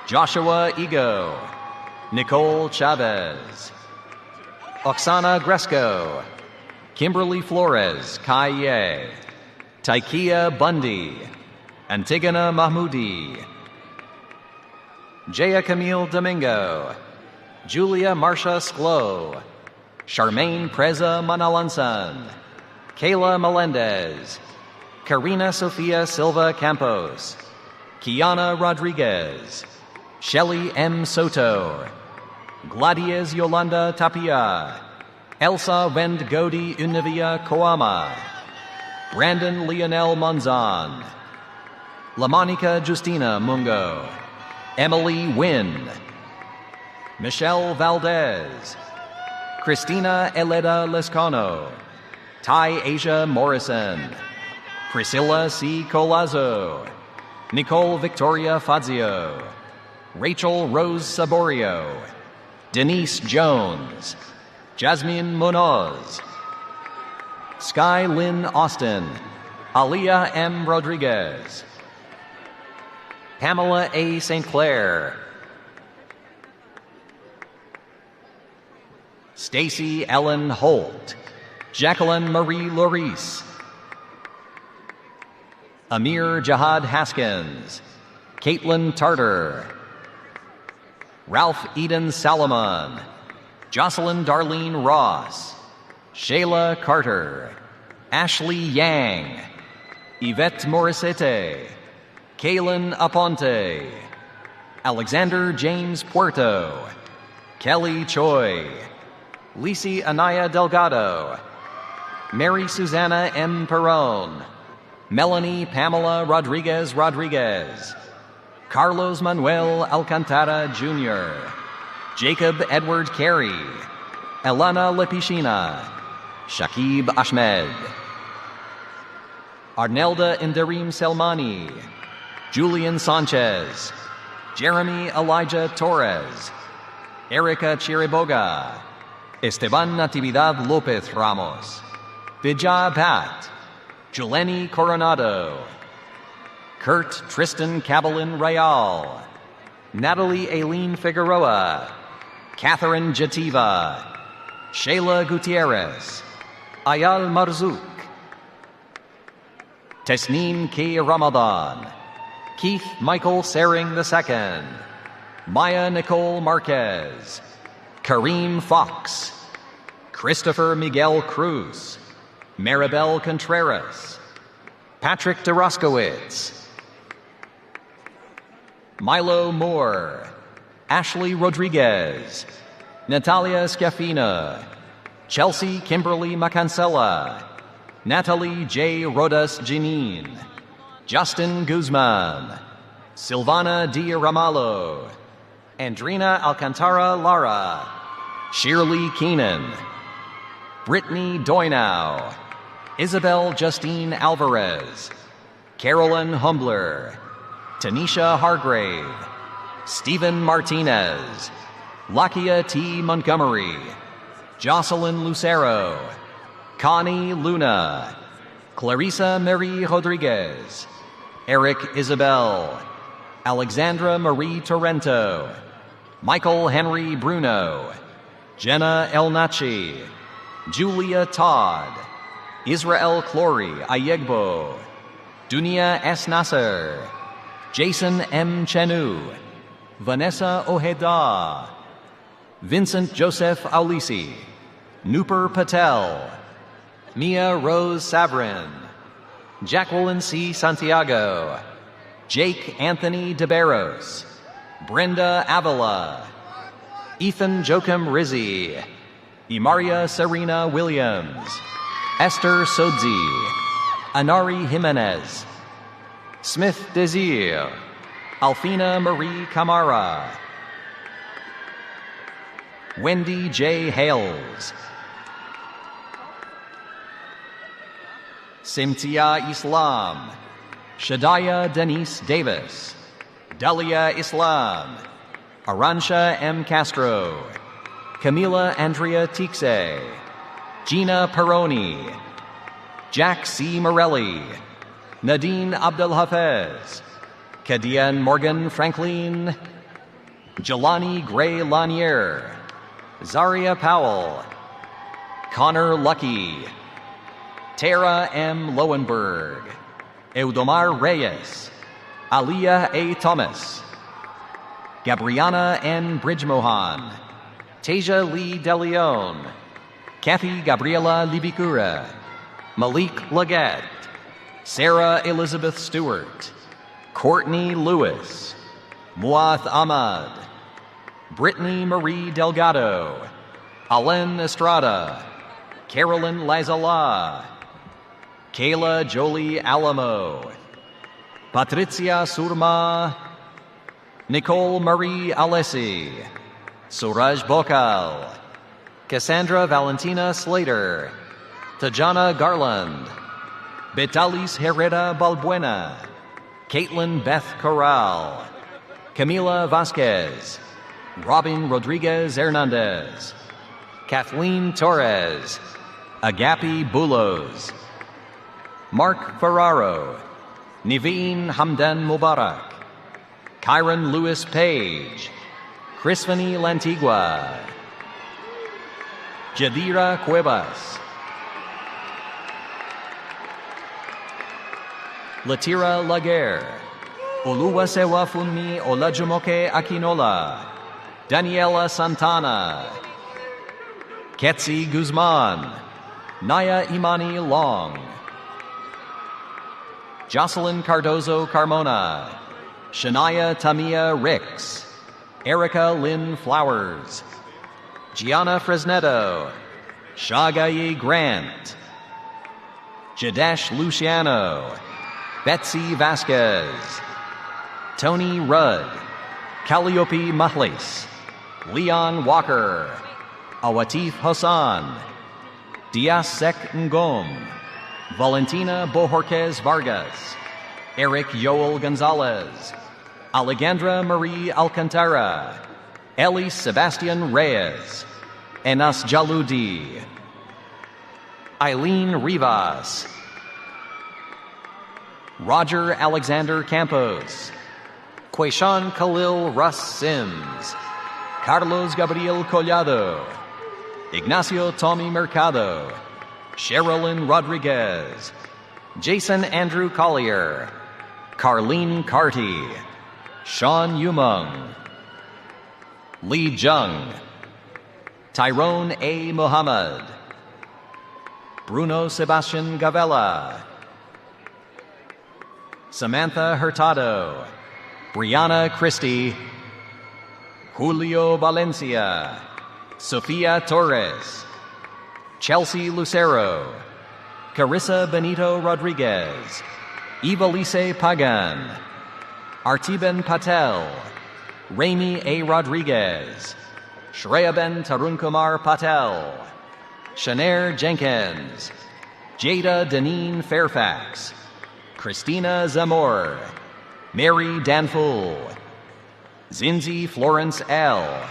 Joshua Ego, Nicole Chavez, Oksana Gresco, Kimberly Flores Kaye, Taikia Bundy, Antigona Mahmoudi, Jaya Camille Domingo, Julia Marcia Sklo, Charmaine Preza Manalansan, Kayla Melendez, Karina Sofia Silva Campos, Kiana Rodriguez, Shelly M. Soto, Gladiez Yolanda Tapia, Elsa Wend Godi Univia Koama, Brandon Leonel Monzon, LaMonica Justina Mungo, Emily Wynn, Michelle Valdez, Christina Eleda Lescano, Ty Asia Morrison, Priscilla C. Colazo, Nicole Victoria Fazio, Rachel Rose Saborio, Denise Jones, Jasmine Munoz, Sky Lynn Austin, Aliyah M. Rodriguez, Pamela A. St. Clair, Stacy Ellen Holt, Jacqueline Marie Loris, Amir Jahad Haskins, Caitlin Tarter, Ralph Eden Salomon, Jocelyn Darlene Ross, Shayla Carter, Ashley Yang, Yvette Morissette, Kaylin Aponte, Alexander James Puerto, Kelly Choi, Lisi Anaya Delgado, Mary Susanna M. Perron, Melanie Pamela Rodriguez Rodriguez, Carlos Manuel Alcantara Jr., Jacob Edward Carey, Elana Lepishina, Shakib Ahmed, Arnelda Inderim Selmani, Julian Sanchez, Jeremy Elijah Torres, Erica Chiriboga, Esteban Natividad Lopez Ramos, Vijay Bhatt, Juleni Coronado, Kurt Tristan Cabalin Real, Natalie Aileen Figueroa, Catherine Jativa, Shayla Gutierrez, Ayal Marzouk, Tesneem K. Ramadan, Keith Michael Sering II, Maya Nicole Marquez, Kareem Fox, Christopher Miguel Cruz, Maribel Contreras, Patrick Daraskowitz, Milo Moore, Ashley Rodriguez, Natalia Scafina, Chelsea Kimberly Macancella, Natalie J. Rodas Janine, Justin Guzman, Silvana D. Ramallo, Andrina Alcantara Lara, Shirley Keenan, Brittany Doynow, Isabel Justine Alvarez, Carolyn Humbler, Tanisha Hargrave, Stephen Martinez, Lakia T. Montgomery, Jocelyn Lucero, Connie Luna, Clarissa Marie Rodriguez, Eric Isabel, Alexandra Marie Torrento, Michael Henry Bruno, Jenna Elnachi, Julia Todd, Israel Clory Ayegbo, Dunia S. Nasser, Jason M. Chenu, Vanessa Ojeda, Vincent Joseph Aulisi, Nupur Patel, Mia Rose Sabrin, Jacqueline C. Santiago, Jake Anthony DeBarros, Brenda Avila, Ethan Joachim Rizzi, Imaria Serena Williams, Esther Sodzi, Anari Jimenez, Smith Desir, Alfina Marie Camara, Wendy J. Hales, Simtia Islam, Shadaya Denise Davis, Dalia Islam, Aransha M. Castro, Camila Andrea Tixe, Gina Peroni, Jack C. Morelli, Nadine Abdelhafez, Kadian Morgan Franklin, Jelani Gray Lanier, Zaria Powell, Connor Lucky, Tara M. Lowenberg, Eudomar Reyes, Aliyah A. Thomas, Gabriana N. Bridgemohan, Tasia Lee DeLeon, Kathy Gabriela Libicura, Malik Leggett, Sarah Elizabeth Stewart, Courtney Lewis, Muath Ahmad, Brittany Marie Delgado, Alen Estrada, Carolyn Lazala, Kayla Jolie Alamo, Patricia Surma, Nicole Marie Alessi, Suraj Bokal, Cassandra Valentina Slater, Tajana Garland, Betalis Herrera Balbuena, Caitlin Beth Corral, Camila Vasquez, Robin Rodriguez Hernandez, Kathleen Torres, Agapi Bulos, Mark Ferraro, Niveen Hamdan Mubarak, Kyron Lewis Page, Chrisvany Lantigua, Jadira Cuevas, Latira Laguerre, Oluwasewa Funmi Olajumoke Akinola, Daniela Santana, Ketsi Guzman, Naya Imani Long, Jocelyn Cardozo Carmona, Shania Tamia Ricks, Erica Lynn Flowers, Gianna Fresnedo, Shagayi Grant, Jadesh Luciano, Betsy Vasquez, Tony Rudd, Calliope Mahlis, Leon Walker, Awatif Hassan, Diaz Sek Ngom, Valentina Bohorquez Vargas, Eric Joel Gonzalez, Alejandra Marie Alcantara, Ellie Sebastian Reyes, Enas Jaludi, Eileen Rivas, Roger Alexander Campos, Quayshawn Khalil Russ Sims, Carlos Gabriel Collado, Ignacio Tommy Mercado, Sherilyn Rodriguez, Jason Andrew Collier, Carlene Carty, Sean Yumung, Lee Jung, Tyrone A. Muhammad, Bruno Sebastian Gavella, Samantha Hurtado, Brianna Christie, Julio Valencia, Sofia Torres, Chelsea Lucero, Carissa Benito Rodriguez, Ivalise Pagan, Artiben Patel, Rami A. Rodriguez, Shreyaben Tarunkumar Patel, Shanair Jenkins, Jada Deneen Fairfax, Christina Zamor, Mary Danfool, Zinzi Florence L.,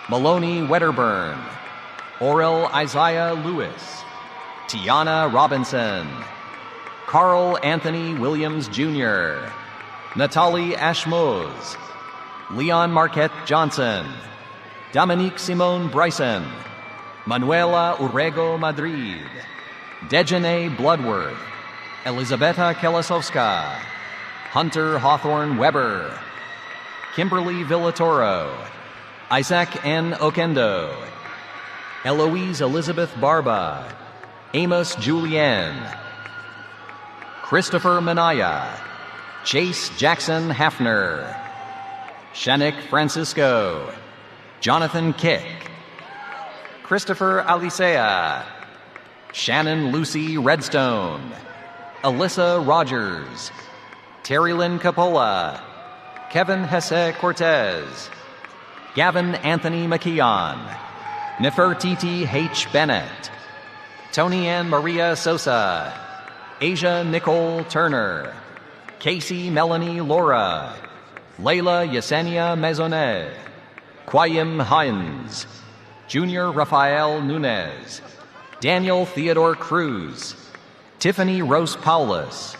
Maloney Wedderburn, Orel Isaiah Lewis, Tiana Robinson, Carl Anthony Williams Jr., Natalie Ashmoz, Leon Marquette Johnson, Dominique Simone Bryson, Manuela Urrego Madrid, Dejane Bloodworth, Elizabeta Kelasowska, Hunter Hawthorne Weber, Kimberly Villatoro, Isaac N. Okendo, Eloise Elizabeth Barba, Amos Julian, Christopher Manaya, Chase Jackson Hafner, Shanik Francisco, Jonathan Kick, Christopher Alicea, Shannon Lucy Redstone, Alyssa Rogers, Terry Lynn Capola, Kevin Hesse Cortez, Gavin Anthony McKeon, Nefertiti H. Bennett, Tony Ann Maria Sosa, Asia Nicole Turner, Casey Melanie Laura, Layla Yesenia Maisonnet, Quayim Hines, Junior Rafael Nunez, Daniel Theodore Cruz, Tiffany Rose Paulus,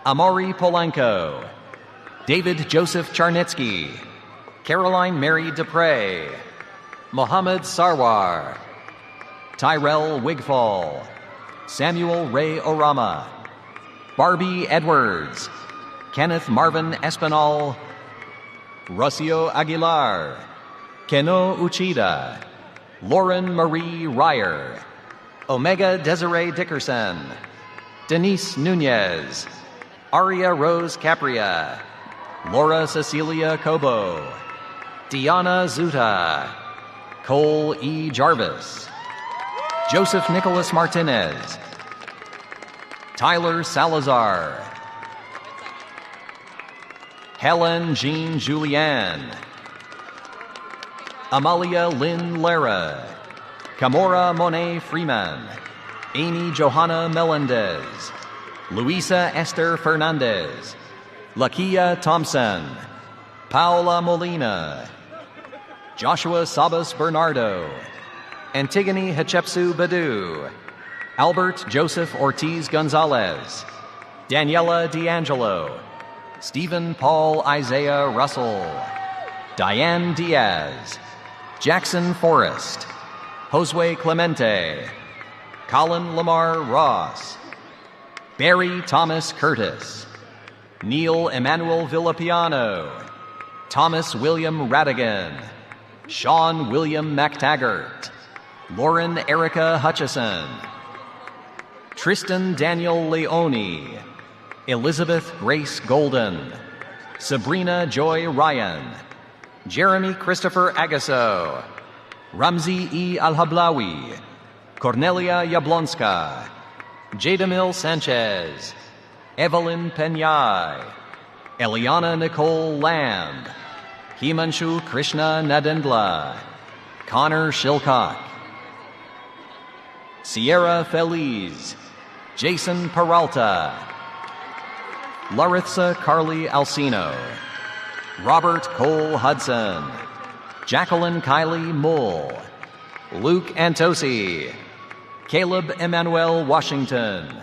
Amari Polanco, David Joseph Charnitsky, Caroline Mary Dupre, Mohammed Sarwar, Tyrell Wigfall, Samuel Ray Orama, Barbie Edwards, Kenneth Marvin Espinal, Rocio Aguilar, Keno Uchida, Lauren Marie Ryer, Omega Desiree Dickerson, Denise Nunez, Aria Rose Capria, Laura Cecilia Cobo, Diana Zuta, Cole E. Jarvis, Joseph Nicholas Martinez, Tyler Salazar, Helen Jean Julianne, Amalia Lynn Lara, Camora Monet Freeman, Amy Johanna Melendez, Luisa Esther Fernandez, Lakia Thompson, Paola Molina, Joshua Sabas Bernardo, Antigone Hatshepsu Badu, Albert Joseph Ortiz Gonzalez, Daniela D'Angelo, Stephen Paul Isaiah Russell, Diane Diaz, Jackson Forrest, Josue Clemente, Colin Lamar Ross, Barry Thomas Curtis, Neil Emmanuel Villapiano, Thomas William Radigan, Sean William McTaggart, Lauren Erica Hutchison, Tristan Daniel Leone, Elizabeth Grace Golden, Sabrina Joy Ryan, Jeremy Christopher Agasso, Ramzi E. Alhablawi, Cornelia Yablonska, Jadamil Sanchez, Evelyn Penyai, Eliana Nicole Lamb, Himanshu Krishna Nadendla, Connor Shilcock, Sierra Feliz, Jason Peralta, Laritza Carly Alcino, Robert Cole Hudson, Jacqueline Kylie Mull, Luke Antosi, Caleb Emmanuel Washington,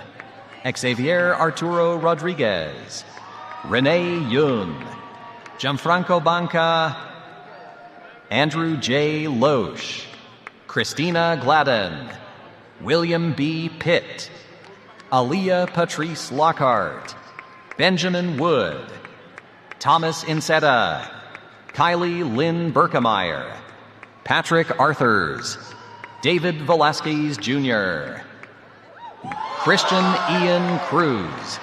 Xavier Arturo Rodriguez, Renee Yun, Gianfranco Banca, Andrew J. Loesch, Christina Gladden, William B. Pitt, Aliyah Patrice Lockhart, Benjamin Wood, Thomas Insetta, Kylie Lynn Berkemeyer, Patrick Arthurs, David Velasquez Jr., Christian Ian Cruz,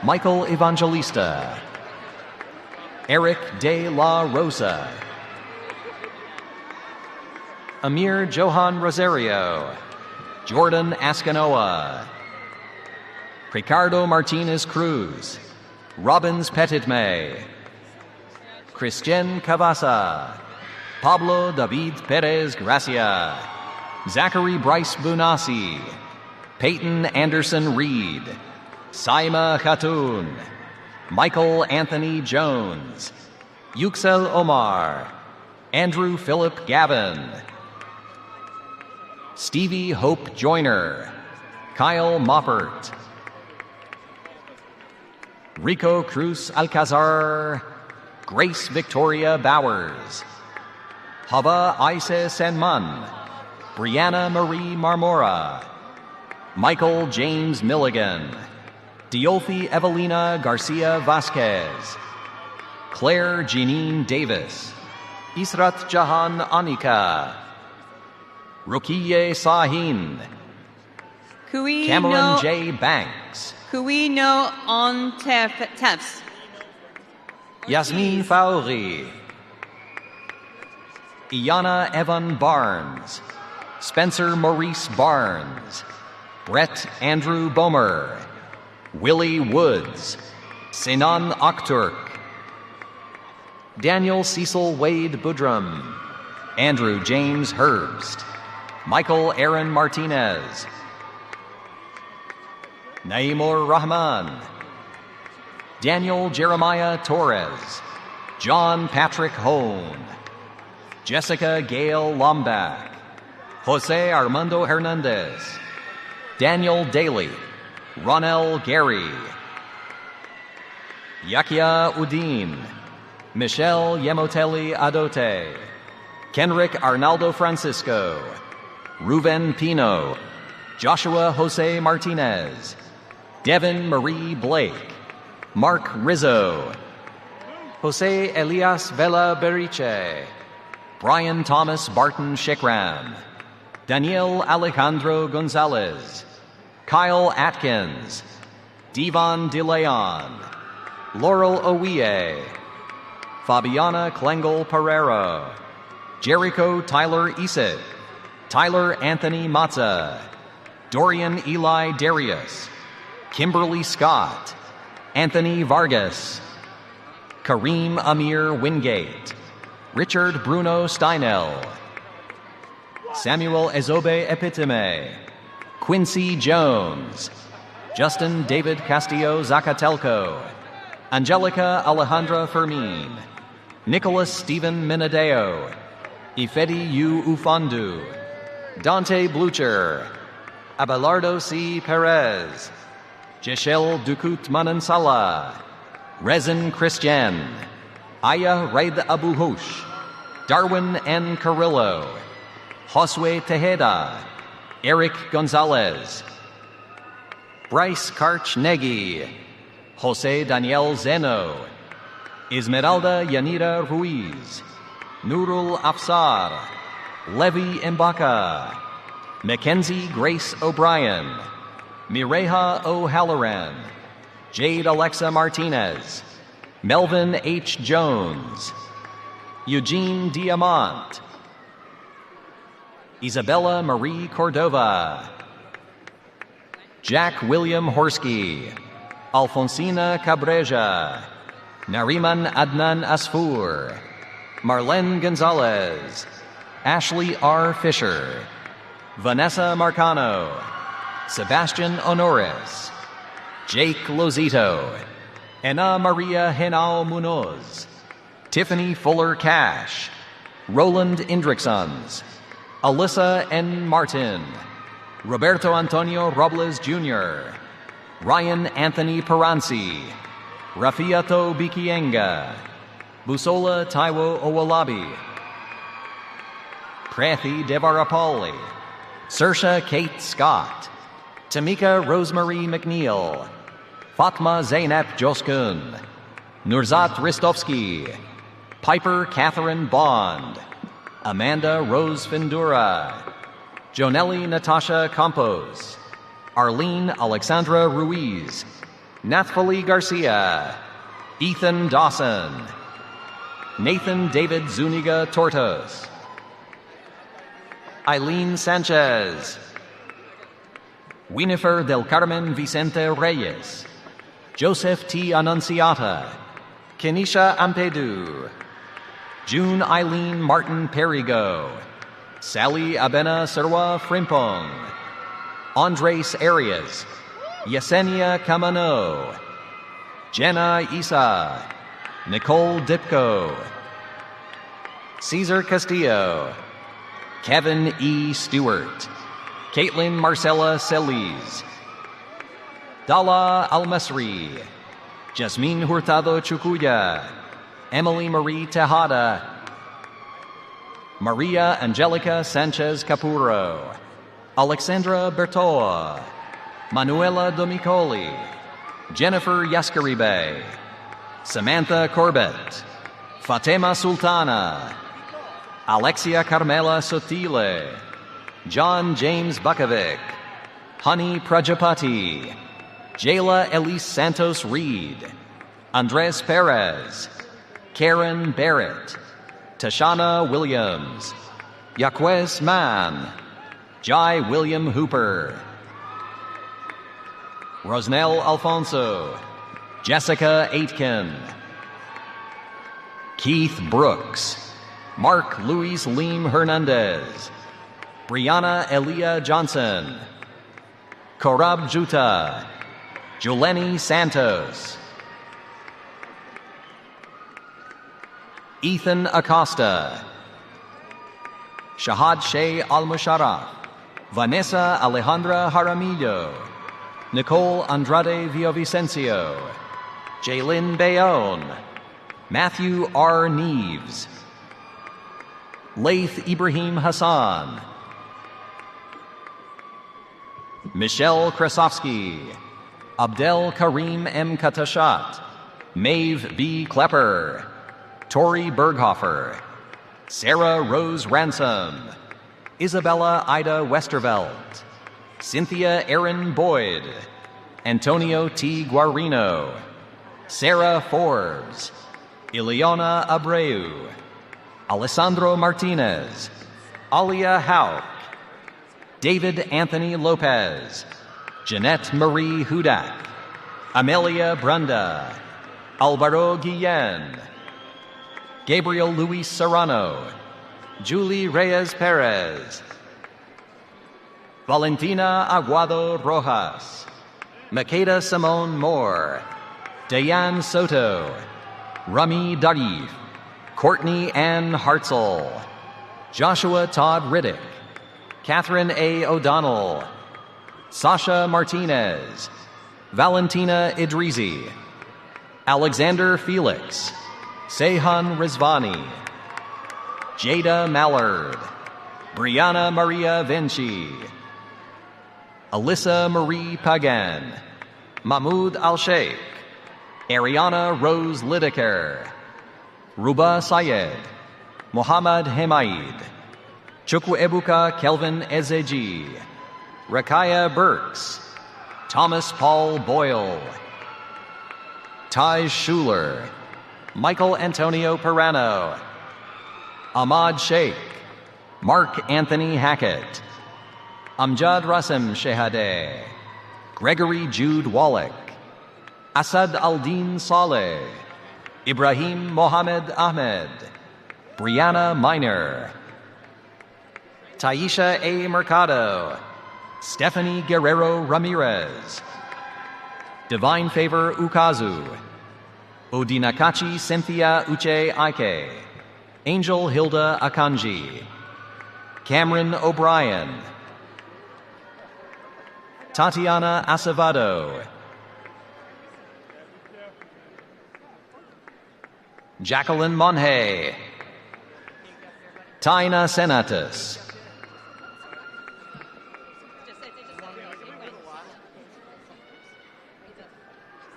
Michael Evangelista, Eric De La Rosa, Amir Johan Rosario, Jordan Askanoa, Ricardo Martinez Cruz, Robbins Petitme, Christian Cavasa, Pablo David Perez Gracia, Zachary Bryce Bunasi, Peyton Anderson Reed, Saima Khatun, Michael Anthony Jones, Yuxel Omar, Andrew Philip Gavin, Stevie Hope Joyner, Kyle Moppert, Rico Cruz Alcazar, Grace Victoria Bowers, Hava Aise Senman, Brianna Marie Marmora, Michael James Milligan, Diolfi Evelina Garcia Vasquez, Claire Jeanine Davis, Israt Jahan Anika, Rukiye Sahin, Cameron J. Banks, Kuino On Tefs, Yasmin Fauri, Iana Evan Barnes, Spencer Maurice Barnes, Brett Andrew Bomer, Willie Woods, Sinan Akhturk, Daniel Cecil Wade Budrum, Andrew James Herbst, Michael Aaron Martinez, Naimur Rahman, Daniel Jeremiah Torres, John Patrick Hone, Jessica Gail Lombach, Jose Armando Hernandez, Daniel Daly, Ronel Gary, Yakia Udin, Michelle Yemoteli Adote, Kenrick Arnaldo Francisco, Ruben Pino, Joshua Jose Martinez, Devin Marie Blake, Mark Rizzo, Jose Elias Vela Beriche, Brian Thomas Barton Shikram, Daniel Alejandro Gonzalez, Kyle Atkins, Devon DeLeon, Laurel Owie, Fabiana Klengel Pereiro, Jericho Tyler Isid, Tyler Anthony Matza, Dorian Eli Darius, Kimberly Scott, Anthony Vargas, Kareem Amir Wingate, Richard Bruno Steinel, Samuel Ezobe Epiteme, Quincy Jones, Justin David Castillo Zacatelco, Angelica Alejandra Fermin, Nicholas Stephen Minadeo, Ifedi U. Ufandu, Dante Blucher, Abelardo C. Perez, Jeshel Dukut Manansala, Rezin Christian, Aya Raid Abuhush, Darwin N. Carrillo, Josue Tejeda, Eric Gonzalez, Bryce Karch Negi, Jose Daniel Zeno, Esmeralda Yanira Ruiz, Nurul Afsar, Levi Mbaka, Mackenzie Grace O'Brien, Mireha O'Halloran, Jade Alexa Martinez, Melvin H. Jones, Eugene Diamant, Isabella Marie Cordova, Jack William Horsky, Alfonsina Cabreja, Nariman Adnan Asfour, Marlene Gonzalez, Ashley R. Fisher, Vanessa Marcano, Sebastian Honores, Jake Lozito, Ana Maria Henao Munoz, Tiffany Fuller Cash, Roland Indricksons, Alyssa N. Martin, Roberto Antonio Robles Jr., Ryan Anthony Peransi, Rafiato Bikienga, Busola Taiwo Owolabi, Prathi Devarapalli, Saoirse Kate Scott, Tamika Rosemary McNeil, Fatma Zainab Joskun, Nurzat Ristovsky, Piper Catherine Bond, Amanda Rose Findura, Jonelli Natasha Campos, Arlene Alexandra Ruiz, Nathali Garcia, Ethan Dawson, Nathan David Zuniga Tortos, Eileen Sanchez, Winifred del Carmen Vicente Reyes, Joseph T. Annunciata, Kenisha Ampedu, June Eileen Martin Perigo, Sally Abena Serwa Frimpong, Andres Arias, Yesenia Camano, Jenna Isa, Nicole Dipko, Cesar Castillo, Kevin E. Stewart, Caitlin Marcella Celis, Dala Almasri, Jasmine Hurtado Chucuya, Emily Marie Tejada, Maria Angelica Sanchez Capuro, Alexandra Bertoa, Manuela Domicoli, Jennifer Yaskaribe, Samantha Corbett, Fatema Sultana, Alexia Carmela Sotile, John James Bukovic, Honey Prajapati, Jayla Elise Santos Reed, Andres Perez, Karen Barrett, Tashana Williams, Yaquez Mann, Jai William Hooper, Rosnell Alfonso, Jessica Aitken, Keith Brooks, Mark Luis Lim Hernandez, Brianna Elia Johnson, Korab Juta, Juleni Santos, Ethan Acosta, Shahad Shea Al-Musharraf, Vanessa Alejandra Jaramillo, Nicole Andrade Villavicencio, Jaylin Bayonne, Matthew R. Neves, Laith Ibrahim Hassan, Michelle Krasovsky, Abdel Karim M. Katashat, Maeve B. Klepper, Tori Berghofer, Sarah Rose Ransom, Isabella Ida Westervelt, Cynthia Erin Boyd, Antonio T. Guarino, Sarah Forbes, Ileana Abreu, Alessandro Martinez, Alia Hauk, David Anthony Lopez, Jeanette Marie Hudak, Amelia Brunda, Alvaro Guillen, Gabriel Luis Serrano, Julie Reyes Perez, Valentina Aguado Rojas, Makeda Simone Moore, Dayan Soto, Rami Darif, Courtney Ann Hartzell, Joshua Todd Riddick, Catherine A. O'Donnell, Sasha Martinez, Valentina Idrizi, Alexander Felix, Sehan Rizvani, Jada Mallard, Brianna Maria Vinci, Alyssa Marie Pagan, Mahmoud Al-Sheikh, Ariana Rose Lideker, Ruba Sayed, Muhammad Hemaid, Chukwuebuka Kelvin Ezeji, Rakaya Burks, Thomas Paul Boyle, Taj Schuler, Michael Antonio Perano, Ahmad Sheikh, Mark Anthony Hackett, Amjad Rasim Shehadeh, Gregory Jude Wallach, Asad Aldin Saleh, Ibrahim Mohammed Ahmed, Brianna Miner, Taisha A. Mercado, Stephanie Guerrero Ramirez, Divine Favor Ukazu, Odinakachi Cynthia Uche Ike, Angel Hilda Akanji, Cameron O'Brien, Tatiana Acevedo, Jacqueline Monhay, Taina Senatus,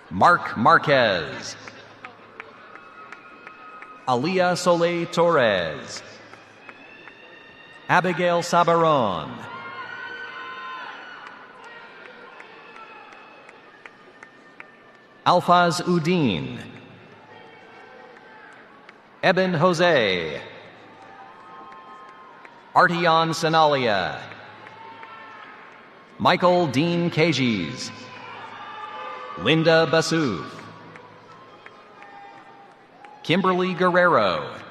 Mark Marquez, Aliyah Soleil Torres, Abigail Sabaron, Alfaz Udin, Eben Jose, Artian Sanalia, Michael Dean Kajis, Linda Basuf, Kimberly Guerrero,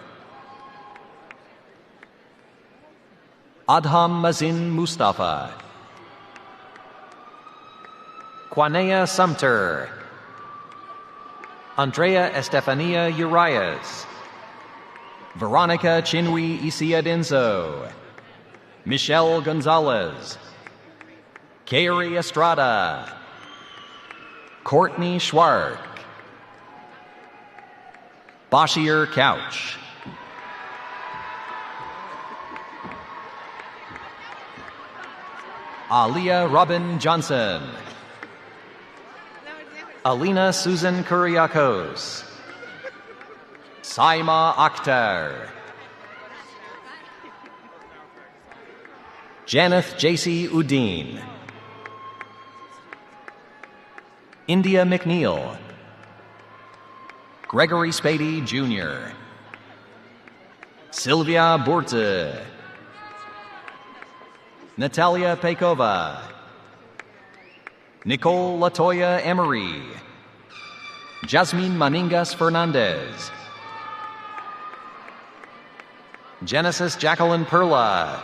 Adham Mazin Mustafa, Quanea Sumter, Andrea Estefania Urias, Veronica Chinwe Isiadenzo, Michelle Gonzalez, Kari Estrada, Courtney Schwark, Bashir Couch, Aliyah Robin Johnson, Alina Susan Kuriakos, Saima Akhtar, Janeth J.C. Udine, India McNeil, Gregory Spady Jr., Sylvia Burte, Natalia Pekova, Nicole Latoya Emery, Jasmine Maningas Fernandez, Genesis Jacqueline Perla,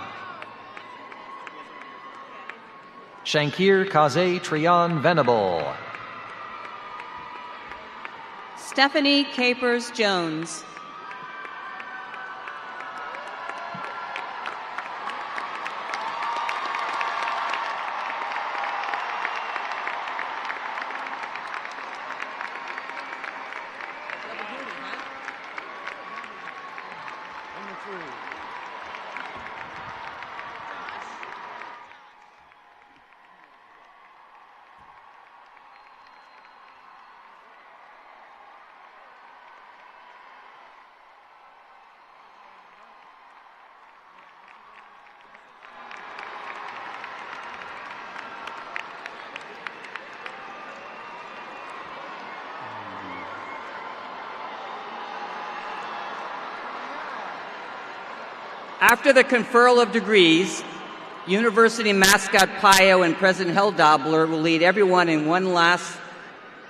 Shankir Kaze Trion Venable, Stephanie Capers Jones, After the conferral of degrees, University mascot Pio and President Heldobler will lead everyone in one last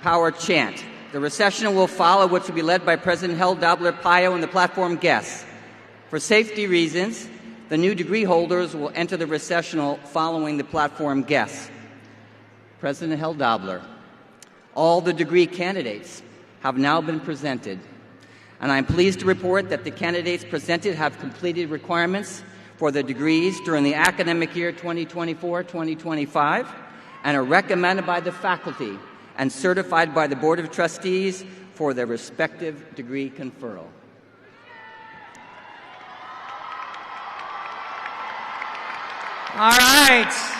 power chant. The recessional will follow, which will be led by President Heldobler, Pio, and the platform guests. For safety reasons, the new degree holders will enter the recessional following the platform guests. President Heldobler, all the degree candidates have now been presented, and I'm pleased to report that the candidates presented have completed requirements for the degrees during the academic year 2024-2025 and are recommended by the faculty and certified by the Board of Trustees for their respective degree conferral. All right.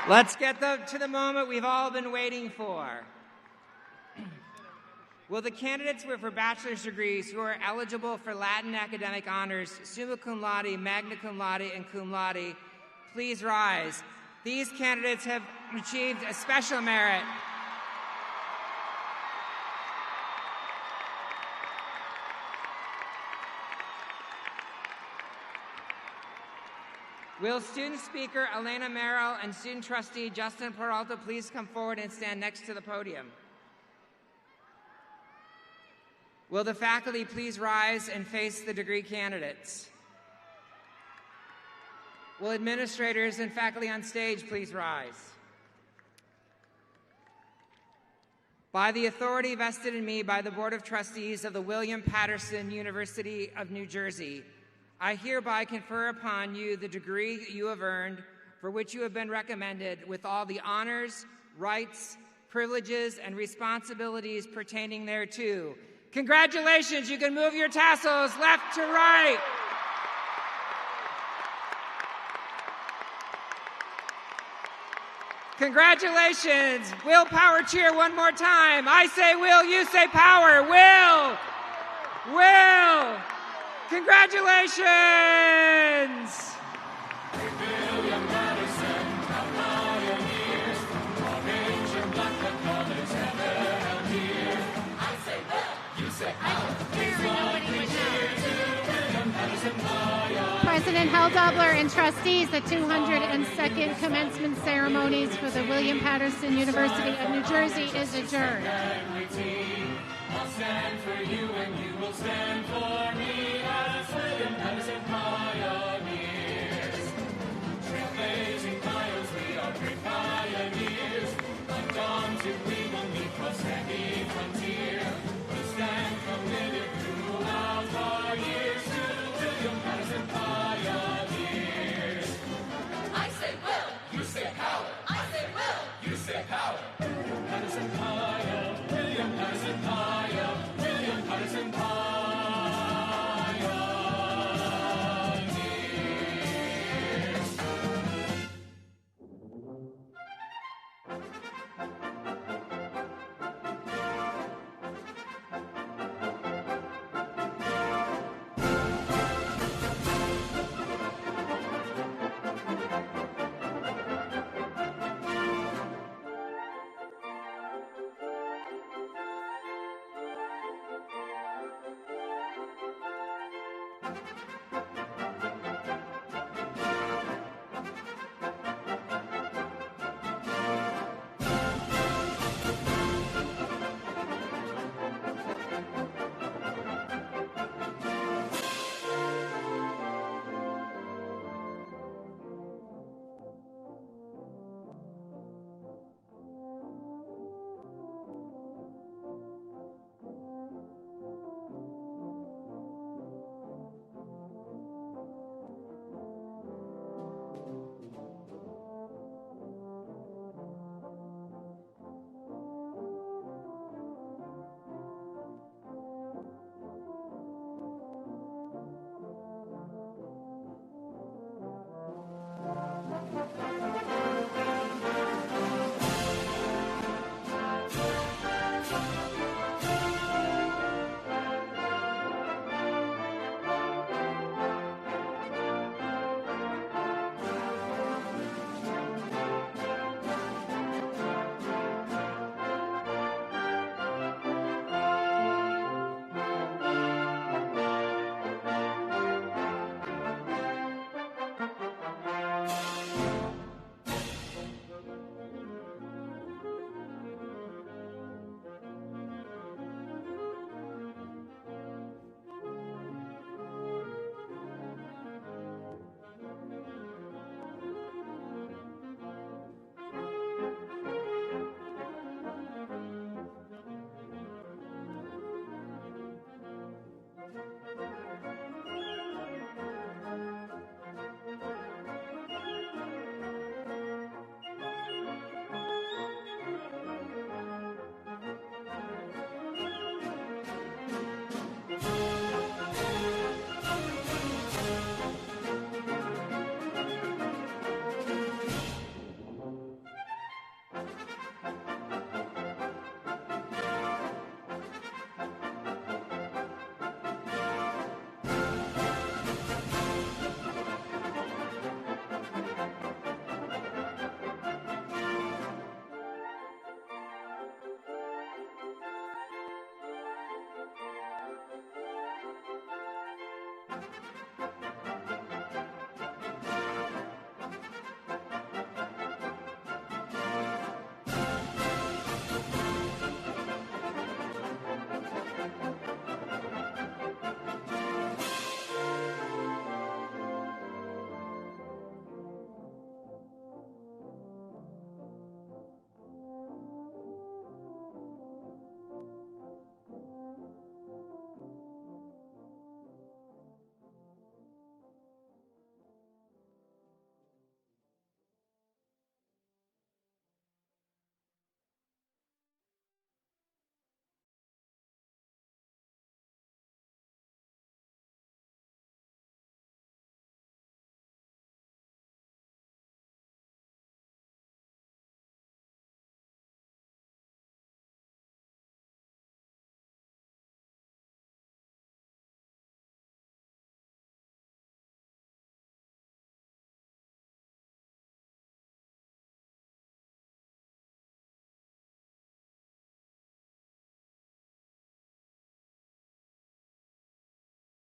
Let's get to the moment we've all been waiting for. Will the candidates for bachelor's degrees who are eligible for Latin academic honors, summa cum laude, magna cum laude, and cum laude, please rise? These candidates have achieved a special merit. Will student speaker Elena Merrill and student trustee Justin Peralta please come forward and stand next to the podium? Will the faculty please rise and face the degree candidates? Will administrators and faculty on stage please rise? By the authority vested in me by the Board of Trustees of the William Patterson University of New Jersey, I hereby confer upon you the degree you have earned, for which you have been recommended, with all the honors, rights, privileges, and responsibilities pertaining thereto. Congratulations, you can move your tassels left to right. Congratulations. Will, power cheer one more time. I say will, you say power. Will. Will. Congratulations. William Madison, our pioneers, our nature black the colors ever held dear. I say will, you say power. President Heldobler and trustees, the 202nd commencement ceremonies for the William Patterson University of New Jersey is adjourned. I'll stand for you and you will stand for me as William Patterson.